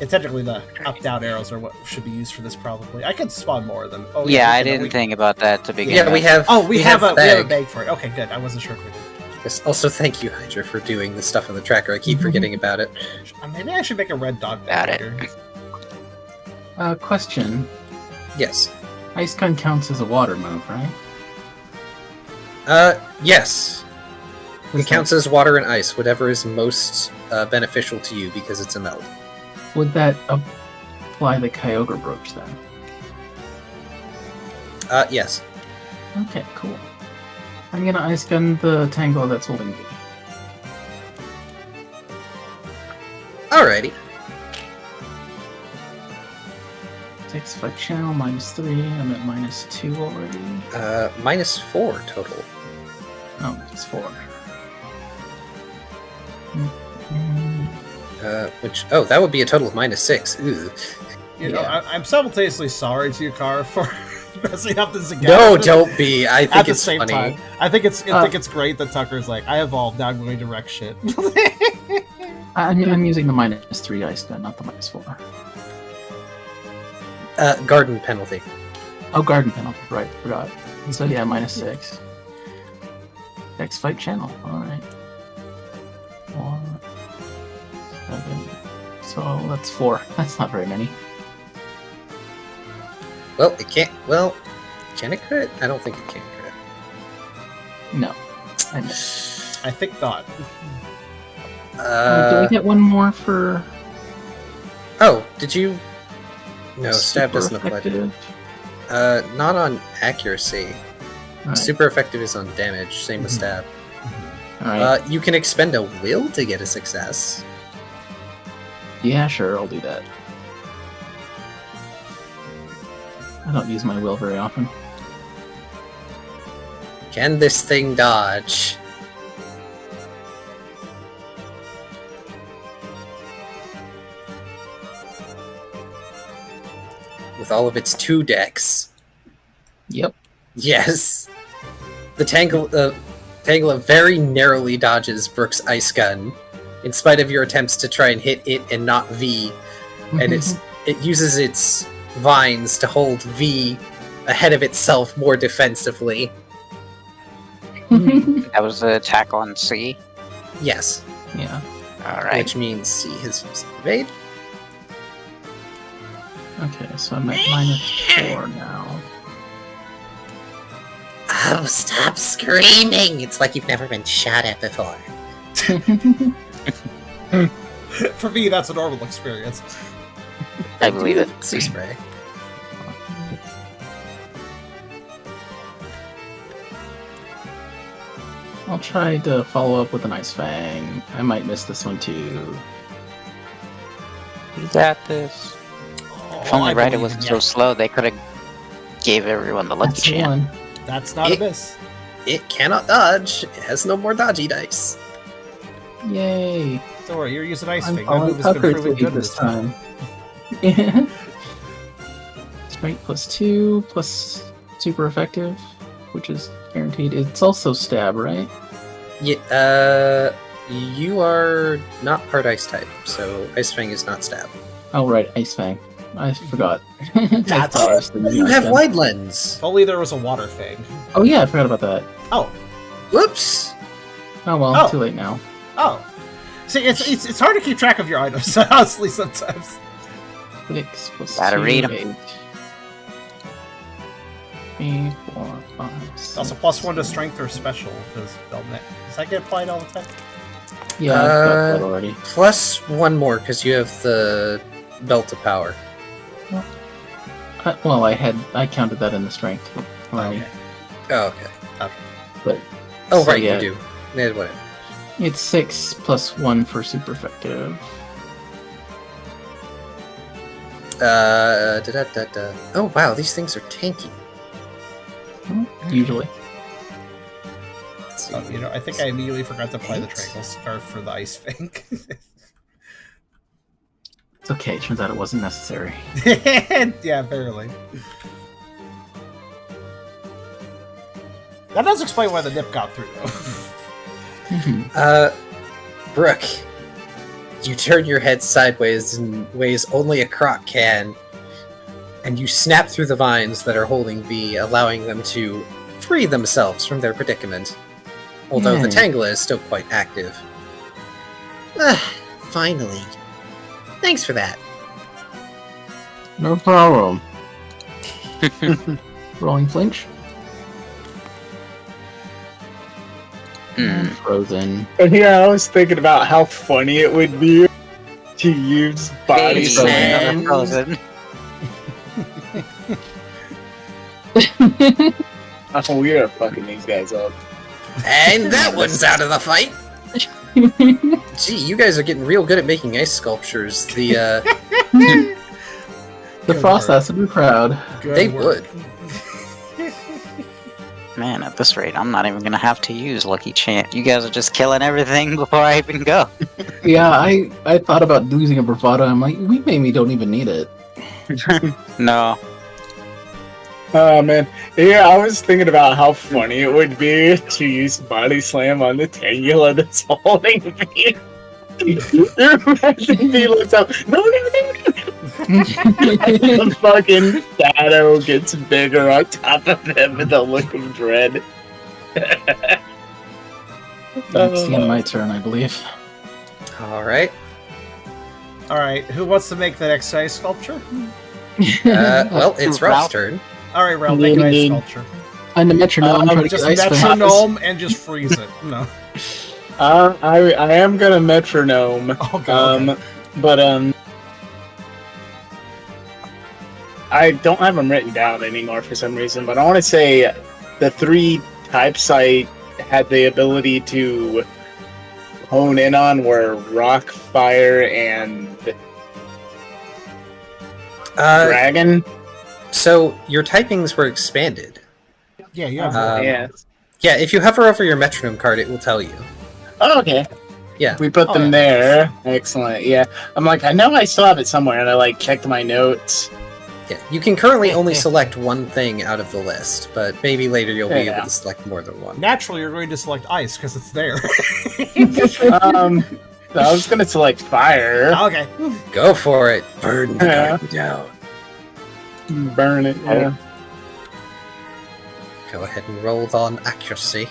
And technically, the up-down arrows are what should be used for this. Probably, I could spawn more of them. Oh, Yeah, I we can- didn't think about that to begin Yeah, with. we have. Oh, we have a bag. bag for it. Okay, good. I wasn't sure if we did. Yes, also, thank you, Hydra, for doing the stuff on the tracker. I keep forgetting about it. Maybe I should make a red dot. Got it. Question. Yes. Ice gun counts as a water move, right? Yes. It counts as water and ice, whatever is most beneficial to you because it's a meld. Would that apply the Kyogre brooch then? Yes. Okay, cool. I'm gonna ice gun the Tango that's holding me. Alrighty. Takes fight channel, -3. I'm at -2 already. -4 total. Oh, it's 4. That would be a total of -6. Ooh. You know, Yeah. I'm simultaneously sorry to you, Car, for messing up this again. No, don't be. I think At the it's same funny. time, I think it's great that Tucker's like, I evolved, now I'm going to wreck shit. I'm using the -3 ice gun, not the -4. Garden penalty. Oh, garden penalty, right, forgot. So yeah, -6. Next fight channel, alright. 4, 7. So that's 4. That's not very many. Well, it can't. Well, can it crit? I don't think it can crit. No. I missed. I think not. Do I get one more for Oh, did you? No, stab super doesn't apply to it. effective? Not on accuracy. Alright. Super effective is on damage. Same with stab. Alright. You can expend a will to get a success. Yeah, sure, I'll do that. I don't use my will very often. Can this thing dodge? With all of its 2 decks. Yep. Yes. The Tangela very narrowly dodges Brooke's ice gun, in spite of your attempts to try and hit it and not V. And it uses its vines to hold V ahead of itself more defensively. That was the attack on C. Yes. Yeah. Alright. Which means C has used evade. Okay, so I'm at -4 now. Oh, stop screaming! It's like you've never been shot at before. For me, that's a normal experience. I believe it. Sea spray. I'll try to follow up with an Ice Fang. I might miss this one too. You got this. If only Ryder wasn't so slow, they could have gave everyone the lucky That's the chance. one. That's not a miss. It cannot dodge. It has no more dodgy dice. Yay! Don't worry, you're using Ice I'm Fang. That following move has been Tucker's proven lead good this this time. time. Strength +2 plus super effective, which is guaranteed. It's also stab, right? Yeah, you are not part ice type, so Ice Fang is not stab. Oh right, Ice Fang. I forgot. That's I thought I was thinking You Ice have Fang. wide lens. If only there was a Water Fang. Oh yeah, I forgot about that. Oh, Whoops. Oh well, Oh. too late now. oh. See, it's hard to keep track of your items, honestly, sometimes. 6 plus Gotta 2, read 'em. 8. 3, 4, 5, 6. Also, +1 to strength or special, because Belnet. Does that get applied all the time? Yeah, I've got that already. Plus 1 more because you have the belt of power. Well, I counted that in the strength already. Oh, okay. But Oh, So, right, yeah. you do. Yeah, whatever. it's 6 plus 1 for super effective. Oh, wow, these things are tanky. Usually. Let's see. Oh, you know, I think I immediately forgot to apply the Tranquil Scarf for the Ice Fang. It's okay, turns out it wasn't necessary. Yeah, barely. That does explain why the nip got through, though. Brooke, you turn your head sideways in ways only a croc can, and you snap through the vines that are holding V, allowing them to free themselves from their predicament. although the Yay. Tangled is still quite active. Finally. Thanks for that. No problem. Rolling flinch. And frozen. And here I was thinking about how funny it would be to use body Hey, slam. Frozen. Oh, we are fucking these guys up. And that one's out of the fight! Gee, you guys are getting real good at making ice sculptures. The Good frost work. has to be proud. Good They work. would. Man, at this rate, I'm not even gonna have to use Lucky Chant. You guys are just killing everything before I even go. Yeah, I thought about losing a bravado. I'm like, we maybe don't even need it. No. Oh man, yeah, I was thinking about how funny it would be to use body slam on the Tangula that's holding me. Imagine he looks up. No, no, no, no. The fucking shadow gets bigger on top of him with a look of dread. That's the end of my turn, I believe. Alright. All right, who wants to make the next ice sculpture? Well, it's Ralph. Ralph's turn. All right, Ralph, make an ice sculpture. And the metronome, trying to Just get ice fast. metronome and just freeze it. No. I am gonna metronome. Oh god. Okay. But I don't have them written down anymore for some reason. But I want to say the 3 types I had the ability to hone in on were rock, fire, and dragon. So, your typings were expanded. Yeah, you have Yeah. Yeah, if you hover over your metronome card, it will tell you. Oh, okay. Yeah. We put Oh, them yeah. there. Excellent. Yeah. I'm like, I know I still have it somewhere, and I like checked my notes. Yeah, you can currently only select one thing out of the list, but maybe later you'll be Yeah. able to select more than one. Naturally, you're going to select ice because it's there. So I was gonna select fire. Okay. Go for it. Burn the Yeah. garden down. Burn it. Yeah. Go ahead and roll on accuracy.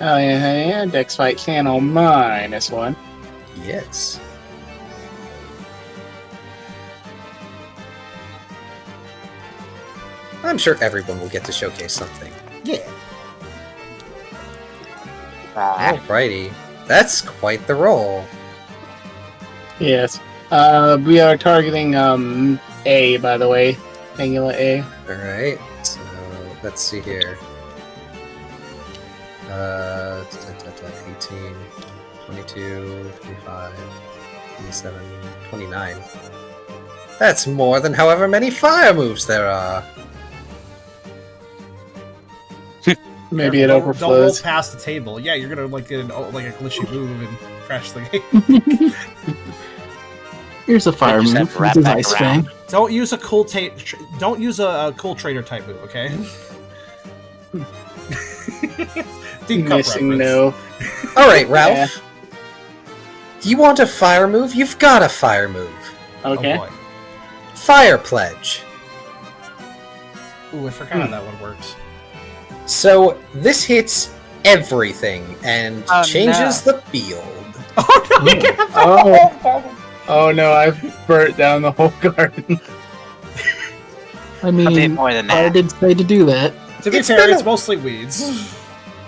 Oh yeah. Dex fight channel -1. Yes. I'm sure everyone will get to showcase something. Yeah. Alrighty. That's quite the roll. Yes. We are targeting A, by the way. Tangula A. Alright, so let's see here. 18, 22, 25, 27, 29. That's more than however many fire moves there are. Maybe it Don't roll overflows. past the table. Yeah, you're gonna like get a glitchy move and crash the game. Here's a fire just move. have to wrap This is back Ice around. Fang. Don't use a don't use a cool trader type move, okay? Deep cup Missing reference. no. Alright, Ralph. You want a fire move? You've got a fire move. Okay. Oh boy. Fire Pledge. Ooh, I forgot how that one works. So, this hits everything and Oh, changes no. the field. Oh no! You can have the Oh. whole bottle. Oh no, I've burnt down the whole garden. I A bit mean, more than I that. did say to do that. To be It's fair, been it's a- mostly weeds.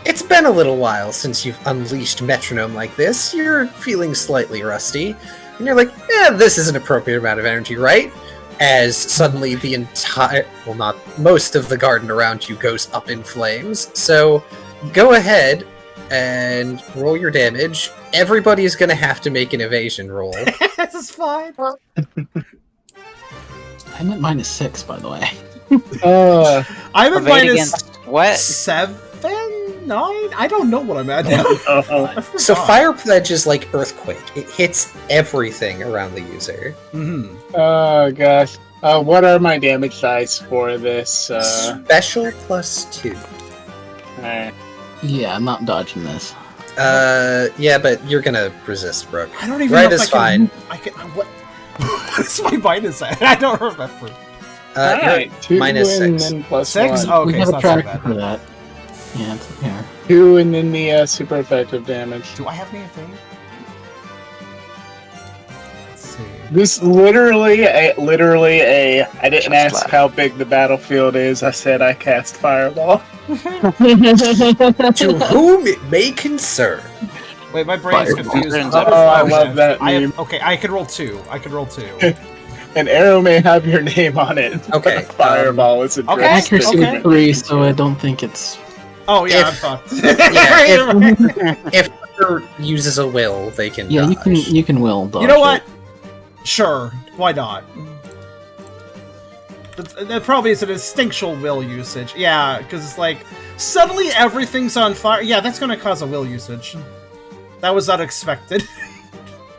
It's been a little while since you've unleashed metronome like this. You're feeling slightly rusty. And you're like, yeah, this is an appropriate amount of energy, right? As suddenly the entire, well, not most of the garden around you goes up in flames. So go ahead and roll your damage. Everybody is going to have to make an evasion roll. This is fine. I'm at -6, by the way. I'm at Evade minus against what? 7, 9. I don't know what I'm at now. I forgot. So Fire Pledge is like Earthquake. It hits everything around the user. Mhm. Oh gosh. What are my damage dice for this? Special +2. Alright. Yeah, I'm not dodging this. Yeah, but you're gonna resist, Brooke. I don't even Right know if is fine. I can. What? What's my minus at? I don't remember. You're Alright, 2 minus and 6. then +1. Six? Oh, we okay, have it's a not so tracker bad. for that. Yeah, it's here. 2 and then the super effective damage. Do I have anything? Let's see. This literally a. I didn't Just ask left. how big the battlefield is. I said I cast fireball. To whom it may concern. Wait, my brain's Fireball. confused. Turns Oh, out- I love that I meme. have, okay, I could roll 2. An arrow may have your name on it. but Okay, a fireball is a okay. direct Accuracy Okay. 3, so I don't think it's. Oh yeah, I'm If- fucked. Yeah, if Tucker uses a will, they can Yeah, dodge. you can will dodge. You know it. what? Sure, why not? That probably is an instinctual will usage. Yeah, because it's like, suddenly everything's on fire. Yeah, that's going to cause a will usage. That was unexpected.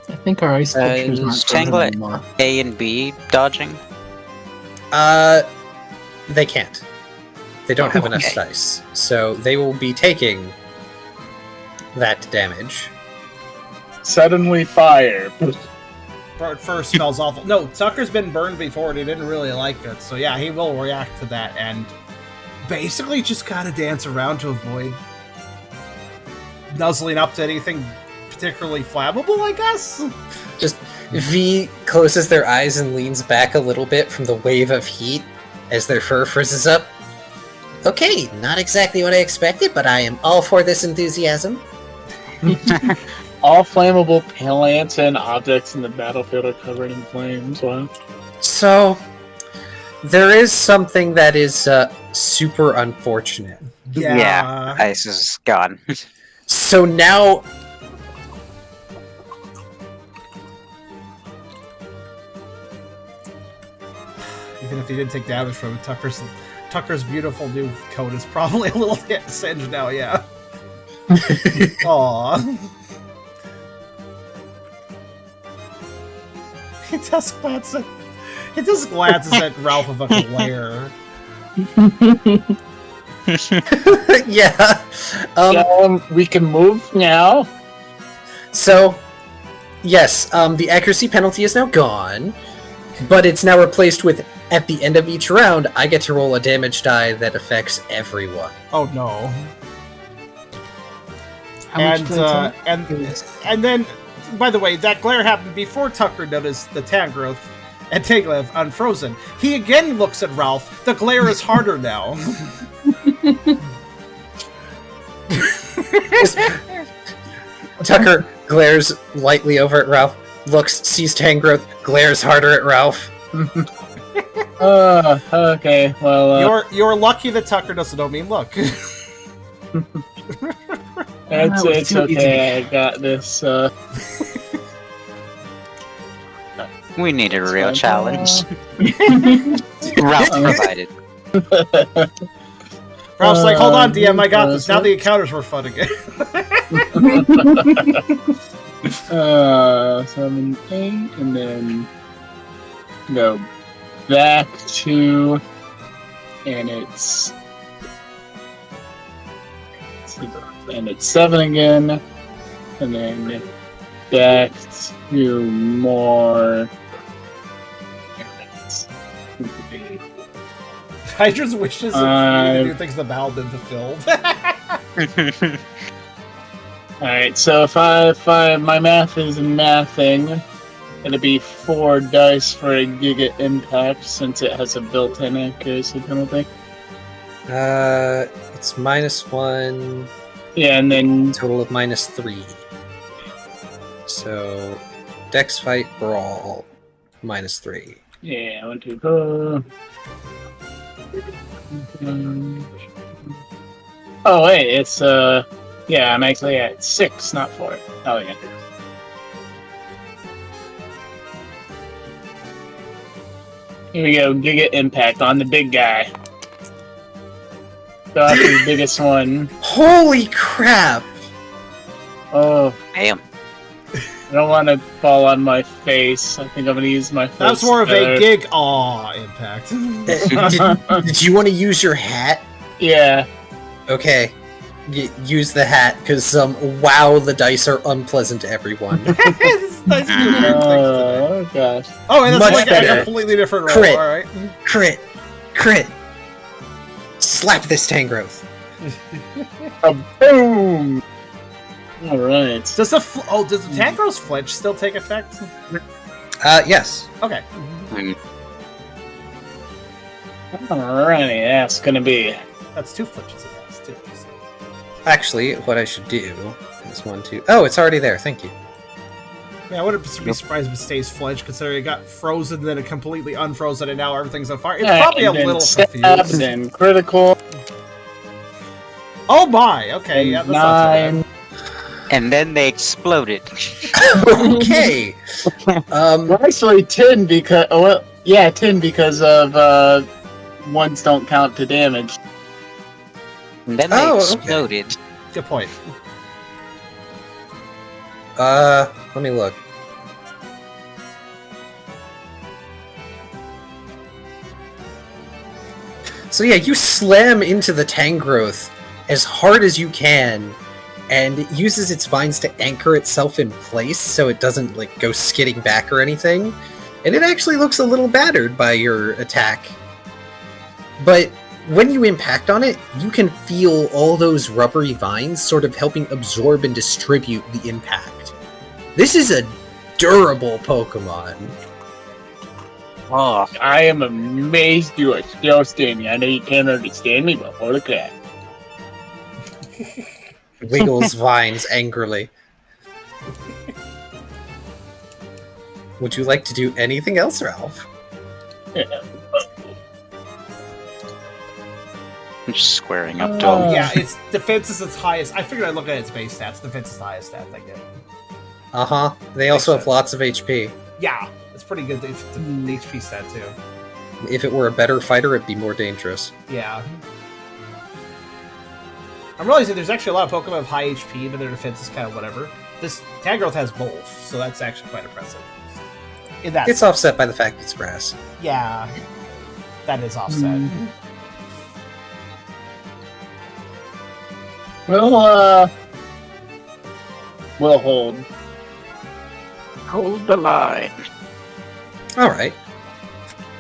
I think our ice sculptures Is aren't frozen Tangled anymore. A and B dodging? They can't. They don't have enough Okay. dice, so they will be taking that damage. Suddenly fire. Burn first smells awful. No, Tucker's been burned before and he didn't really like it. So yeah, he will react to that and basically just gotta dance around to avoid nuzzling up to anything particularly flammable, I guess? Just V closes their eyes and leans back a little bit from the wave of heat as their fur frizzes up. Okay, not exactly what I expected, but I am all for this enthusiasm. All flammable plants and objects in the battlefield are covered in flames. Wow. So, there is something that is super unfortunate. Yeah. Ice is gone. So now, Even if he didn't take damage from it, Tucker's beautiful new coat is probably a little singed now, yeah. Aww. He does glances at Ralph with a glare. yeah. We can move now. So, yes, the accuracy penalty is now gone, but it's now replaced with, at the end of each round, I get to roll a damage die that affects everyone. Oh no. How much And did I take? and then, by the way, that glare happened before Tucker noticed the Tangrowth and Tangled unfrozen. He again looks at Ralph. The glare is harder now. Tucker glares lightly over at Ralph, looks, sees Tangrowth, glares harder at Ralph. Okay. Well, You're lucky that Tucker doesn't know me. Look. it's That was too okay. I got this. We need a real fine. challenge. Ralph provided. Ralph's like, hold on, DM, I got this. Now the encounters were fun again. 7, 8, and then go back to, and it's 7 again, and then back to more. Hydra's wishes to do things the Val been fulfilled. Alright, so if my math is mathing, it'll be 4 dice for a Giga Impact since it has a built-in accuracy penalty. It's -1, Yeah, and then total of -3. So, Dex Fight Brawl, -3. yeah, 1, 2, 4. Oh wait, it's yeah, I'm actually at 6, not 4. Oh yeah. Here we go, Giga Impact on the big guy. Go after the biggest one. Holy crap! Oh, Damn. I don't want to fall on my face. I think I'm gonna use my face. That's more of a gig aw impact. Did you want to use your hat? Yeah. Okay. Use the hat, because, wow, the dice are unpleasant to everyone. It's nice to do weird things today. Oh gosh. Oh, and that's Much like a better. completely different roll. Crit. Alright. Crit! Slap this Tangrowth. Boom! Alright. Does the Tangro's flinch still take effect? Yes. Okay. Alrighty, that's gonna be. That's 2 flinches it has, too. So. Actually, what I should do is 1, 2. Oh, it's already there. Thank you. Yeah, I wouldn't be surprised if it stays flinch, considering it got frozen, then it completely unfrozen, and now everything's on fire. It's probably a little confused. And critical. Oh my! Okay, yeah, that's not too bad. And then they exploded. Okay. Well, actually, 10 because 10 because of ones don't count to damage. And then they Oh, okay. exploded. Good point. Let me look. So yeah, you slam into the Tangrowth as hard as you can, and it uses its vines to anchor itself in place so it doesn't like go skidding back or anything. And it actually looks a little battered by your attack. But when you impact on it, you can feel all those rubbery vines sort of helping absorb and distribute the impact. This is a durable Pokemon. Oh, I am amazed you are still standing. I know you can't understand me, but holy crap. Wiggles vines angrily. Would you like to do anything else, Ralph? Yeah. I'm just squaring up to Oh. him. Yeah, its defense is its highest. I figured I'd look at its base stats. Defense is the highest stat I get. Uh-huh. They also have lots of HP. Yeah, it's pretty good. The HP stat, too. If it were a better fighter, it'd be more dangerous. Yeah. I'm realizing there's actually a lot of Pokemon with high HP, but their defense is kind of whatever. This Tangrowth has both, so that's actually quite impressive. In that It's offset by the fact it's grass. Yeah, that is offset. We'll hold. Hold the line. Alright.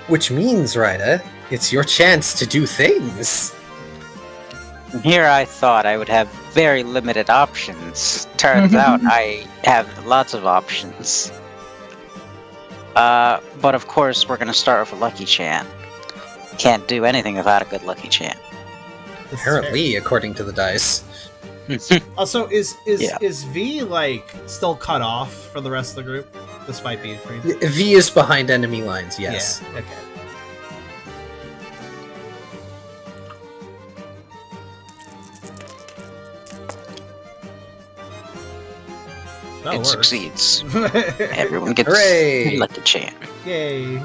Which means, Ryder, it's your chance to do things. Here I thought I would have very limited options. Turns out I have lots of options. But of course we're gonna start with a Lucky Chant. Can't do anything without a good Lucky Chant. This is Apparently, according to the dice. fair. Also, is Yeah. V like still cut off for the rest of the group, despite being free? V is behind enemy lines, yes. Yeah. Okay. That It works. succeeds. Everyone gets Hooray! a Lucky Chant. Yay!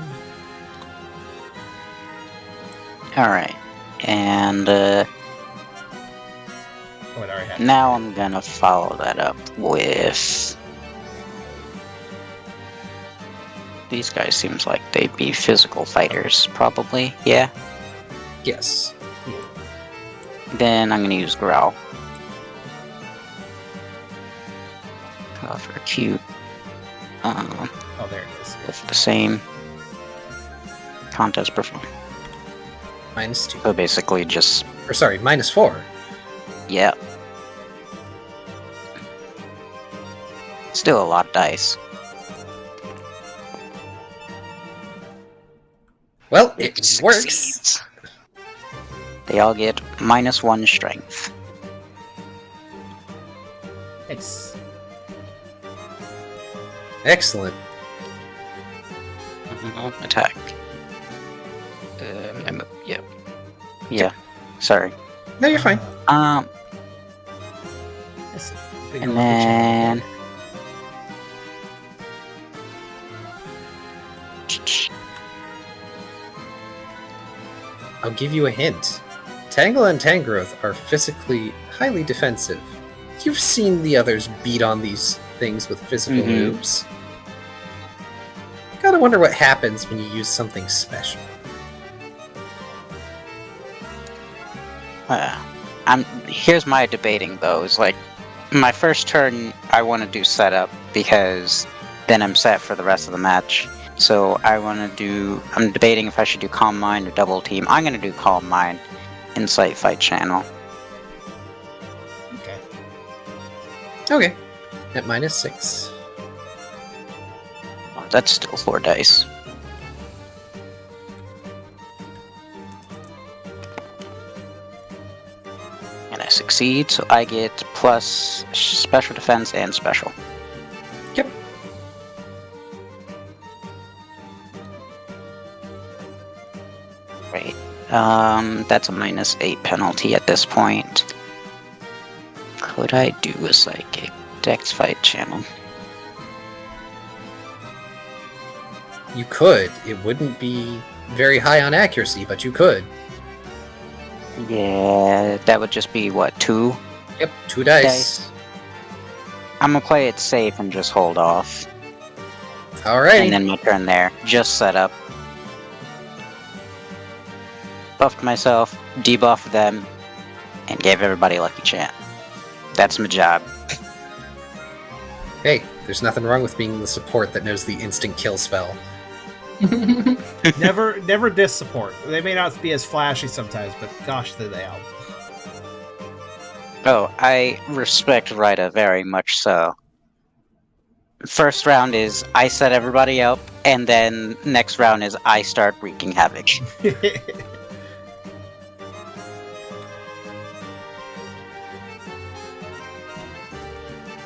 Alright. And Oh, it already happened. now I'm gonna follow that up with... These guys seems like they'd be physical fighters, probably. Yeah. Yes. Then I'm gonna use Growl. For cute. Oh, there it is. With the same contest perform. -2. So basically just, Or sorry, -4. yeah. Still a lot of dice. Well, it works. Succeeds. They all get -1 strength. Nice. Excellent. Attack. Yeah. Yeah. Sorry. No, you're fine. Let's see. Big And old kitchen. then I'll give you a hint. Tangle and Tangrowth are physically highly defensive. You've seen the others beat on these things with physical moves. Gotta wonder what happens when you use something special. here's my debating though. Is like my first turn, I want to do setup because then I'm set for the rest of the match. So I'm debating if I should do Calm Mind or Double Team. I'm gonna do Calm Mind, Insight Fight Channel. Okay. At -6. Oh, that's still 4 dice. And I succeed, so I get plus special defense and special. Yep. Right. That's a -8 penalty at this point. Could I do a psychic dex fight channel? You could. It wouldn't be very high on accuracy, but you could. Yeah, that would just be what, 2? Yep, 2 dice. I'm gonna play it safe and just hold off. Alright. And then my turn there. Just set up. Buffed myself, debuffed them, and gave everybody lucky chant. That's my job. Hey, there's nothing wrong with being the support that knows the instant kill spell. Never diss support. They may not be as flashy sometimes, but gosh, do they help. Oh, I respect Ryder very much so. First round is I set everybody up, and then next round is I start wreaking havoc.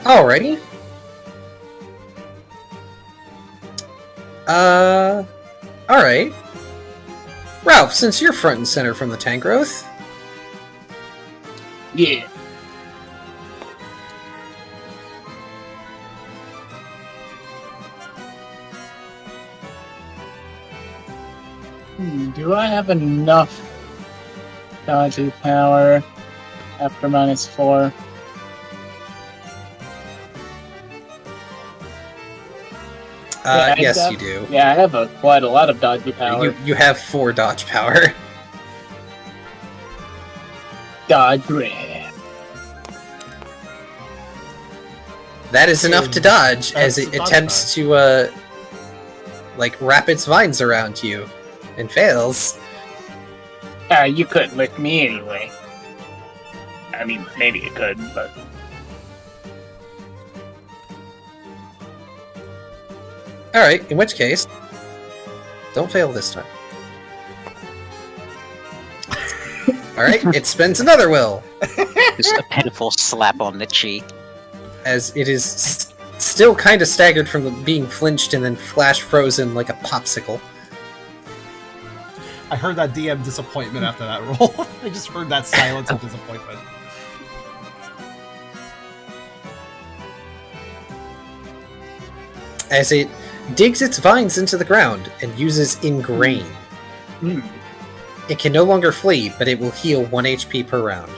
Alrighty. Alright. Ralph, since you're front and center from the tank growth, Yeah. Do I have enough dodgy power after -4? Yeah, yes, you do. Yeah, I have quite a lot of dodgy power. You have 4 dodge power. Dodge red. That is enough to dodge as That's it a dodge attempts to, wrap its vines around you and fails. You couldn't lick me anyway. I mean, maybe you could, but... Alright, in which case, don't fail this time. Alright, it spends another will, Just a pitiful slap on the cheek. as it is still kind of staggered from being flinched and then flash frozen like a popsicle. I heard that DM disappointment after that roll. I just heard that silence of disappointment. As it digs its vines into the ground and uses Ingrain. It can no longer flee, but it will heal 1 HP per round.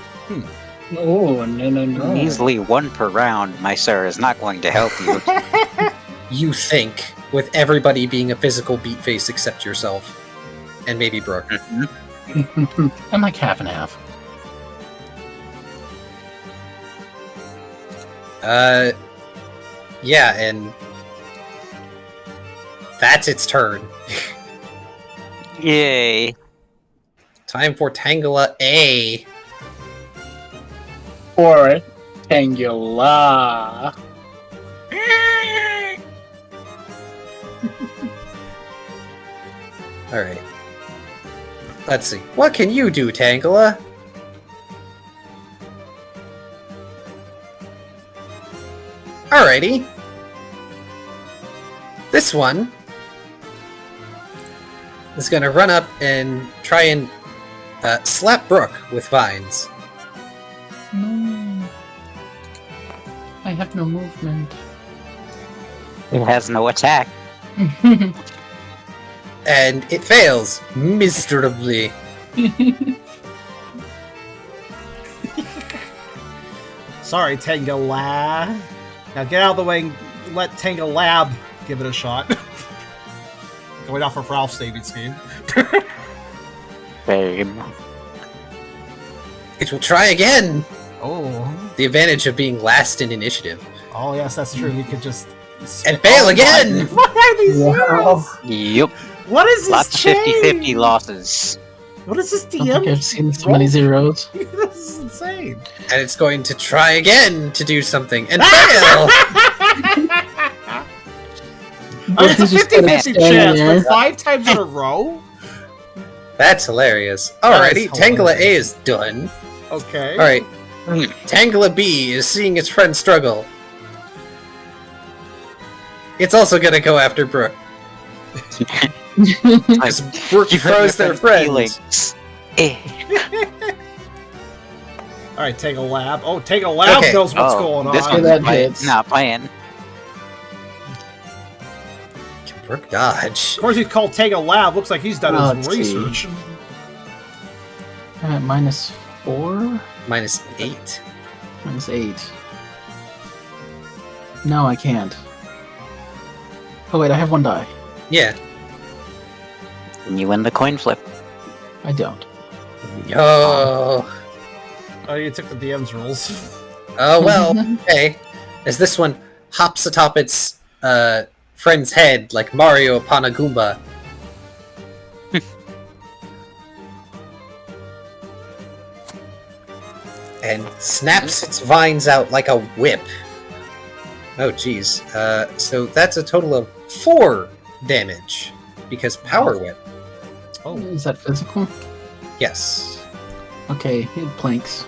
Oh, no. Measly 1 per round, my sir, is not going to help you. You think, with everybody being a physical beat face except yourself. And maybe Brooke. I'm like half and half. Yeah, and that's its turn. Yay. Time for Tangela A. Or Tangela. Alright. Let's see. What can you do, Tangela? Alrighty. This one is gonna run up and try and slap Brooke with vines. No. I have no movement. It has no attack. And it fails miserably. Sorry, Tangela. Now get out of the way and let Tanglab give it a shot. Going off of Ralph's saving scheme. Fame. It will try again. Oh. The advantage of being last in initiative. Oh, yes, that's true. We could just... And fail again! What are these zeros? Yep. What is this Lots of chain? 50-50 losses. What is this I don't think DM? I've seen so many zeros. This is insane. And it's going to try again to do something and fail! I mean, it's a He's just 50-50 standing chance, there. but 5 times in a row? That's hilarious. That is Alrighty, Tangela A hilarious. is done. Okay. Alright, Tangela B is seeing its friend struggle. It's also gonna go after Brooke. Because Brooke throws their friends. Alright, take a lab. Oh, take a lab Okay. knows what's going on. This Yeah, one's that hits. not playing. Can Brooke dodge? Of course, he's called Take a Lab. Looks like he's done his Let's see. research. -4? -8. -8. No, I can't. Oh wait, I have 1 die. Yeah. And you win the coin flip. I don't. Yo. Oh, you took the DM's rules. Oh well. Okay. As this one hops atop its friend's head like Mario upon a Goomba. And snaps its vines out like a whip. Oh geez. So that's a total of 4 damage. Because Power Whip. Oh, Is that physical? Yes. Okay, it planks.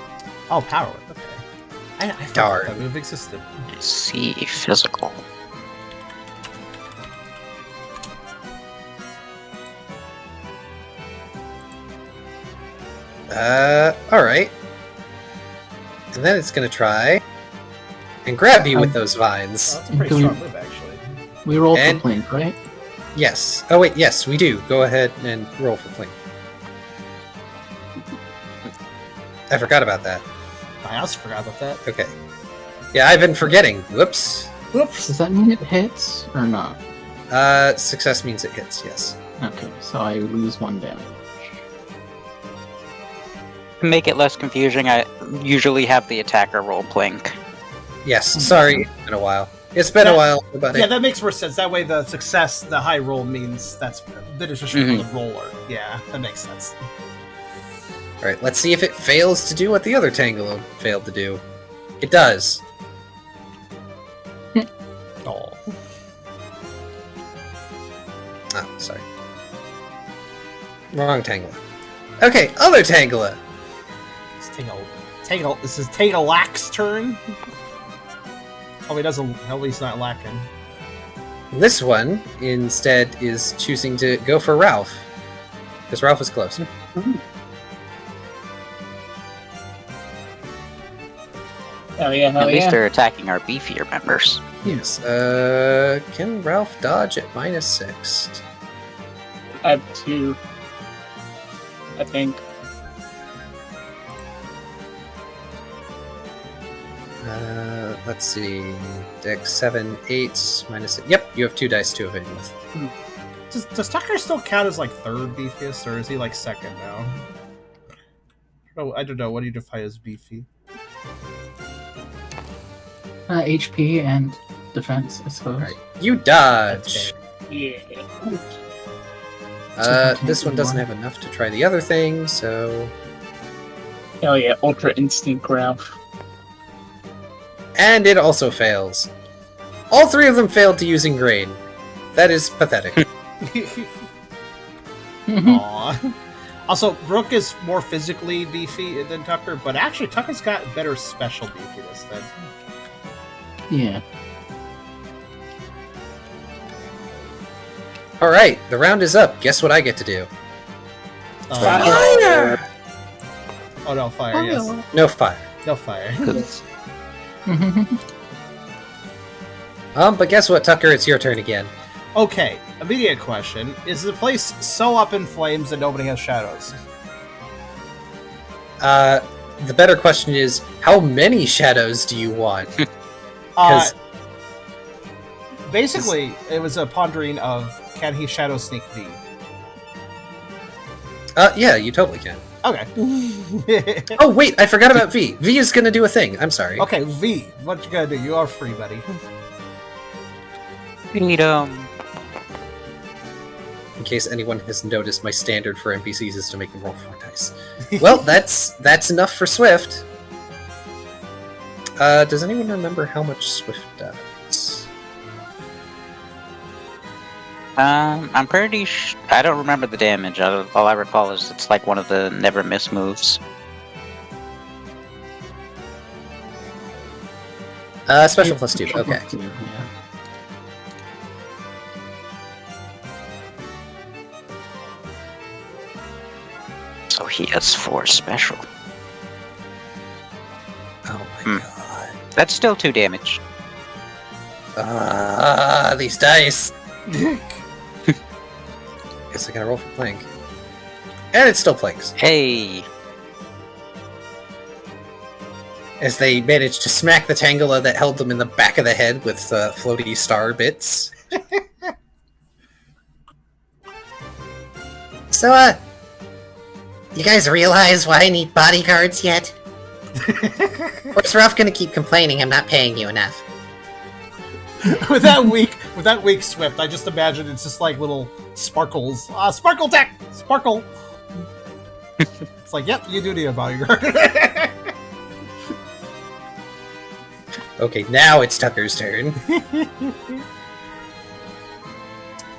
oh, power. Okay. I forgot Darn. that move existed. See, physical. Alright. And then it's gonna try and grab you with those vines. Oh, that's a pretty Do we- strong move, actually. We roll And- for plank, right? Yes. Oh wait, yes, we do. Go ahead and roll for Plink. I forgot about that. I also forgot about that. Okay. Yeah, I've been forgetting. Whoops. Whoops. Does that mean it hits or not? Success means it hits, yes. Okay, so I lose 1 damage. To make it less confusing, I usually have the attacker roll blink. Yes, sorry, it's been a while. It's been a while, buddy. Yeah, that makes more sense. That way, the success, the high roll means that's beneficial for the roller. Yeah, that makes sense. Alright, let's see if it fails to do what the other Tangelo failed to do. It does. Oh. Ah, sorry. Wrong Tangela. Okay, other Tangela. This is Tangelak's turn. Oh, he doesn't. Oh, he's not lacking. This one, instead, is choosing to go for Ralph. Because Ralph is close. Hell yeah, hell At least yeah. they're attacking our beefier members. Yes. Can Ralph dodge at -6? I have 2. I think. Let's see. Dex 7, 8, -6. Yep, you have 2 dice to evade with. Does Tucker still count as like third beefiest, or is he like second now? I don't know. What do you define as beefy? HP and defense, I suppose. Alright. You dodge! Yeah. This one doesn't have enough to try the other thing, so... Hell yeah, Ultra Instinct Ralph. And it also fails. All 3 of them failed to use Ingrain. That is pathetic. Aww. Also, Brooke is more physically beefy than Tucker, but actually Tucker's got better special beefiness than. Yeah. Alright, the round is up. Guess what I get to do? Fire! Oh no, fire! Yes, No fire. no fire. But guess what, Tucker? It's your turn again. Okay, immediate question: is the place so up in flames that nobody has shadows? The better question is, how many shadows do you want? Uh, basically, it was a pondering of can he shadow sneak V? Yeah, you totally can. Okay. Oh, wait, I forgot about V. V is gonna do a thing. I'm sorry. Okay, V. What you gotta do? You are free, buddy. Freedom. In case anyone has noticed, my standard for NPCs is to make them roll 4 dice. Well, that's enough for Swift. Does anyone remember how much Swift does? I'm pretty I don't remember the damage. All I recall is it's like one of the never miss moves. Special plus 2, okay. Yeah. So he has 4 special. Oh my god. That's still 2 damage. These dice! Guess I gotta roll for plank. And it's still planks. Hey! As they manage to smack the Tangela that held them in the back of the head with floaty star bits. So, you guys realize why I need bodyguards yet? Or is Ralph gonna keep complaining I'm not paying you enough? with that weak Swift, I just imagine it's just like little sparkles. Sparkle tech! Sparkle! It's like, yep, you do need a bodyguard. Okay, now it's Tucker's turn.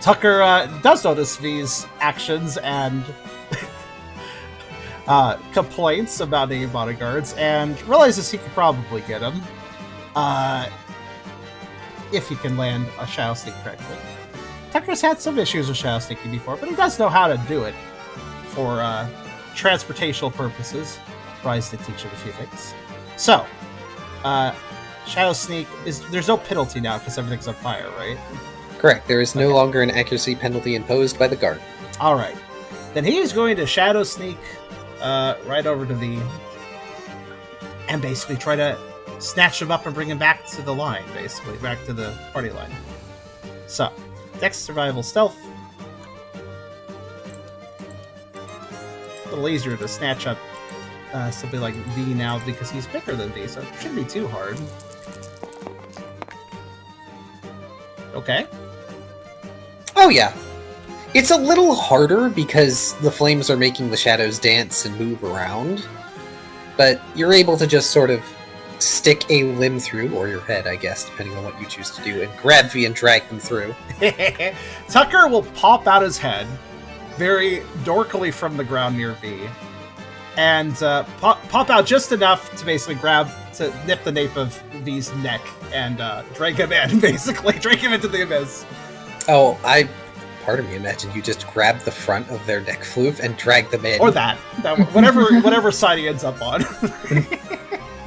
Tucker does notice these actions and complaints about any bodyguards, and realizes he could probably get them if he can land a Shadow Sneak correctly. Tucker's had some issues with Shadow Sneaking before, but he does know how to do it for transportational purposes. Rise did teach him a few things. So, Shadow Sneak there's no penalty now because everything's on fire, right? Correct, there is no longer an accuracy penalty imposed by the guard. Alright. Then he is going to Shadow Sneak right over to V and basically try to snatch him up and bring him back to the line, basically, back to the party line. So, Dex, Survival, Stealth. A little easier to snatch up something like V now because he's bigger than V, so it shouldn't be too hard. Okay. Oh yeah. It's a little harder because the flames are making the shadows dance and move around, but you're able to just sort of stick a limb through, or your head, I guess, depending on what you choose to do, and grab V and drag them through. Tucker will pop out his head very dorkily from the ground near V, and pop out just enough to basically nip the nape of V's neck and drag him in, basically. Drag him into the abyss. Oh, part of me imagined you just grab the front of their neck floof and drag them in. Or that whatever side he ends up on.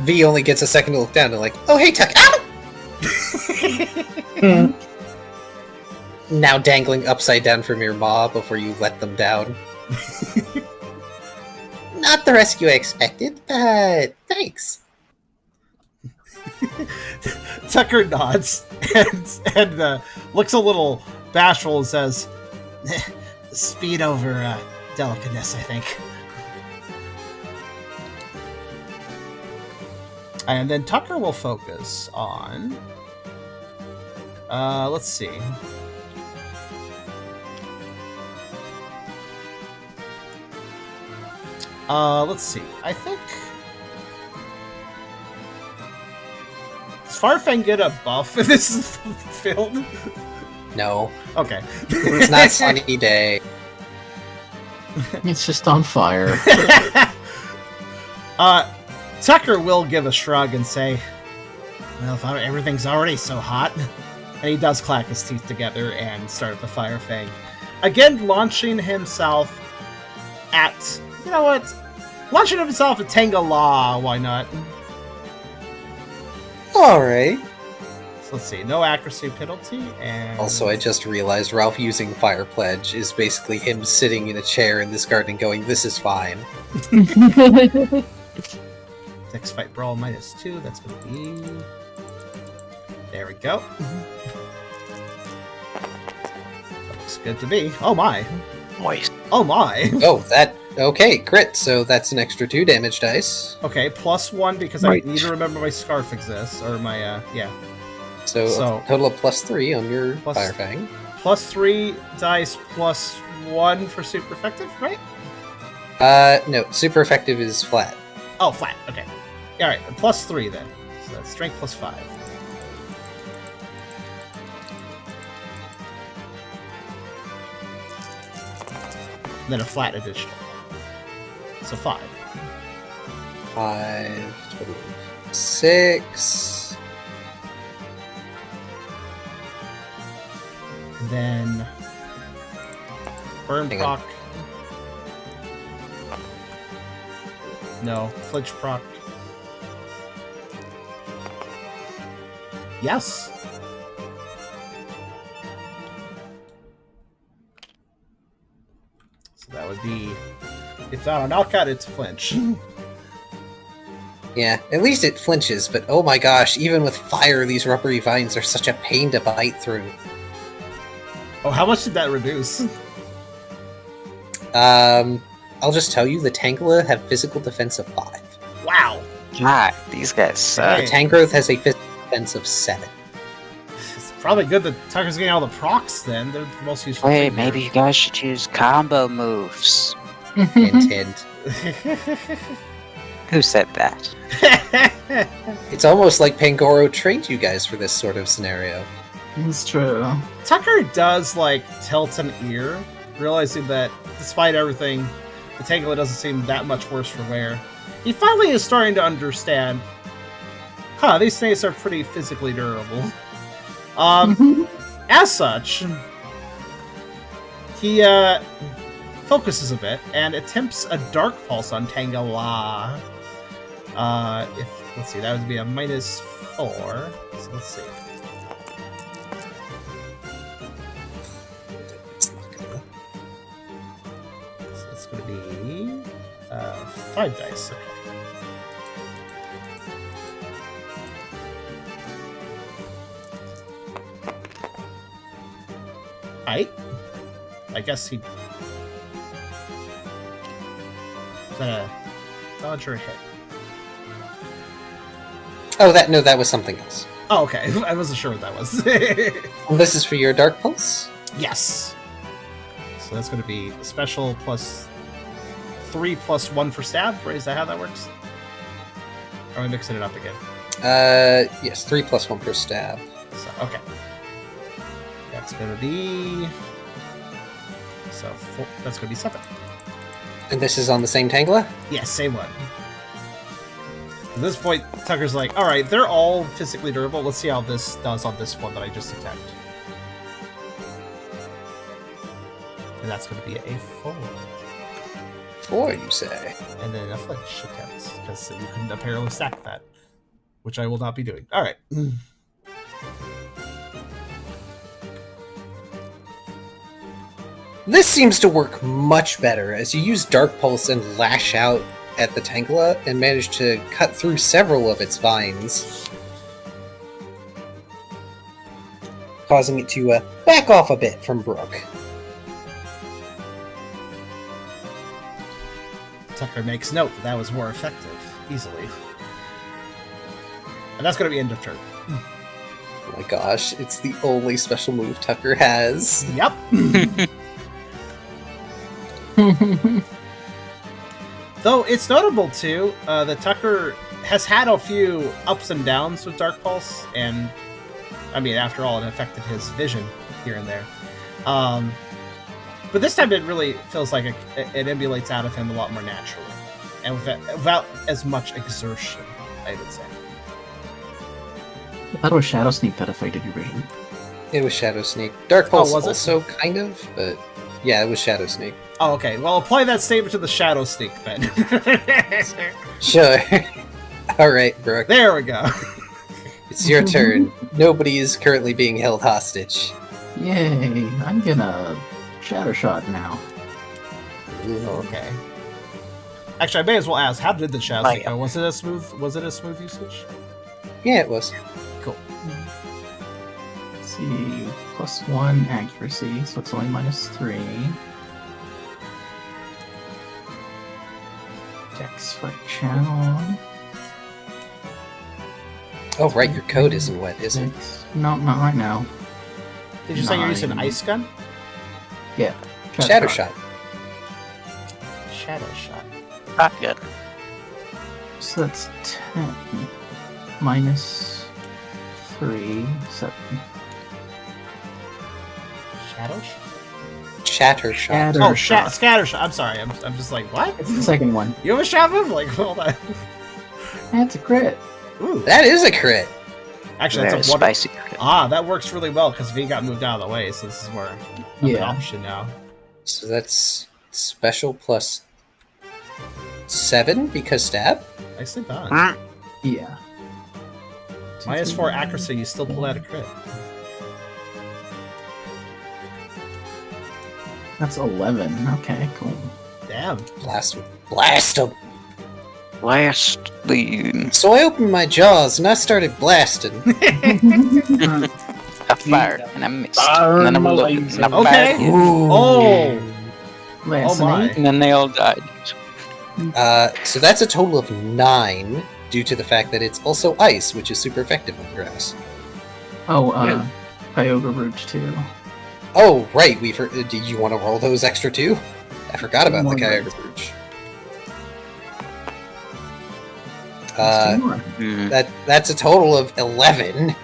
V only gets a second to look down and like, oh hey Tuck! Ow! Now dangling upside down from your maw before you let them down. Not the rescue I expected, but thanks. Tucker nods and looks a little bashful and says, speed over delicateness, I think. And then Tucker will focus on... let's see. Let's see. I think... Does Farfang get a buff if this is filled? No. Okay. It's not sunny day. It's just on fire. Tucker will give a shrug and say, well, if everything's already so hot. And he does clack his teeth together and start the Fire Fang. Again, launching himself at... You know what? Launching himself at Tangela, why not? Alright. So let's see, no accuracy penalty, and... Also, I just realized Ralph using Fire Pledge is basically him sitting in a chair in this garden going, this is fine. Dex Fight Brawl -2, that's going to be... There we go. Looks good to me. Oh my. Moist. Oh my. Oh, that... Okay, crit, so that's an extra 2 damage dice. Okay, +1 because Right. I need to remember my scarf exists, or my, yeah. So So- a total of +3 on your Plus- Fire Fang. +3 dice +1 for super effective, right? No, super effective is flat. Oh, flat. Okay. All right, +3 then. So that's strength +5. Then a flat additional. So 5. 5, 6. Then burn Hang on. proc. No, flinch proc. Yes. So that would be, if not a knockout, it's flinch. Yeah, at least it flinches, but oh my gosh, even with fire, these rubbery vines are such a pain to bite through. Oh, how much did that reduce? I'll just tell you, the Tangela have physical defense of 5. Wow. God, these guys suck. Hey. Tangrowth has a physical defense of 7. It's probably good that Tucker's getting all the procs then. They're the most useful Wait, thing maybe you guys should use combo moves. Intent. here. Who said that? It's almost like Pangoro trained you guys for this sort of scenario. It's true. Tucker does, like, tilt an ear, realizing that despite everything, the Tangela doesn't seem that much worse for wear. He finally is starting to understand, these snakes are pretty physically durable. As such, he focuses a bit and attempts a Dark Pulse on Tangela. Let's see, that would be a -4. So let's see. So it's going to be 5 dice. Okay. I guess he... Is that a dodge or a hit? Oh, that was something else. Oh, okay. I wasn't sure what that was. This is for your Dark Pulse? Yes. So that's going to be special +3 +1 for stab, right? Is that how that works? Or am I mixing it up again? Yes, 3 + 1 per stab. So, okay. That's going to be... So, 4, that's going to be 7. And this is on the same Tangela? Yes, same one. At this point, Tucker's like, alright, they're all physically durable. Let's see how this does on this one that I just attacked. And that's going to be a 4. 4, you say? And then a flinch attempt, because you can apparently stack that. Which I will not be doing. Alright. This seems to work much better as you use Dark Pulse and lash out at the Tangela and manage to cut through several of its vines, causing it to back off a bit from Brooke. Tucker makes note that was more effective, easily. And that's going to be end of turn. Oh my gosh, it's the only special move Tucker has. Yep. Though it's notable too that Tucker has had a few ups and downs with Dark Pulse, and I mean, after all, it affected his vision here and there. But this time it really feels like it emulates out of him a lot more naturally, and without as much exertion, I would say. That was Shadow Sneak that affected your vision. It was Shadow Sneak. Dark Pulse was it? also kind of, but yeah, it was Shadow Sneak. Oh, okay. Well, apply that statement to the Shadow Sneak then. Sure. Alright, Brooke. There we go. It's your turn. Nobody is currently being held hostage. Yay! I'm gonna Shadow Shot now. Okay. Actually, I may as well ask, how did the Shadow Oh, Sneak yeah. go? Was it a smooth usage? Yeah, it was. Cool. Let's see, +1 accuracy, so it's only -3. Dex for channel. Oh, right, your code isn't wet, is it? No, not right now. Did you say you're using ice gun? Yeah. Shatter shot. Shadow shot. Shotgun. So that's 10 minus 3, 7. Shadow shot? Shatter shot. Shatter Oh, shot. scatter shot. I'm sorry. I'm just like, what? It's the second one. You have a shot move? Like, hold on. That's a crit. Ooh. That is a crit. Actually, Very that's a wonder- spicy. that works really well because V got moved out of the way, so this is where I'm an Yeah. option now. So that's special plus 7 because stab. Nicely done. Yeah. Minus 4 accuracy, you still pull out a crit. That's 11. Okay, cool. Damn. Blast him. Blast him. Last the So I opened my jaws and I started blasting. I fired and I missed. And then I rolled up and I Okay. fired. Oh! Last Oh my. night. And then they all died. So that's a total of 9 due to the fact that it's also ice, which is super effective on grass. Oh, Kyogre Rouge too. Oh, right. Do you want to roll those extra 2? I forgot about the One Kyogre minute. Rouge. Let's do more. That's a total of 11.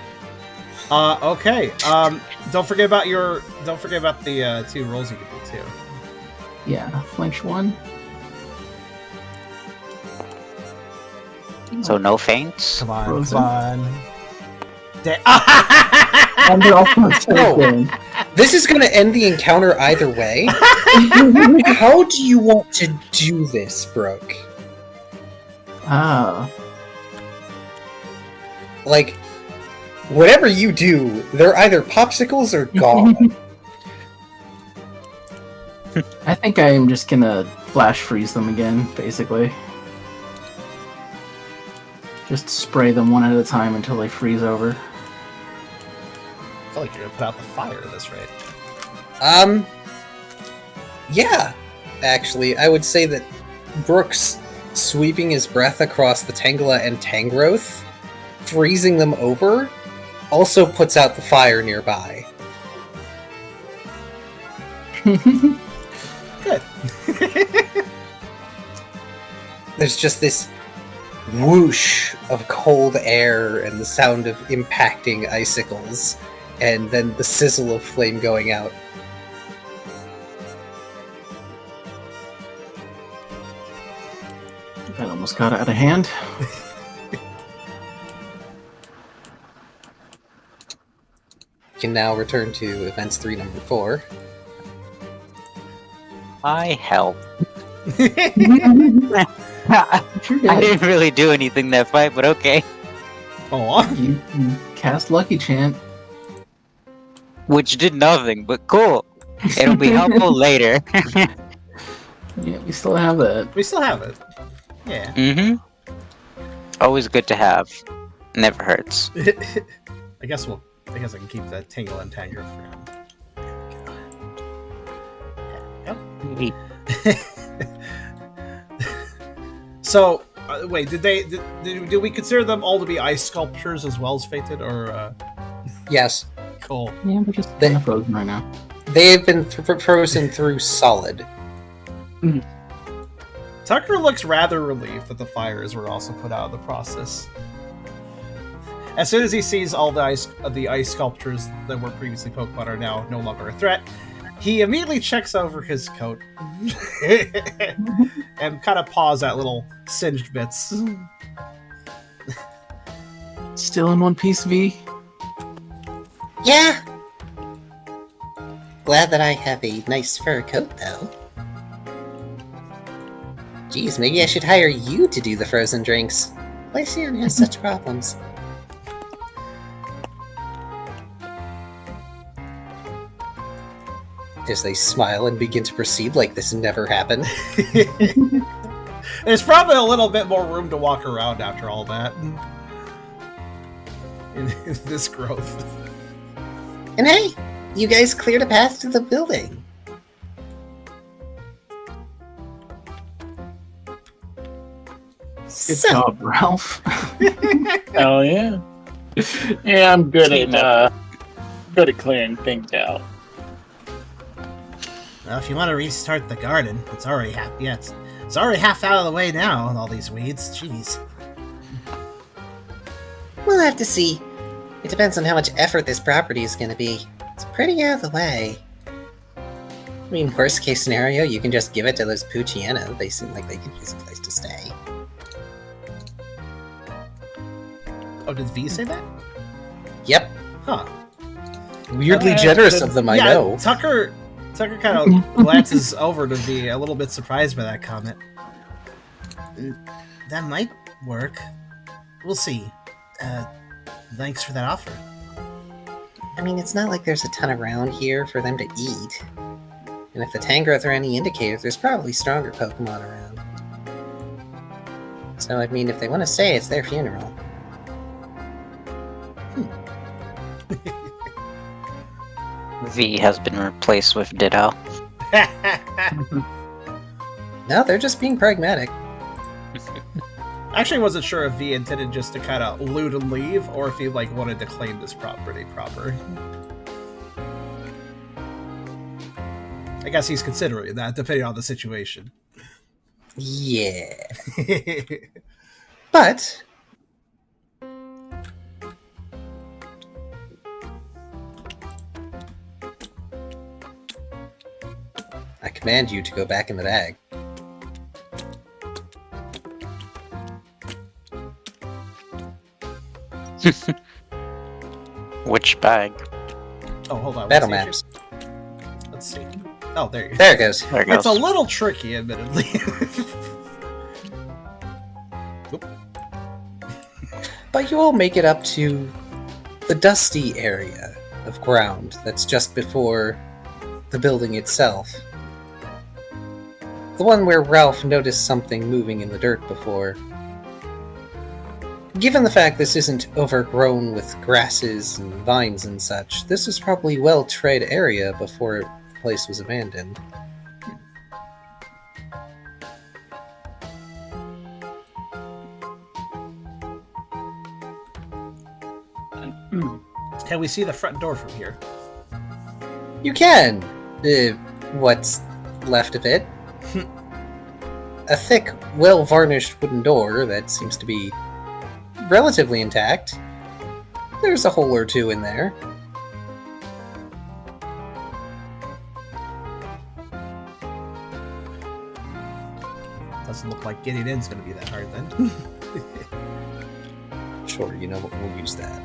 Okay. Don't forget about the 2 rolls you can do too. Yeah, flinch 1. So no feints. Come on, Frozen. come on. And they're all first No. again. This is going to end the encounter either way. How do you want to do this, Brooke? Ah. Like, whatever you do, they're either popsicles or gone. I think I am just gonna flash freeze them again, basically. Just spray them one at a time until they freeze over. I feel like you're gonna put out the fire at this rate. Yeah. Actually, I would say that Brooks sweeping his breath across the Tangela and Tangrowth, freezing them over, also puts out the fire nearby. Good. There's just this whoosh of cold air and the sound of impacting icicles, and then the sizzle of flame going out. That almost got out of hand. Can now return to events 3, number 4. I help. Sure I did. didn't really do anything that fight, but okay. Oh, You cast Lucky Chant. Which did nothing, but cool. It'll be helpful later. Yeah, we still have that. we still have it. Yeah. Mm-hmm. Always good to have. Never hurts. I guess I can keep the Tangle and Tanger for him. So, wait, did we consider them all to be ice sculptures as well as fated, or Yes, cool? Yeah, we're just They- kind of frozen right now. they have been frozen through solid. Tucker looks rather relieved that the fires were also put out of the process. As soon as he sees all the ice sculptures that were previously Pokemon are now no longer a threat, he immediately checks over his coat and kind of paws at little singed bits. Still in one piece, V? Yeah. Glad that I have a nice fur coat, though. Geez, maybe I should hire you to do the frozen drinks. Lycian has such problems. As they smile and begin to proceed like this never happened. There's probably a little bit more room to walk around after all that. In this growth. And hey, you guys cleared a path to the building. Good job, Ralph. Hell yeah. Yeah, I'm good at good at clearing things out. Well, if you want to restart the garden, it's already half. Yeah, it's already half out of the way now. All these weeds. Jeez. We'll have to see. It depends on how much effort this property is going to be. It's pretty out of the way. I mean, worst case scenario, you can just give it to those Poochyena. They seem like they could use a place to stay. Oh, did V say that? Yep. Huh. Weirdly generous of them, I know. Tucker kind of glances over to be a little bit surprised by that comment. That might work. We'll see. Thanks for that offer. I mean, it's not like there's a ton around here for them to eat. And if the Tangrowth are any indicator, there's probably stronger Pokemon around. So, I mean, if they want to stay, it's their funeral. V has been replaced with Ditto. No, they're just being pragmatic. Actually, wasn't sure if V intended just to kind of loot and leave, or if he wanted to claim this property proper. I guess he's considering that, depending on the situation. Yeah. But I command you to go back in the bag. Which bag? Oh, hold on. Battle maps. Let's see. Oh, there you go. There it goes. There it goes. It's a little tricky, admittedly. Oop. But you all make it up to the dusty area of ground that's just before the building itself. The one where Ralph noticed something moving in the dirt before. Given the fact this isn't overgrown with grasses and vines and such, this is probably well-tread area before the place was abandoned. Can we see the front door from here? You can! What's left of it. A thick, well-varnished wooden door that seems to be relatively intact. There's a hole or two in there. Doesn't look like getting in's going to be that hard then. Sure, you know what, we'll use that.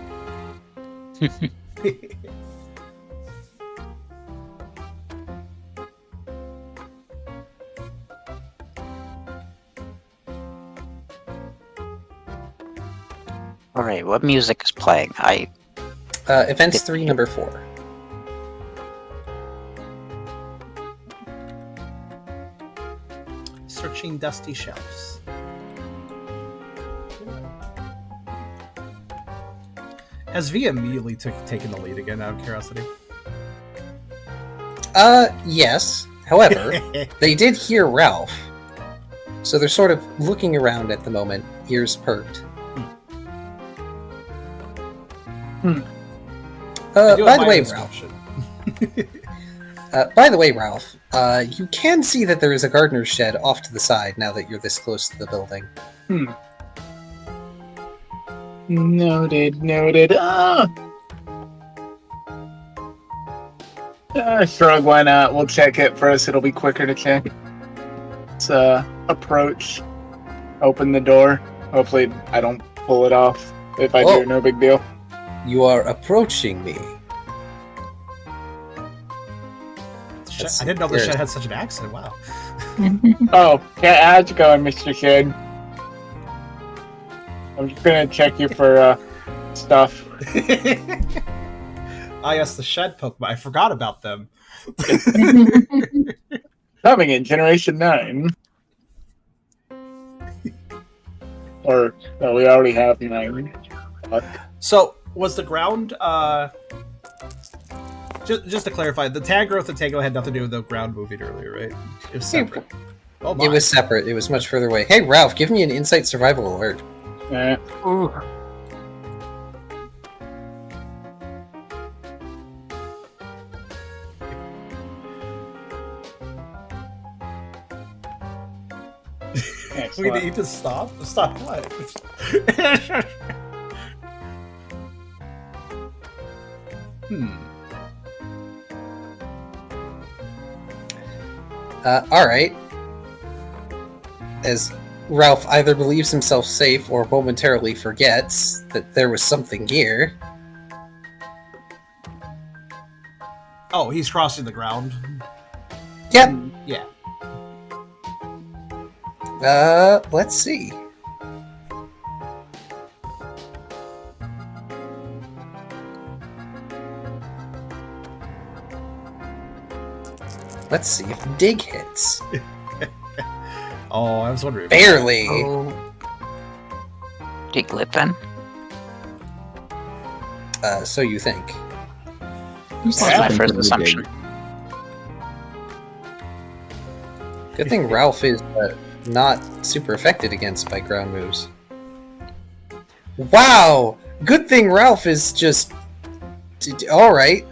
Alright, what music is playing? Events 3, number 4. Searching dusty shelves. Has V immediately taken the lead again, out of curiosity? Yes. However, they did hear Ralph. So they're sort of looking around at the moment, ears perked. By the way, Ralph, you can see that there is a gardener's shed off to the side now that you're this close to the building. Noted. Shrug, why not? We'll check it first. It'll be quicker to check. Let's approach, open the door. Hopefully I don't pull it off. If I do, no big deal. You are approaching me. I didn't know the shed had such an accent. Wow. Oh, yeah, how's it going, Mr. Shed? I'm just gonna check you for stuff. Yes, the shed Pokemon. I forgot about them. Coming in Generation 9. Or, no, we already have 9. So, was the ground, just to clarify, the Tangrowth and Tango had nothing to do with the ground moving earlier, right? It was separate. Oh my. It was separate. It was much further away. Hey, Ralph, give me an insight survival alert. We Excellent. need to stop? Stop what? Alright. As Ralph either believes himself safe or momentarily forgets that there was something here. Oh, he's crossing the ground. Yep. Yeah. Let's see. Let's see if dig hits. Oh, I was wondering. Barely. Oh. Diglett then? So you think. Who's That's my left first in the assumption. dig? Good thing Ralph is not super affected against by ground moves. Wow! Good thing Ralph is just... Alright.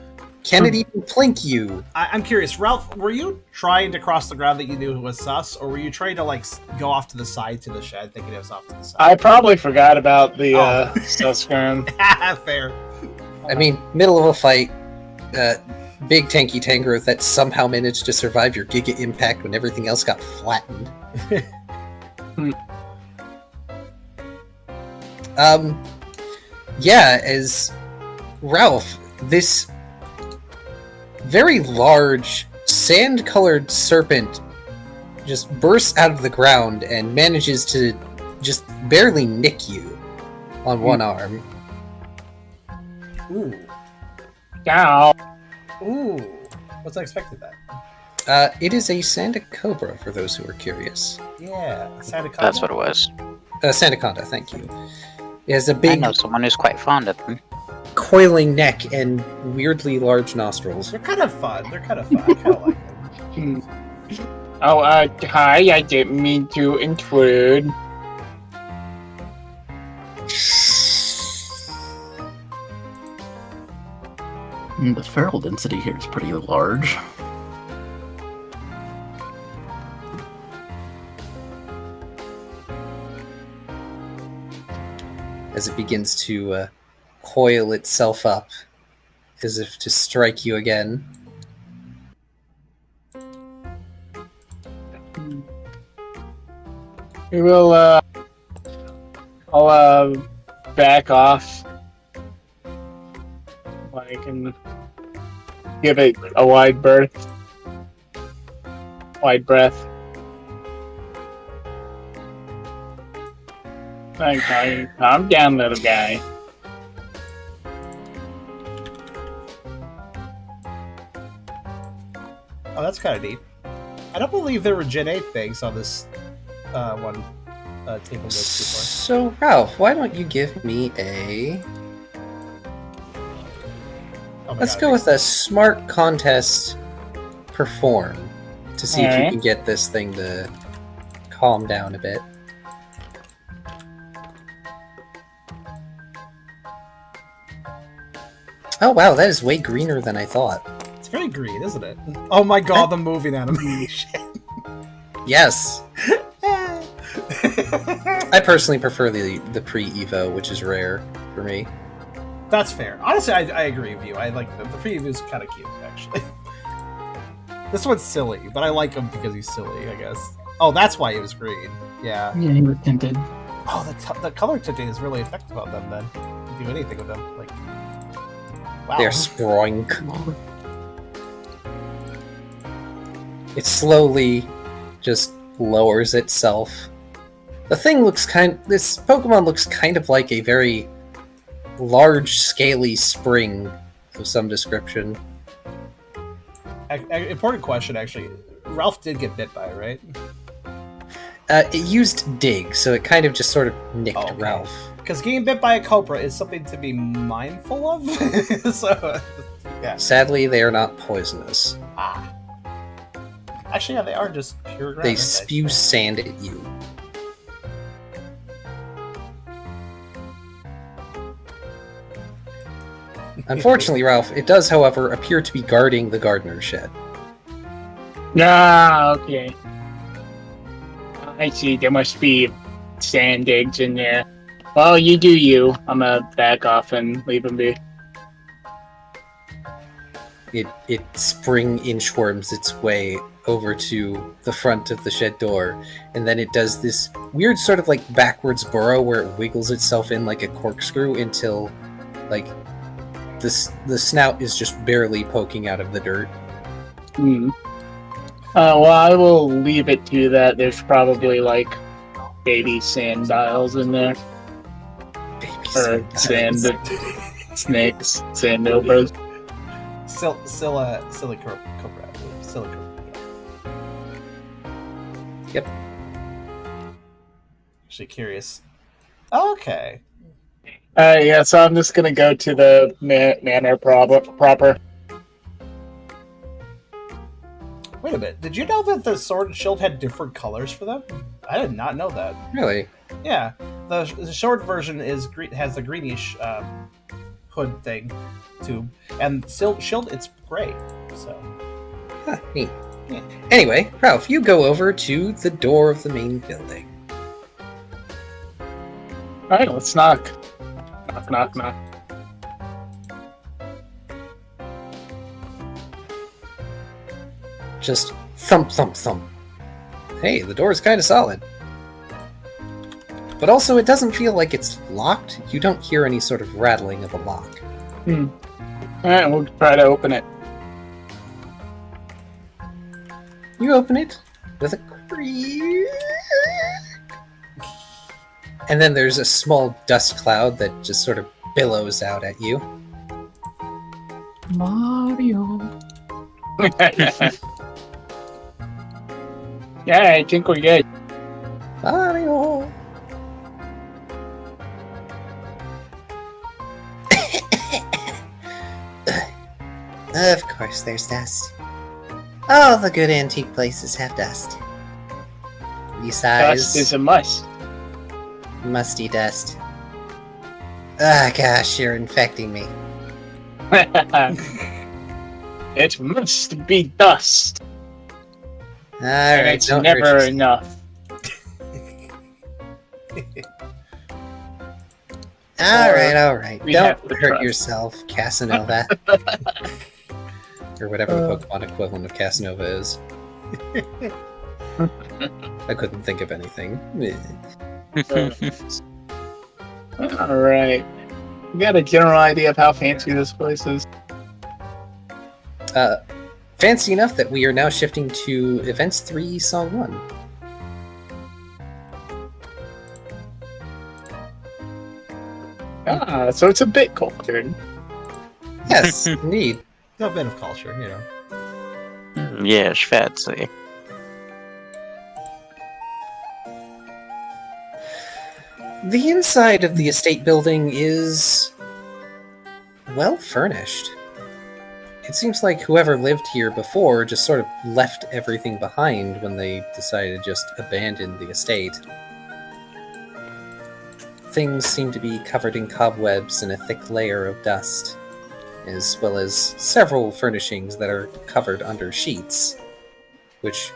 Can it even plink you? I'm curious, Ralph, were you trying to cross the ground that you knew was sus, or were you trying to, like, go off to the side to the shed, thinking it was off to the side? I probably forgot about the Suscran. Fair. I mean, middle of a fight, big tanky Tangrowth that somehow managed to survive your Giga Impact when everything else got flattened. Yeah, as Ralph, this very large sand-colored serpent just bursts out of the ground and manages to just barely nick you on one arm. Ooh. Ciao. Ooh. Wasn't expecting that. It is a Santa Cobra, for those who are curious. Yeah. Santa Clara. That's what it was. Sandaconda, thank you. It has a I big know someone who's quite fond of them. coiling neck and weirdly large nostrils. They're kind of fun. I kind of like them. Oh, hi, I didn't mean to intrude. The feral density here is pretty large. As it begins to coil itself up, as if to strike you again. We will, I'll, back off. Like, and give it a wide berth. Wide breath. Okay, calm down, little guy. Oh, that's kind of neat. I don't believe there were Gen 8 things on this one table before. So, Ralph, why don't you give me a... Oh my Let's God. go with a smart contest perform to see if you Alright. can get this thing to calm down a bit. Oh wow, that is way greener than I thought. It's very green, isn't it? Oh my God, the moving animation. Yes! I personally prefer the pre-Evo, which is rare for me. That's fair. Honestly, I agree with you. I like the preview is kind of cute, actually. This one's silly, but I like him because he's silly, I guess. Oh, that's why he was green. Yeah. Yeah, he was tinted. Oh, the color tinting is really effective on them, then. You can do anything with them. Like, wow. They're sprung. It slowly just lowers itself. The thing looks this Pokemon looks kind of like a very large, scaly spring of some description. Important question, actually. Ralph did get bit by it, right? It used Dig, so it kind of just sort of nicked Okay. Ralph. Because getting bit by a cobra is something to be mindful of. So, yeah. Sadly, they are not poisonous. Ah. Actually, yeah, they are just pure ground. They aren't spew sand at you. Unfortunately, Ralph, it does, however, appear to be guarding the gardener's shed. Ah, okay. I see. There must be sand eggs in there. Well, you do you. I'm gonna back off and leave them be. It spring inchworms its way over to the front of the shed door, and then it does this weird sort of like backwards burrow where it wiggles itself in like a corkscrew until like the snout is just barely poking out of the dirt. Well, I will leave it to that. There's probably like baby sand dials in there. Baby Or sand snakes, sand nobras. Silica. Yep. Actually curious. Okay. Yeah, so I'm just gonna go to the manor proper. Wait a minute. Did you know that the sword and shield had different colors for them? I did not know that. Really? Yeah. The sword version has a greenish hood thing, too, and shield it's gray. So. Huh, neat. Yeah. Anyway, Ralph, you go over to the door of the main building. Alright, let's knock. Knock, knock, knock. Just thump, thump, thump. Hey, the door is kind of solid. But also, it doesn't feel like it's locked. You don't hear any sort of rattling of a lock. Alright, we'll try to open it. You open it with a creak. And then there's a small dust cloud that just sort of billows out at you. Mario. Yeah, I think we're good. Mario! Of course there's dust. All the good antique places have dust. Besides, Dust is a must. musty dust. Ah, gosh, you're infecting me. It must be dust. And Alright, it's don't never hurt yourself. enough. Alright. We Don't have to hurt trust. yourself, Casanova. Or whatever the Pokemon equivalent of Casanova is. I couldn't think of anything. Alright. You got a general idea of how fancy this place is? Fancy enough that we are now shifting to Events 3, Song 1. Ah, so it's a bit cultured. Yes, indeed. A bit of culture, you know. Yes, fancy. The inside of the estate building is well furnished. It seems like whoever lived here before just sort of left everything behind when they decided to just abandon the estate. Things seem to be covered in cobwebs and a thick layer of dust, as well as several furnishings that are covered under sheets, which,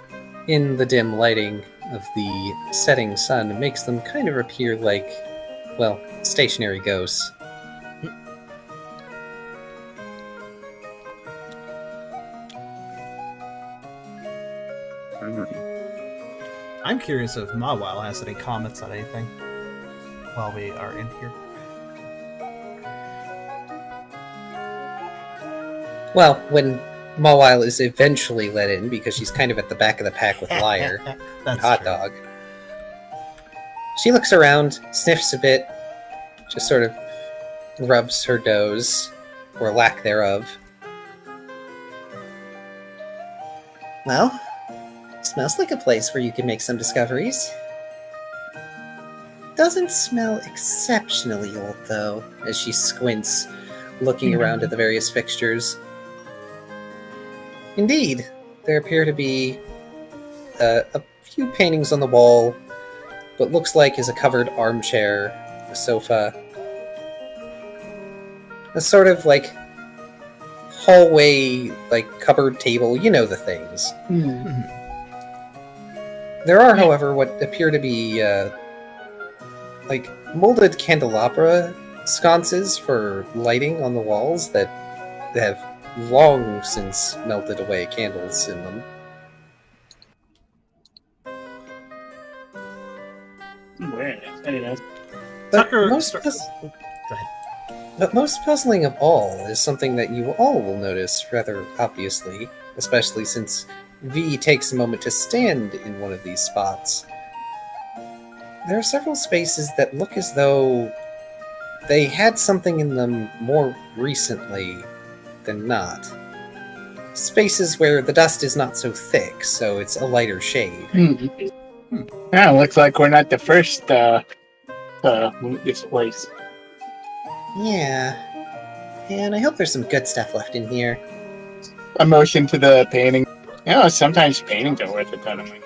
in the dim lighting of the setting sun, makes them kind of appear like, well, stationary ghosts. I'm curious if Mawile has any comments on anything while we are in here. Well, when Mawile is eventually let in, because she's kind of at the back of the pack with Liar and That's Hot true. Dog, she looks around, sniffs a bit, just sort of rubs her nose, or lack thereof. Well, smells like a place where you can make some discoveries. Doesn't smell exceptionally old, though, as she squints, looking around at the various fixtures. Indeed, there appear to be a few paintings on the wall, what looks like is a covered armchair, a sofa, a sort of like hallway, like cupboard table, you know the things. There are, however, what appear to be like molded candelabra sconces for lighting on the walls that have long since melted away candles in them. Anyway. But Tucker, most, go ahead. but most puzzling of all is something that you all will notice rather obviously, especially since V takes a moment to stand in one of these spots. There are several spaces that look as though they had something in them more recently than not. Spaces where the dust is not so thick, so it's a lighter shade. Yeah, looks like we're not the first loot this place. Yeah. And I hope there's some good stuff left in here. A motion to the painting. You know, sometimes paintings are worth a ton of money.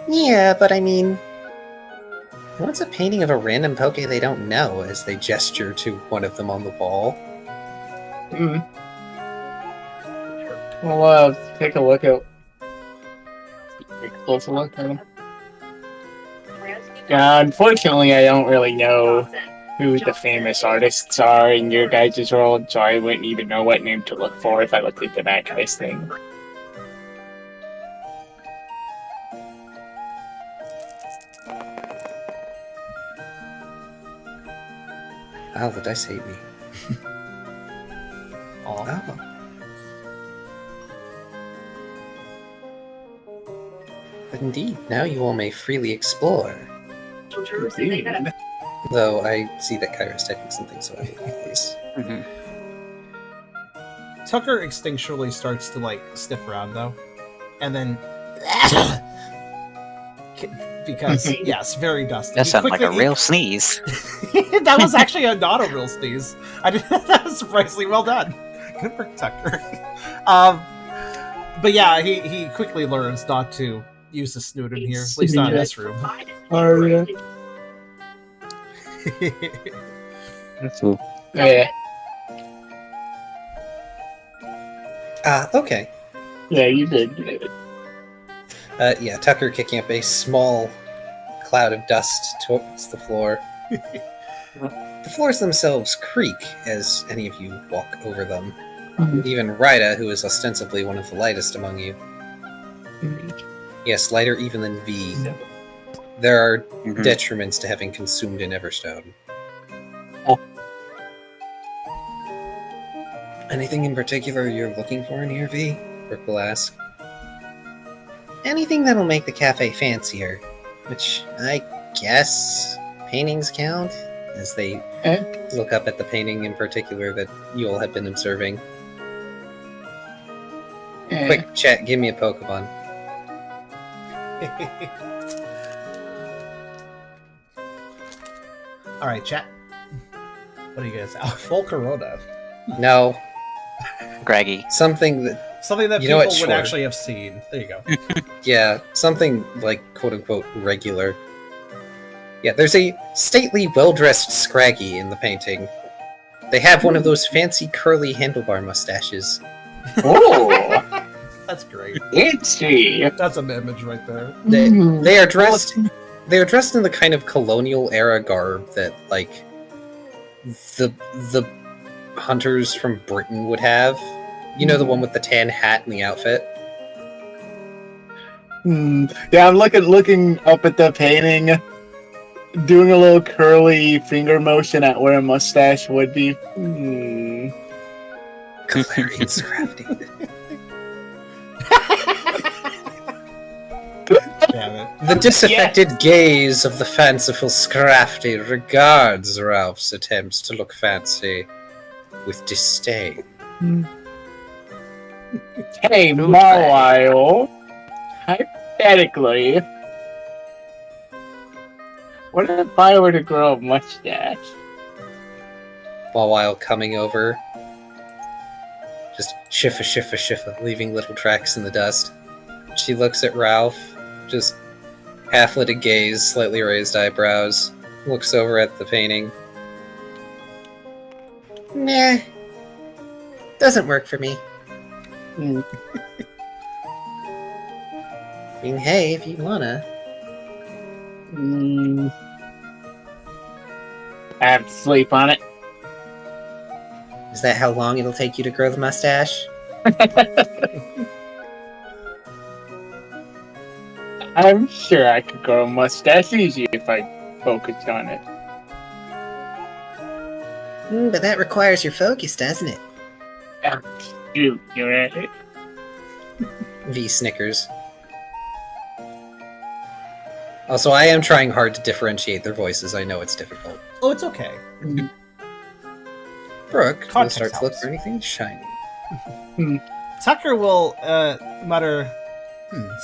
Yeah, but I mean, what's a painting of a random poke they don't know as they gesture to one of them on the wall? Well, take a look at. Take a closer look at them. Unfortunately, I don't really know who the famous artists are in your guys' world, so I wouldn't even know what name to look for if I looked at the back of this thing. Oh, the dice hate me. Aw. Oh. But indeed, now you all may freely explore. Though I see that Kyro's typing something, so I will please. Tucker instinctually starts to like sniff around though, and then because yes, very dusty. That He sounded like a quickly- real sneeze. That was actually not a real sneeze. I did that was surprisingly well done. Good for Tucker. But yeah, he quickly learns not to use the snoot in here, at least not in this room. Oh, yeah. Yeah. Okay. Yeah, you did. Yeah, Tucker kicking up a small cloud of dust towards the floor. The floors themselves creak as any of you walk over them. Even Ryder, who is ostensibly one of the lightest among you. Yes, lighter even than V. There are detriments to having consumed an Everstone. Anything in particular you're looking for in here, V? Brooke will ask. Anything that'll make the cafe fancier, which I guess paintings count, as they look up at the painting in particular that you all have been observing. Quick chat, give me a Pokemon. All right, chat. What do you guys? Oh, full Corona. No, Greggy. something that, Something that You know people what, would sure. actually have seen. There you go. yeah, something like quote-unquote regular. Yeah, there's a stately, well-dressed Scraggy in the painting. They have one of those fancy curly handlebar mustaches. Oh, That's great. fancy. That's an image right there. They are dressed. They are dressed in the kind of colonial era garb that, like, the hunters from Britain would have. You know, the one with the tan hat and the outfit. Yeah, I'm looking up at the painting, doing a little curly finger motion at where a mustache would be. Clarion's crafting. Damn it. The disaffected gaze of the fanciful Scrafty regards Ralph's attempts to look fancy with disdain. Hey, Marlisle. Hypothetically, what if I were to grow a mustache? While coming over, just shiffa, leaving little tracks in the dust. She looks at Ralph, just half-lidded gaze, slightly raised eyebrows, looks over at the painting. Nah, doesn't work for me. mean, hey, if you wanna. I have to sleep on it. Is that how long it'll take you to grow the mustache? I'm sure I could grow a mustache easy if I focused on it. But that requires your focus, doesn't it? Oh, shoot, you're right. V snickers. Also, I am trying hard to differentiate their voices. I know it's difficult. Oh, it's okay. Brooke will Context start to look helps. for anything shiny. Tucker will mutter,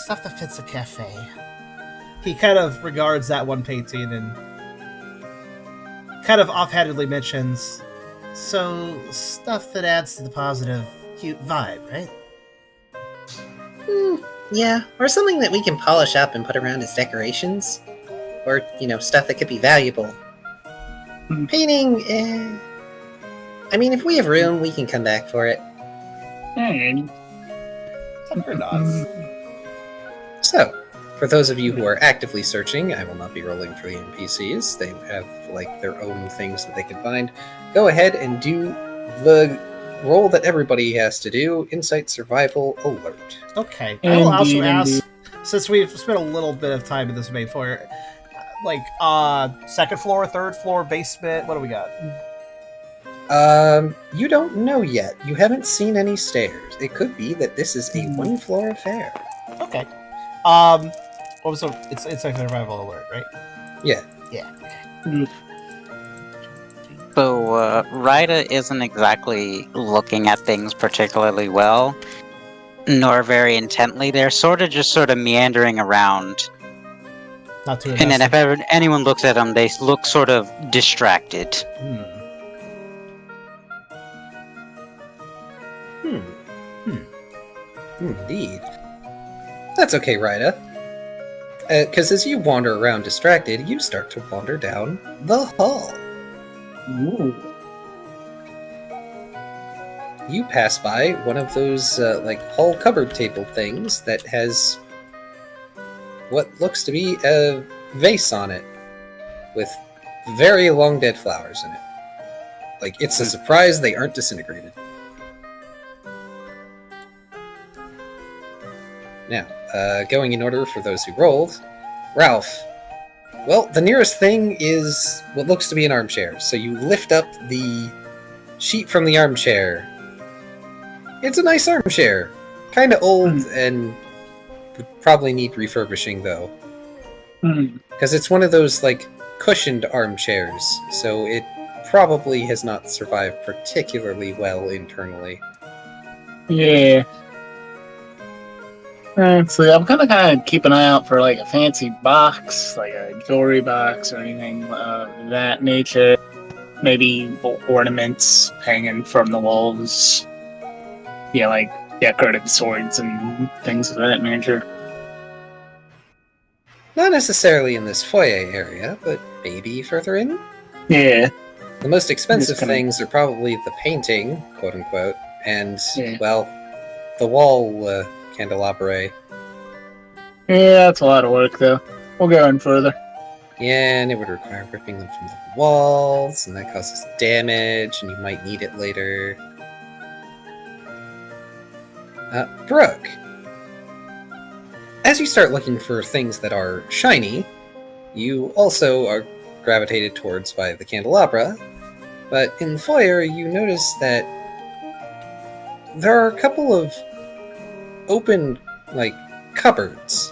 stuff that fits a cafe. He kind of regards that one painting and kind of offhandedly mentions, so stuff that adds to the positive, cute vibe, right? Yeah, or something that we can polish up and put around as decorations. Or, stuff that could be valuable. Painting, I mean, if we have room, we can come back for it. Tucker nods. So, for those of you who are actively searching, I will not be rolling for the NPCs. They have, their own things that they can find. Go ahead and do the roll that everybody has to do, Insight Survival Alert. Okay. I will also Indeed, ask, since we've spent a little bit of time in this main floor, second floor, third floor, basement, what do we got? You don't know yet. You haven't seen any stairs. It could be that this is a one-floor affair. Okay. It's Insight Survival Alert, right? Yeah. Yeah. So, Ryder isn't exactly looking at things particularly well, nor very intently. They're sort of meandering around. Not too And then if anyone looks at them, they look sort of distracted. Indeed. That's okay, Ryder. Because as you wander around distracted, you start to wander down the hall. Ooh. You pass by one of those, hall cupboard table things that has what looks to be a vase on it with very long dead flowers in it. It's a surprise they aren't disintegrated. Now, going in order for those who rolled, Ralph. Well, the nearest thing is what looks to be an armchair. So you lift up the sheet from the armchair. It's a nice armchair. Kind of old and would probably need refurbishing, though. Because it's one of those, cushioned armchairs. So it probably has not survived particularly well internally. Yeah. So I'm gonna keep an eye out for a fancy box, like a jewelry box or anything of that nature. Maybe ornaments hanging from the walls. Yeah, decorative swords and things of that nature. Not necessarily in this foyer area, but maybe further in? Yeah. The most expensive Just kinda- things are probably the painting, quote-unquote, and, Yeah. the wall candelabra. Yeah, that's a lot of work, though. We'll go in further. Yeah, and it would require ripping them from the walls, and that causes damage, and you might need it later. Brooke. As you start looking for things that are shiny, you also are gravitated towards by the candelabra, but in the foyer you notice that there are a couple of open, cupboards.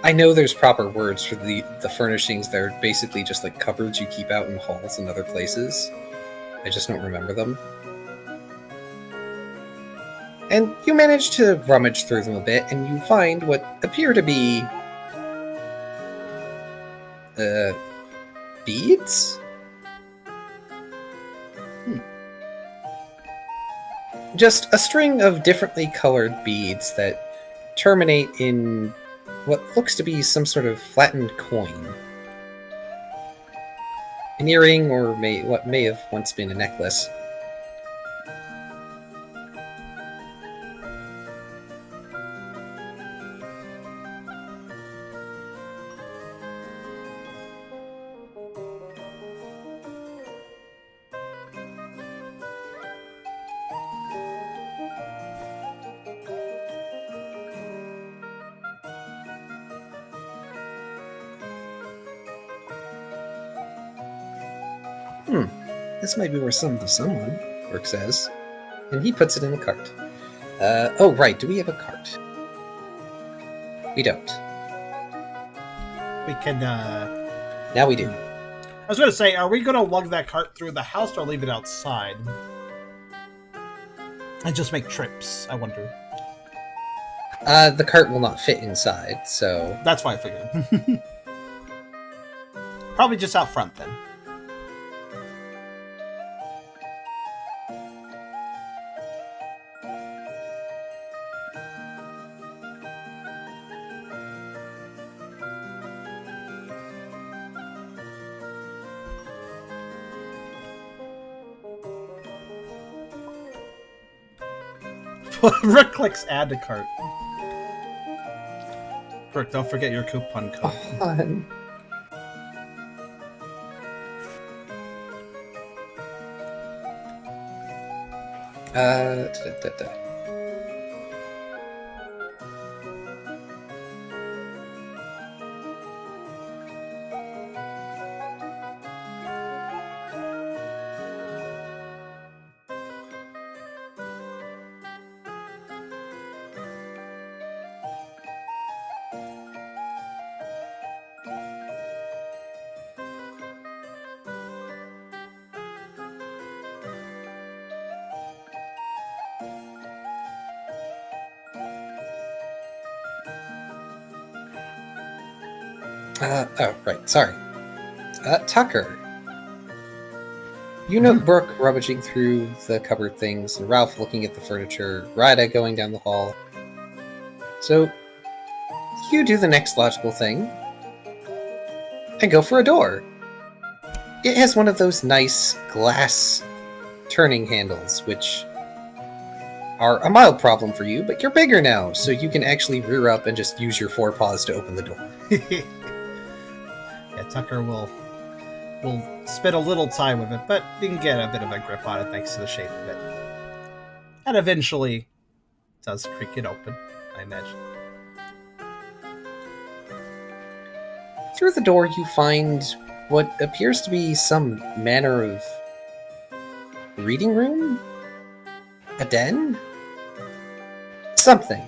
I know there's proper words for the furnishings. They're basically just cupboards you keep out in halls and other places. I just don't remember them. And you manage to rummage through them a bit, and you find what appear to be beads? Just a string of differently colored beads that terminate in what looks to be some sort of flattened coin. An earring, or what may have once been a necklace. This might be worth something to someone, Orc says. And he puts it in the cart. Oh, right, do we have a cart? We don't. We can, Now we do. I was going to say, are we going to lug that cart through the house or leave it outside? And just make trips, I wonder. The cart will not fit inside, so... That's why I figured. Probably just out front, then. Rook clicks add to cart. Rook, don't forget your coupon code. On. Da. Oh, right, sorry. Tucker. You note Brooke rummaging through the cupboard things, and Ralph looking at the furniture, Ryder going down the hall. So, you do the next logical thing, and go for a door. It has one of those nice glass turning handles, which are a mild problem for you, but you're bigger now, so you can actually rear up and just use your forepaws to open the door. Yeah, Tucker will spend a little time with it, but you can get a bit of a grip on it thanks to the shape of it. And eventually does creak it open, I imagine. Through the door, you find what appears to be some manner of reading room? A den? Something.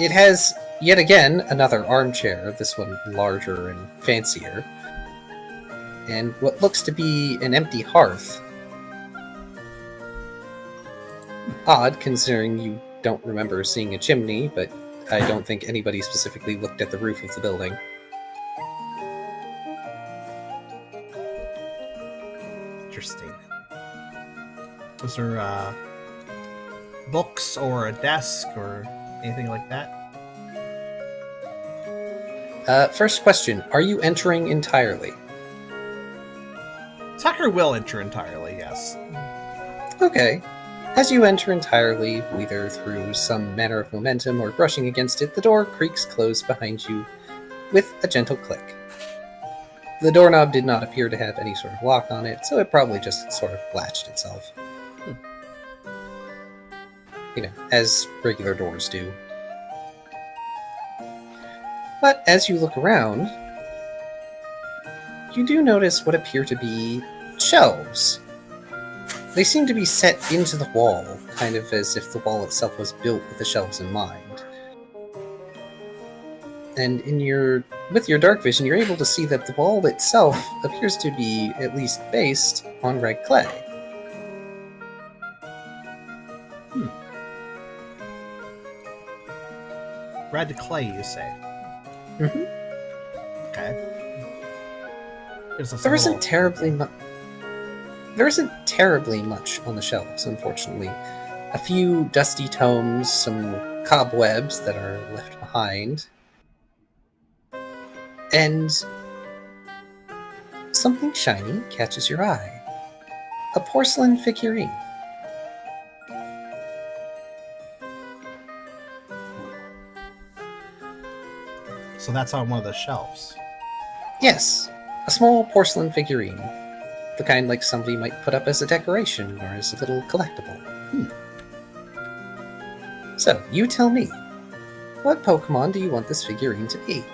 It has, yet again, another armchair, this one larger and fancier, and what looks to be an empty hearth. Odd, considering you don't remember seeing a chimney, but I don't think anybody specifically looked at the roof of the building. Interesting. Was there books or a desk or anything like that? First question, are you entering entirely? Tucker will enter entirely, yes. Okay. As you enter entirely, either through some manner of momentum or brushing against it, the door creaks closed behind you with a gentle click. The doorknob did not appear to have any sort of lock on it, so it probably just sort of latched itself. You know, as regular doors do. But as you look around, you do notice what appear to be shelves. They seem to be set into the wall, kind of as if the wall itself was built with the shelves in mind. And with your dark vision, you're able to see that the wall itself appears to be at least based on red clay. Red clay, you say? Mm-hmm. Okay. There isn't terribly much on the shelves, unfortunately. A few dusty tomes, some cobwebs that are left behind, and something shiny catches your eye. A porcelain figurine. So that's on one of the shelves. Yes, a small porcelain figurine. The kind like somebody might put up as a decoration or as a little collectible. So, you tell me, what Pokemon do you want this figurine to be?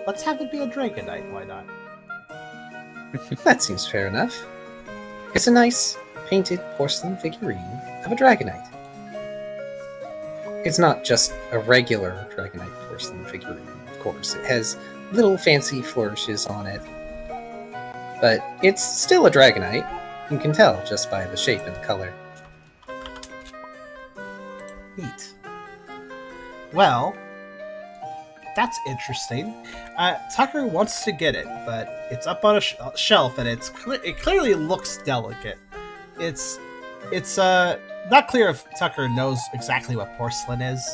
Let's have it be a Dragonite, why not? That seems fair enough. It's a nice, painted porcelain figurine of a Dragonite. It's not just a regular Dragonite porcelain figurine, of course. It has little fancy flourishes on it. But it's still a Dragonite. You can tell just by the shape and the color. Neat. Well, that's interesting. Tucker wants to get it, but it's up on a shelf, and it clearly looks delicate. It's not clear if Tucker knows exactly what porcelain is,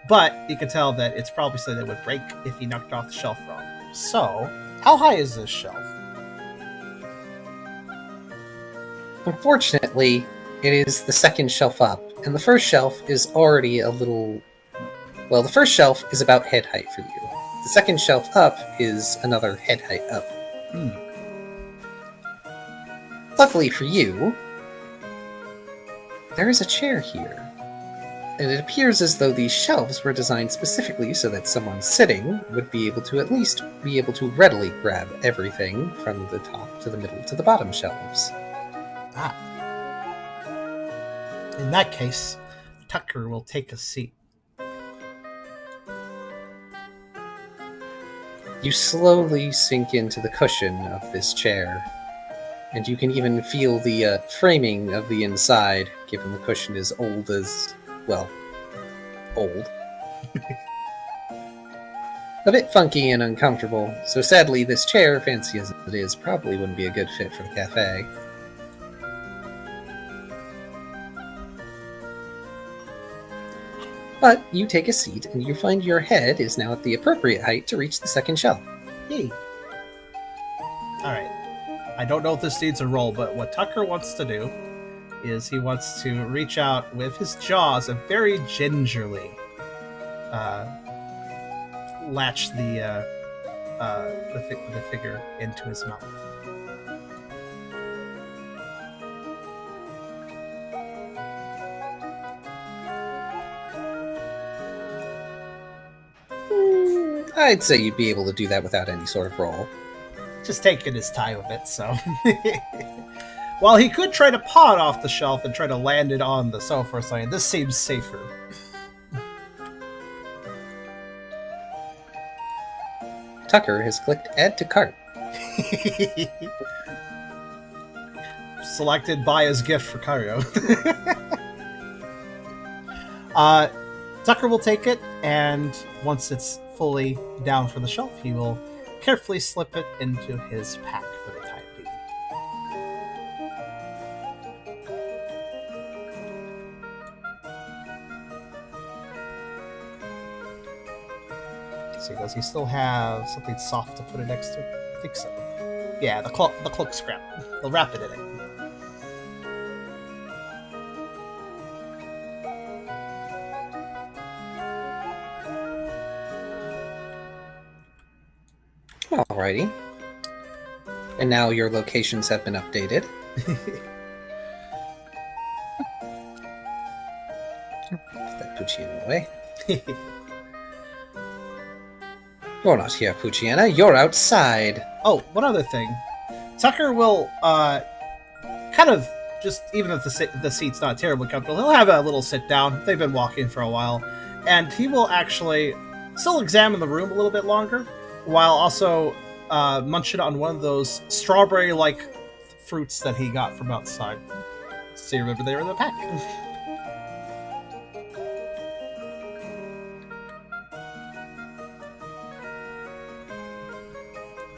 but you can tell that it's probably something that would break if he knocked it off the shelf wrong. So, how high is this shelf? Unfortunately, it is the second shelf up, and the first shelf is already a little... Well, the first shelf is about head height for you. The second shelf up is another head height up. Luckily for you, there is a chair here. And it appears as though these shelves were designed specifically so that someone sitting would be able to at least be able to readily grab everything from the top to the middle to the bottom shelves. Ah. In that case, Tucker will take a seat. You slowly sink into the cushion of this chair, and you can even feel the framing of the inside, given the cushion is old as, well, old. A bit funky and uncomfortable, so sadly this chair, fancy as it is, probably wouldn't be a good fit for the cafe. But you take a seat, and you find your head is now at the appropriate height to reach the second shelf. Hey. Alright. I don't know if this needs a roll, but what Tucker wants to do is he wants to reach out with his jaws and very gingerly latch the figure into his mouth. I'd say you'd be able to do that without any sort of roll. Just taking his time with it, so... While he could try to paw it off the shelf and try to land it on the sofa or something, this seems safer. Tucker has clicked Add to Cart. Selected buy as gift for Kyrio. Tucker will take it, and once it's fully down for the shelf, he will carefully slip it into his pack for the time being. So does he still have something soft to put it next to? I think so. Yeah, the cloak scrap. They'll wrap it in it. Alrighty. And now your locations have been updated. Put that Poochyena away. You're not here, Poochyena. You're outside. Oh, one other thing. Tucker will kind of just, even if the seat's not terribly comfortable, he'll have a little sit down. They've been walking for a while, and he will actually still examine the room a little bit longer, while also munching on one of those strawberry-like fruits that he got from outside. So you remember they were in the pack.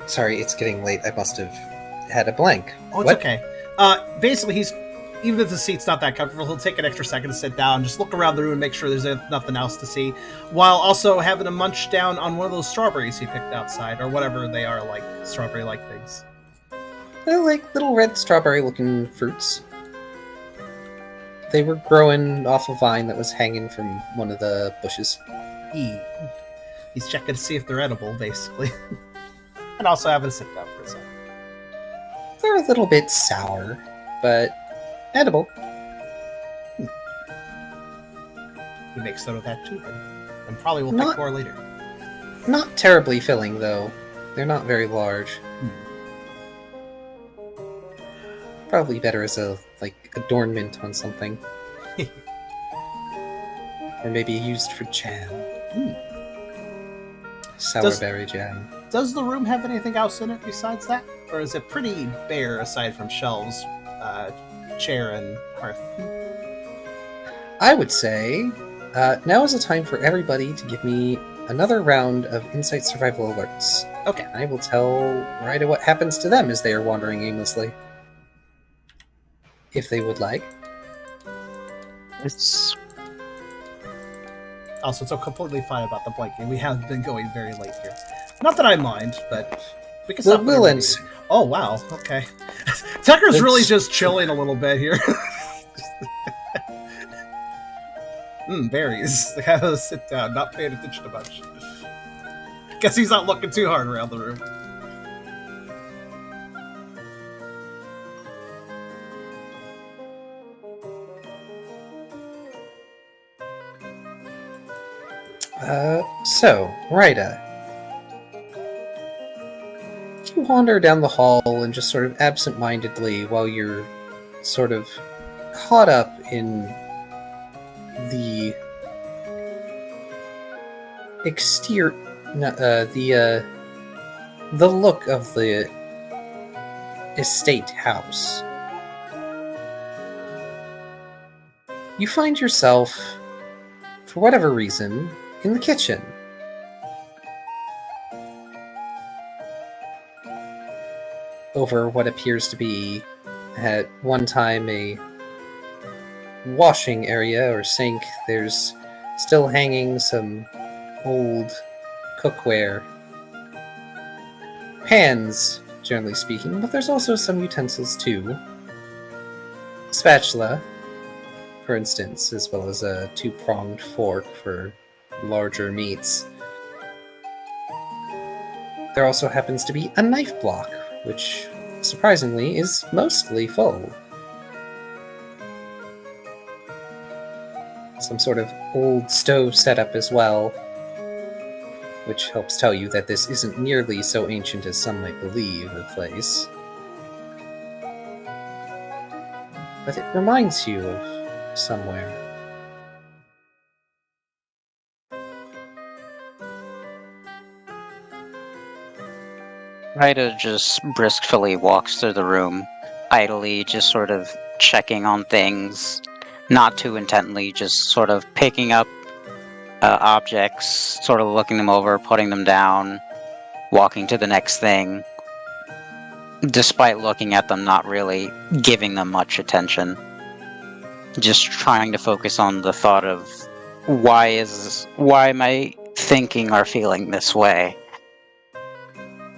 Sorry, it's getting late. I must have had a blank. Oh, it's okay. Basically, even if the seat's not that comfortable, he'll take an extra second to sit down, just look around the room and make sure there's nothing else to see, while also having to munch down on one of those strawberries he picked outside, or whatever they are, like strawberry-like things. They're like little red strawberry-looking fruits. They were growing off a vine that was hanging from one of the bushes. He's checking to see if they're edible, basically. And also having to sit down for a second. They're a little bit sour, but edible. we make soda of that too, then. And probably we'll Not- pick more later. Not terribly filling, though. They're not very large. Probably better as a, adornment on something. Or maybe used for jam. Sourberry jam. Does the room have anything else in it besides that? Or is it pretty bare aside from shelves, chair, and hearth? I would say now is the time for everybody to give me another round of insight survival alerts. Okay. I will tell Ryder what happens to them as they are wandering aimlessly. If they would like. It's Also, it's completely fine about the blanking. We have been going very late here. Not that I mind, but we can stop. We'll end. Oh, wow. Okay. Tucker's really It's- just chilling a little bit here. Berries. The guy will sit down, not paying attention to much. Guess he's not looking too hard around the room. So, Ryder. You wander down the hall and just sort of absent-mindedly while you're sort of caught up in the exterior, the look of the estate house. You find yourself, for whatever reason, in the kitchen. Over what appears to be, at one time, a washing area or sink, there's still hanging some old cookware. Pans, generally speaking, but there's also some utensils too. Spatula, for instance, as well as a two-pronged fork for larger meats. There also happens to be a knife block, which, surprisingly, is mostly full. Some sort of old stove setup as well, which helps tell you that this isn't nearly so ancient as some might believe a place. But it reminds you of somewhere. Ryder just briskly walks through the room, idly just sort of checking on things, not too intently, just sort of picking up objects, sort of looking them over, putting them down, walking to the next thing, despite looking at them, not really giving them much attention. Just trying to focus on the thought of why am I thinking or feeling this way?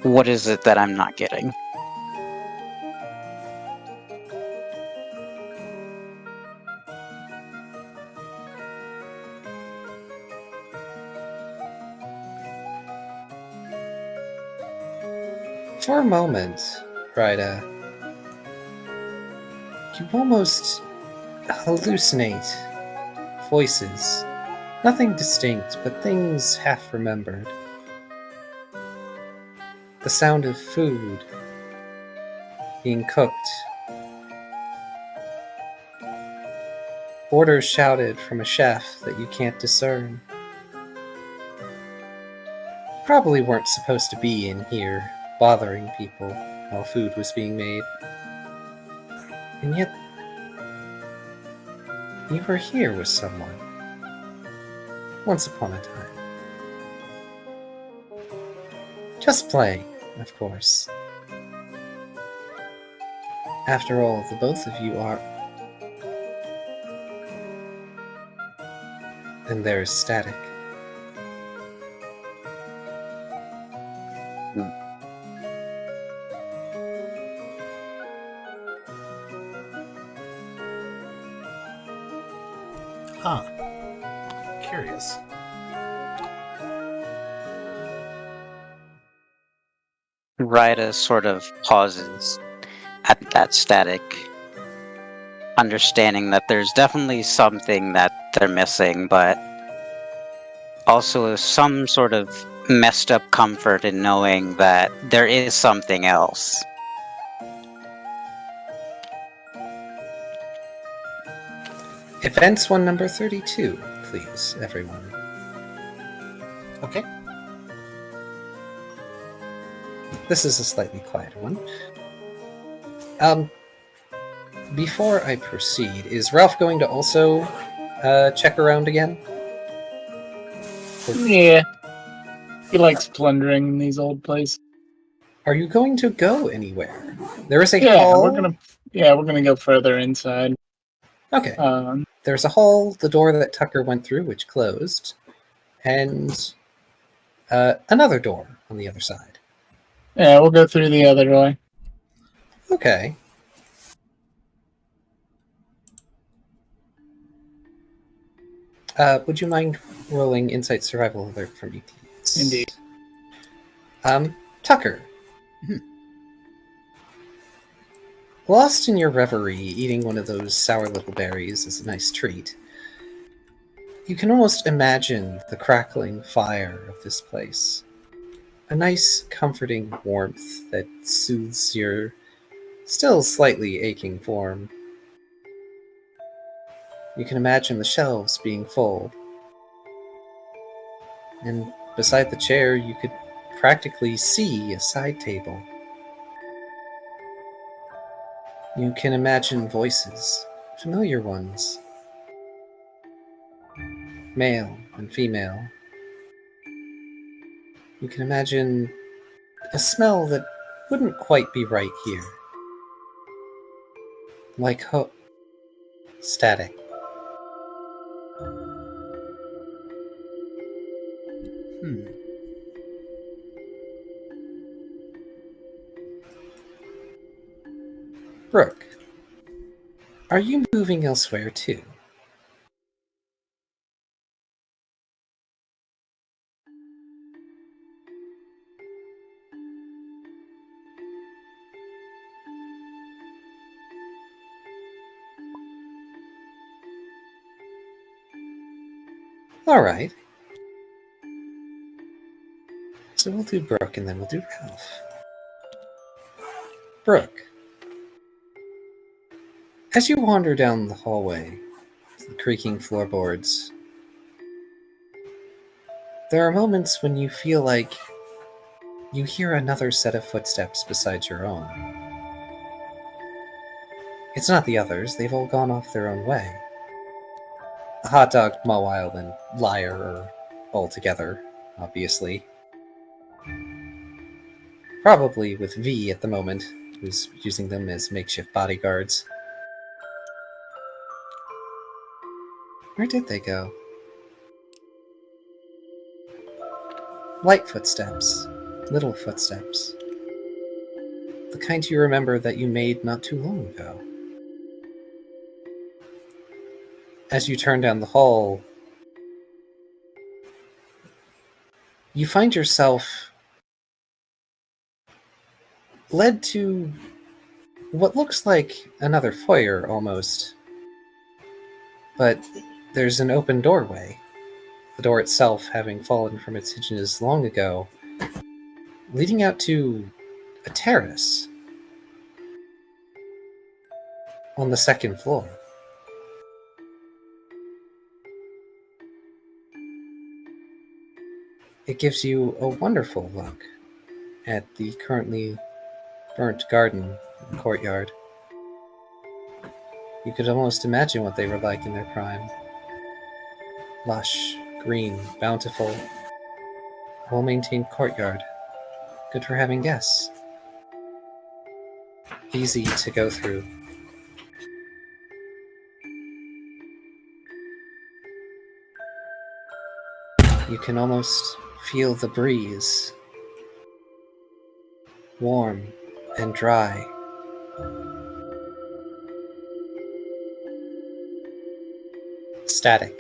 What is it that I'm not getting? For a moment, Ryder, you almost hallucinate voices. Nothing distinct, but things half remembered. The sound of food being cooked. Orders shouted from a chef that you can't discern. Probably weren't supposed to be in here, bothering people while food was being made. And yet, you were here with someone. Once upon a time. Just playing, of course. After all, the both of you are... And there is static. Huh. Curious. Ryder sort of pauses at that static, understanding that there's definitely something that they're missing, but also some sort of messed up comfort in knowing that there is something else. Events one number 32, please, everyone. Okay. This is a slightly quieter one. Before I proceed, is Ralph going to also check around again? Yeah. He likes plundering in these old places. Are you going to go anywhere? There is a Yeah, hall. we're gonna go further inside. Okay. Um, There's a hall, the door that Tucker went through, which closed, and another door on the other side. yeah, we'll go through the other door. Okay. Would you mind rolling Insight Survival Alert for me, please? Indeed. Tucker. Mhm. Lost in your reverie, eating one of those sour little berries is a nice treat. You can almost imagine the crackling fire of this place. A nice, comforting warmth that soothes your still slightly aching form. You can imagine the shelves being full. And beside the chair, you could practically see a side table. You can imagine voices, familiar ones, male and female. You can imagine a smell that wouldn't quite be right here. Like static. Brooke, are you moving elsewhere too? Alright. So we'll do Brooke and then we'll do Ralph. Brooke, as you wander down the hallway, the creaking floorboards, there are moments when you feel like you hear another set of footsteps beside your own. It's not the others, they've all gone off their own way. A hot dog, Mawile, and Liar are all together, obviously. Probably with V at the moment, who's using them as makeshift bodyguards. Where did they go? Light footsteps. Little footsteps. The kind you remember that you made not too long ago. As you turn down the hall, you find yourself led to what looks like another foyer, almost. But there's an open doorway, the door itself having fallen from its hinges long ago, leading out to a terrace on the second floor. It gives you a wonderful look at the currently burnt garden and courtyard. You could almost imagine what they were like in their prime. Lush, green, bountiful, well-maintained courtyard. Good for having guests. Easy to go through. You can almost feel the breeze. Warm and dry. Static.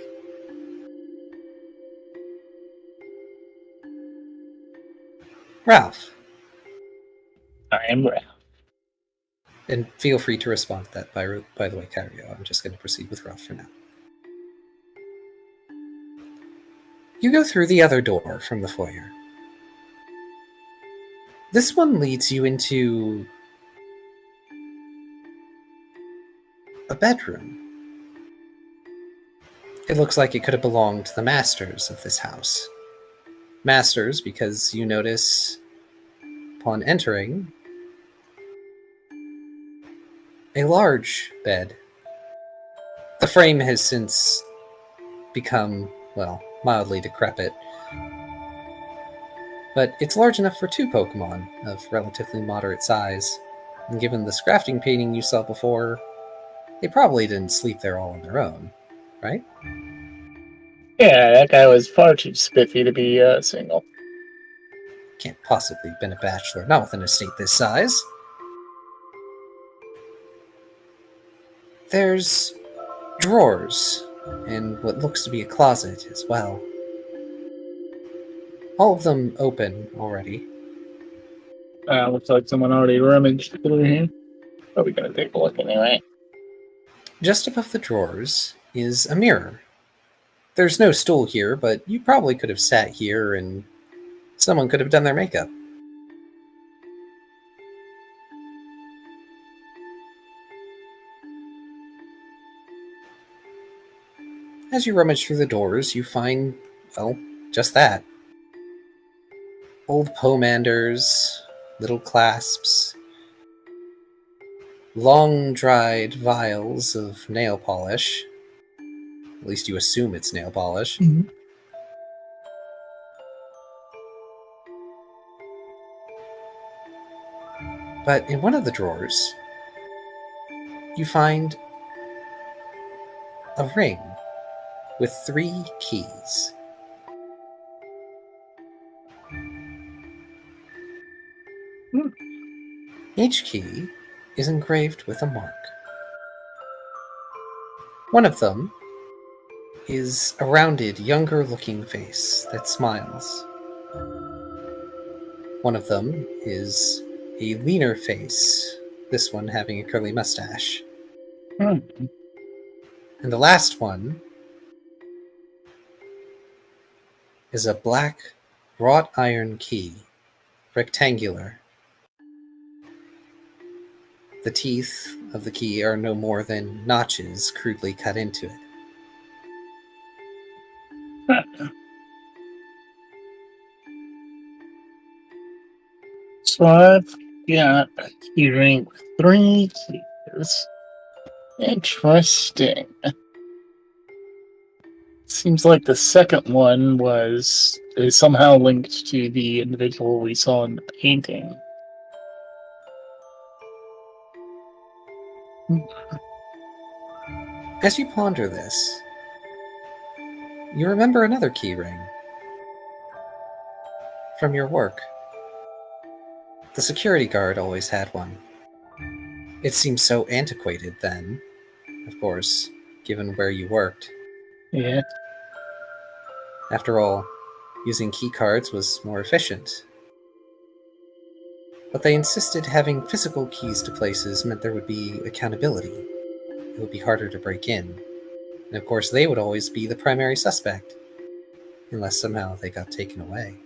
Ralph. I am Ralph. And feel free to respond to that, by the way, Kyrio. I'm just going to proceed with Ralph for now. You go through the other door from the foyer. This one leads you into a bedroom. It looks like it could have belonged to the masters of this house. Masters, because you notice, upon entering, a large bed. The frame has since become, well, mildly decrepit, but it's large enough for 2 Pokemon of relatively moderate size. And given the crafting painting you saw before, they probably didn't sleep there all on their own, right? Yeah, that guy was far too spiffy to be single. Can't possibly have been a bachelor, not with an estate this size. There's drawers, and what looks to be a closet as well. All of them open already. Looks like someone already rummaged through here. But we're gonna take a look anyway. Just above the drawers is a mirror. There's no stool here, but you probably could have sat here and someone could have done their makeup. As you rummage through the doors, you find, well, just that. Old pomanders, little clasps, long-dried vials of nail polish. At least you assume it's nail polish. Mm-hmm. But in one of the drawers, you find a ring with 3 keys. Each key is engraved with a mark. One of them is a rounded, younger-looking face that smiles. One of them is a leaner face, this one having a curly mustache. And the last one is a black wrought iron key, rectangular. The teeth of the key are no more than notches crudely cut into it. So I've got a key ring with 3 keys. Interesting. Seems like the second one is somehow linked to the individual we saw in the painting. As you ponder this, you remember another key ring from your work. The security guard always had one. It seemed so antiquated then, of course, given where you worked. Yeah. After all, using key cards was more efficient. But they insisted having physical keys to places meant there would be accountability. It would be harder to break in. And of course, they would always be the primary suspect, unless somehow they got taken away.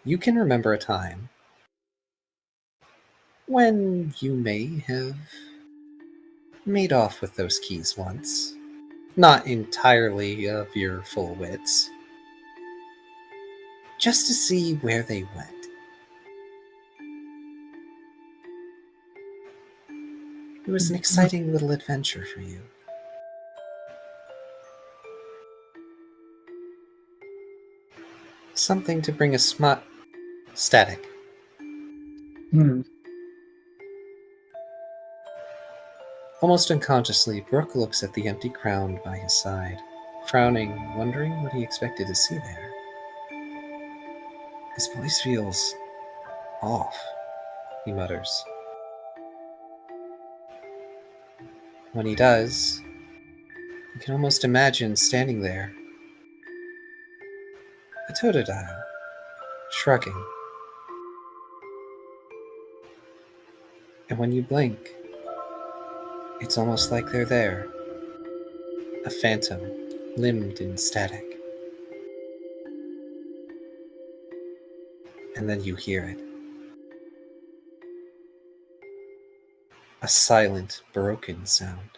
You can remember a time when you may have made off with those keys once. Not entirely of your full wits. Just to see where they went. It was an exciting little adventure for you. Something to bring a static. Almost unconsciously, Brooke looks at the empty crown by his side, frowning, wondering what he expected to see there. His voice feels off, he mutters. When he does, you can almost imagine standing there, a Totodile, shrugging. And when you blink, it's almost like they're there, a phantom limbed in static. And then you hear it. A silent, broken sound.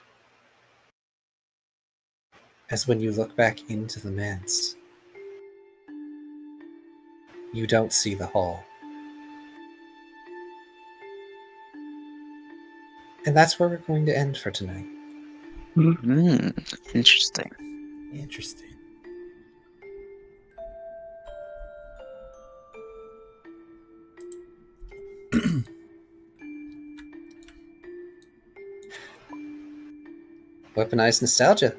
As when you look back into the manse, you don't see the hall. And that's where we're going to end for tonight. Interesting. Interesting. Weaponized nostalgia.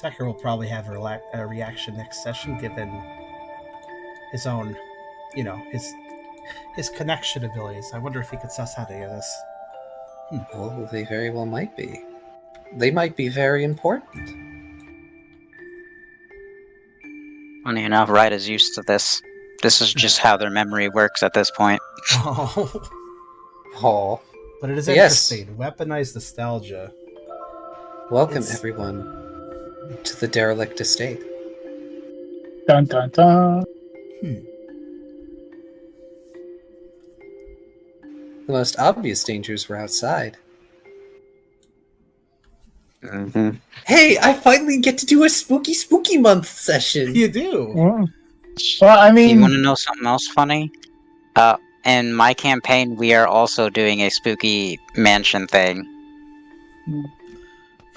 Tucker will probably have a reaction next session, given his own, his connection abilities. I wonder if he could suss out any of this. Oh, they very well might be. They might be very important. Funny enough, Ryder's used to this. This is just how their memory works at this point. Oh. But it is Yes. interesting. Weaponized nostalgia. Welcome, It's- everyone, to the derelict estate. Dun dun dun. The most obvious dangers were outside. Mm-hmm. Hey, I finally get to do a spooky month session. You do. Well, I You mean, want to know something else funny? In my campaign, we are also doing a spooky mansion thing.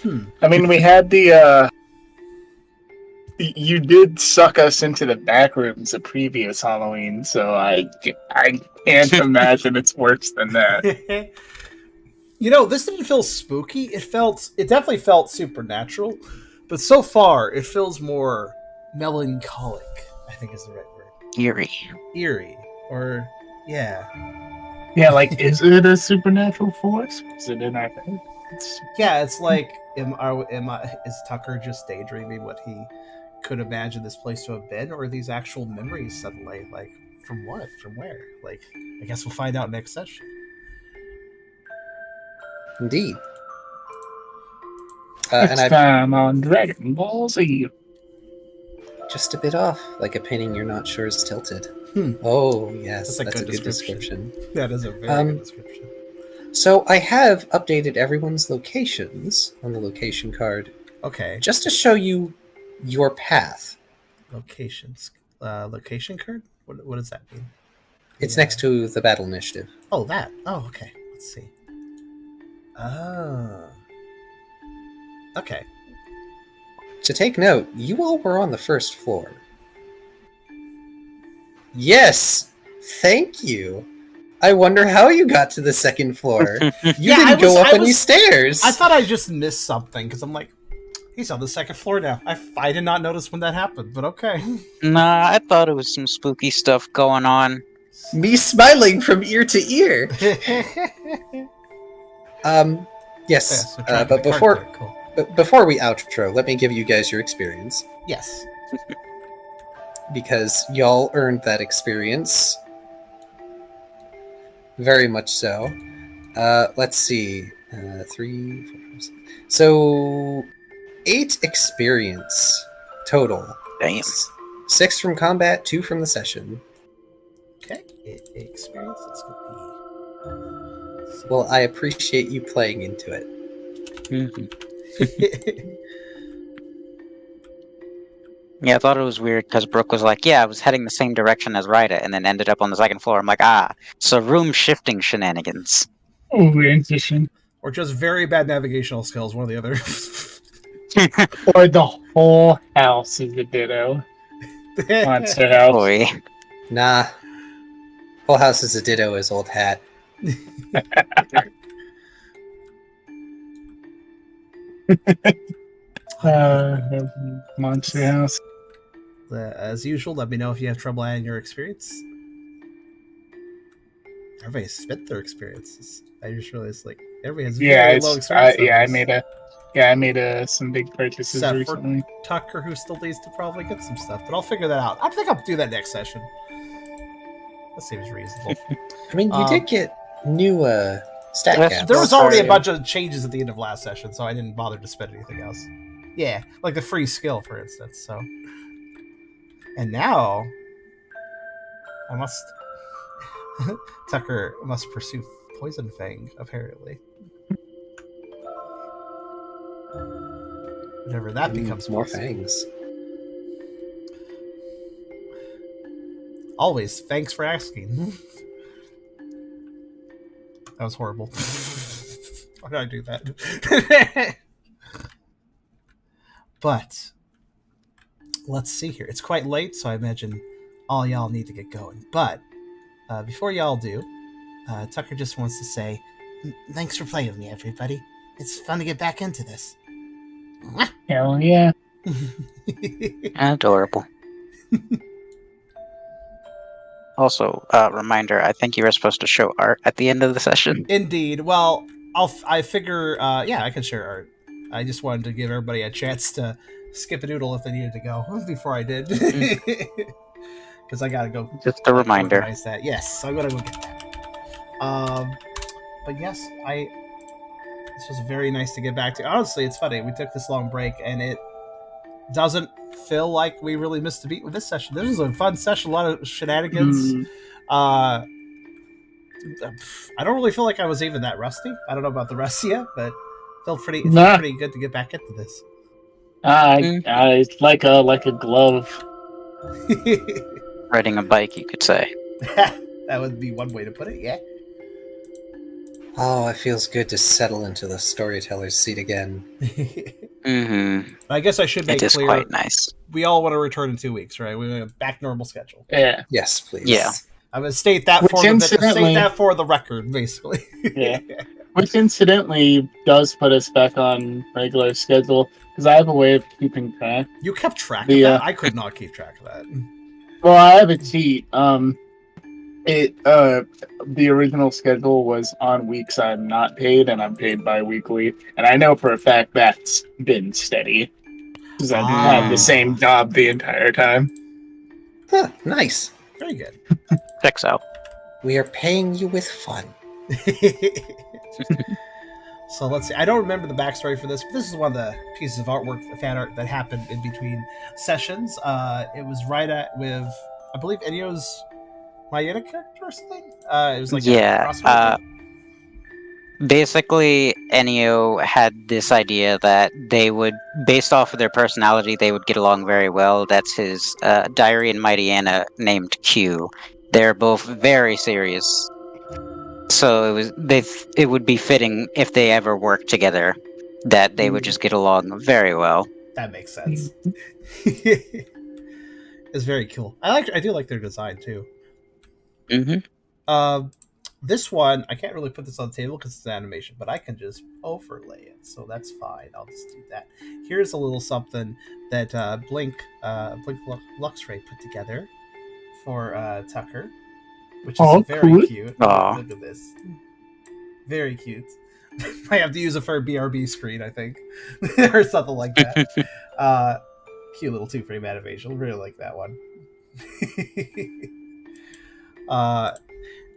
we had the. You did suck us into the back rooms of previous Halloween, so I can't imagine it's worse than that. This didn't feel spooky. It definitely felt supernatural, but so far it feels more melancholic, I think is the right word. Eerie, or yeah. Yeah, like, is it a supernatural force? Is it in our head? Yeah, it's like, is Tucker just daydreaming what he could imagine this place to have been, or are these actual memories suddenly? Like, from what? From where? Like, I guess we'll find out next session. Indeed. Next time on Dragon Ball Z. Just a bit off, like a painting you're not sure is tilted. Hmm. Oh, yes, That's that's a a good good description. That is a very good description. So I have updated everyone's locations on the location card Okay. just to show you your path. Locations. Location card? What does that mean? It's next to the battle initiative. Oh, that. Oh, okay. Let's see. Oh. Okay. To take note, you all were on the first floor. Yes! Thank you! I wonder how you got to the second floor. You didn't go up any stairs! I thought I just missed something, because I'm like, he's on the second floor now. I did not notice when that happened, but okay. Nah, I thought it was some spooky stuff going on. Me smiling from ear to ear! Yes, but before we outro, let me give you guys your experience. Yes. Because y'all earned that experience. Very much so. Let's see. 3, 4, 5, 6. So, 8 experience total. Damn. 6 from combat, 2 from the session. Okay. Experience. It's going to be... Well, I appreciate you playing into it. Yeah, I thought it was weird because Brooke was like, yeah, I was heading the same direction as Ryder, and then ended up on the second floor. I'm like, so room shifting shenanigans. Oh, interesting. Or just very bad navigational skills, one or the other. Or the whole house is a ditto. Monster house. Boy. Nah. Whole house is a ditto as old hat. Monster house. As usual, let me know if you have trouble adding your experience. Everybody spent their experiences. I just realized, like, everybody has very low experience. I made some big purchases Except recently. for Tucker, who still needs to probably get some stuff, but I'll figure that out. I think I'll do that next session. That seems reasonable. I mean, you did get new Stat Yes, caps. There was already a Sorry. bunch of changes at the end of last session, so I didn't bother to spend anything else. Yeah, like the free skill, for instance. So, and now I must. Tucker must pursue Poison Fang, apparently. Whenever that becomes more possible. fangs. Always. Thanks for asking. That was horrible. Why did I do that? But let's see here. It's quite late, so I imagine all y'all need to get going. But before y'all do, Tucker just wants to say, thanks for playing with me, everybody. It's fun to get back into this. Hell yeah. Adorable. Also, reminder, I think you were supposed to show art at the end of the session. Indeed. Well, I figure, yeah, I can share art. I just wanted to give everybody a chance to skip a doodle if they needed to go before I did. Because I gotta go. Just a reminder. Organize that. Yes, I'm gonna go get that. But yes, this was very nice to get back to. Honestly, it's funny. We took this long break, and it doesn't feel like we really missed a beat with this session. This was a fun session, a lot of shenanigans. I don't really feel like I was even that rusty. I don't know about the rest of you, but it felt pretty good to get back into this. It's like a glove. Riding a bike, you could say. That would be one way to put it, yeah. Oh, it feels good to settle into the storyteller's seat again. Mm-hmm. I guess I should make It is clear, quite nice. we all want to return in 2 weeks, right? We're back normal schedule. Yeah. Yes, please. Yeah. I'm going to state that for the record, basically. Yeah. Which incidentally does put us back on regular schedule, because I have a way of keeping track. You kept track of that? I could not keep track of that. Well, I have a cheat. The original schedule was on weeks I'm not paid, and I'm paid bi-weekly. And I know for a fact that's been steady. Because I've had the same job the entire time. Huh, nice. Very good. Checks out. We are paying you with fun. So let's see. I don't remember the backstory for this, but this is one of the pieces of artwork, fan art, that happened in between sessions. It was Ryder with, I believe, Ennio's Mayeda character or something? It was like basically, Ennio had this idea that they would, based off of their personality, they would get along very well. That's his diary and Mightyena named Q. They're both very serious. So it would be fitting if they ever worked together that they would just get along very well. That makes sense. It's very cool. I do like their design too. Mm-hmm. This one, I can't really put this on the table because it's an animation, but I can just overlay it, so that's fine. I'll just do that. Here's a little something that Blink Luxray put together for Tucker, which is very cute. Aww. Look at this. Very cute. I have to use it for a BRB screen, I think, or something like that. Cute little 2-frame animation. Really like that one.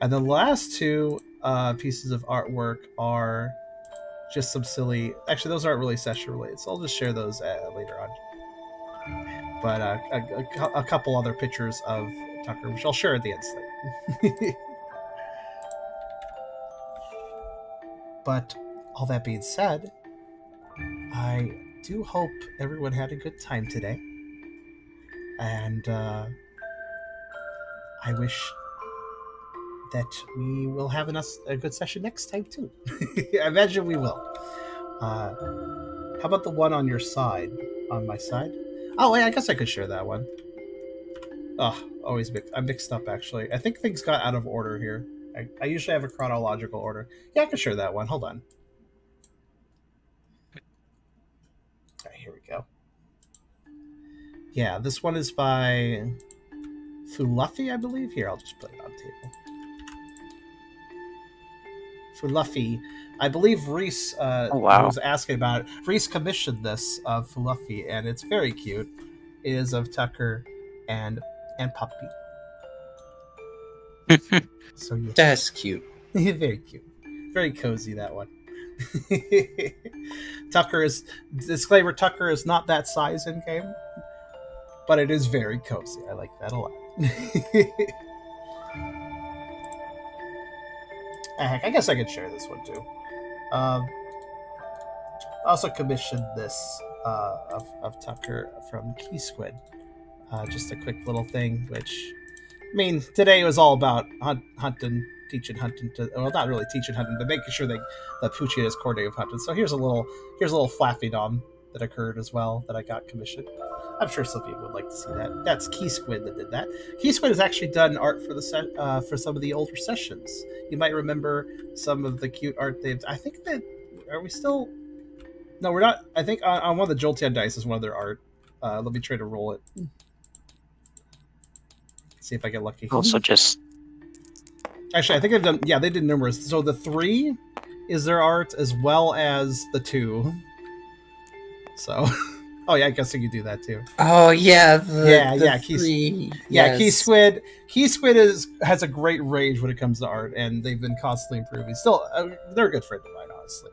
And the last two pieces of artwork are just some silly. Actually, those aren't really session related, so I'll just share those later on. But a couple other pictures of Tucker, which I'll share at the end. But all that being said, I do hope everyone had a good time today, and I wish that we will have a good session next time too. I imagine we will. How about the one on your side? On my side? Oh, wait, I guess I could share that one. Oh, always I'm mixed up, actually. I think things got out of order here. I usually have a chronological order. Yeah, I can share that one. Hold on. All right, here we go. Yeah, this one is by Fluffy, I believe. Here, I'll just put it on the table. Fluffy. I believe Reese was asking about it. Reese commissioned this of Fluffy, and it's very cute. It is of Tucker and Puppy. So yeah. That's cute. Very cute. very cozy, that one. Disclaimer, Tucker is not that size in game, but it is very cozy. I like that a lot. Heck, I guess I could share this one too. I also commissioned this of Tucker from Key Squid. Just a quick little thing, which, I mean, today was all about hunting, teaching hunting to, well, not really teaching hunting, but making sure that Poochyena is coordinating with hunting. So here's a little flaffy nom that occurred as well that I got commissioned. I'm sure some people would like to see that. That's Key Squid that did that. Key Squid has actually done art for the for some of the older sessions. You might remember some of the cute art they've. I think that are we still? No, we're not. I think on one of the Jolteon dice is one of their art. Let me try to roll it. See if I get lucky. Also, just actually, I think they've done. Yeah, they did numerous. So the 3 is their art as well as the 2. So, oh yeah, I guess I could do that too. Oh yeah, the Key, 3. yeah, Yes. Key Squid has a great range when it comes to art, and they've been constantly improving. Still, they're a good friend of mine, honestly.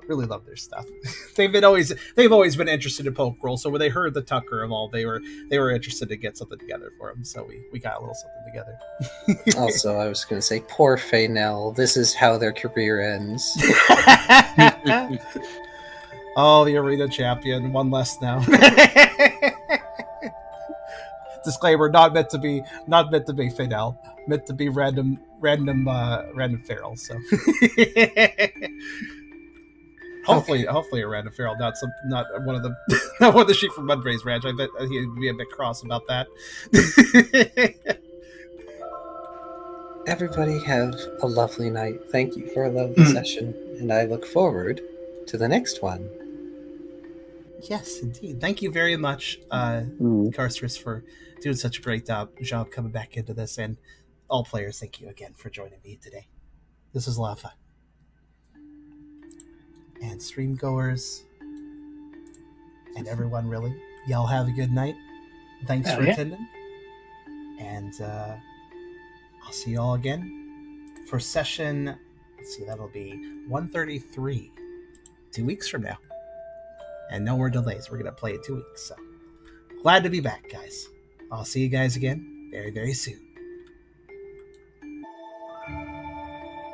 Really love their stuff. they've always been interested in Pokerole, so when they heard the Tucker evolve, they were interested to get something together for them. So we got a little something together. Also, I was going to say, poor Faynell. This is how their career ends. Oh, the arena champion, one less now. Disclaimer: not meant to be Faynell, meant to be random feral. So. Hopefully a random feral, not one of the sheep from Mudbray's ranch. I bet he'd be a bit cross about that. Everybody have a lovely night. Thank you for a lovely session, and I look forward to the next one. Yes, indeed. Thank you very much, Karserus, for doing such a great job coming back into this, and all players, thank you again for joining me today. This was a lot of fun. And stream goers and everyone, really, y'all have a good night. Thanks for attending, and I'll see you all again for session. Let's see, that'll be 133, 2 weeks from now, and no more delays. We're gonna play in 2 weeks, so glad to be back, guys. I'll see you guys again very, very soon.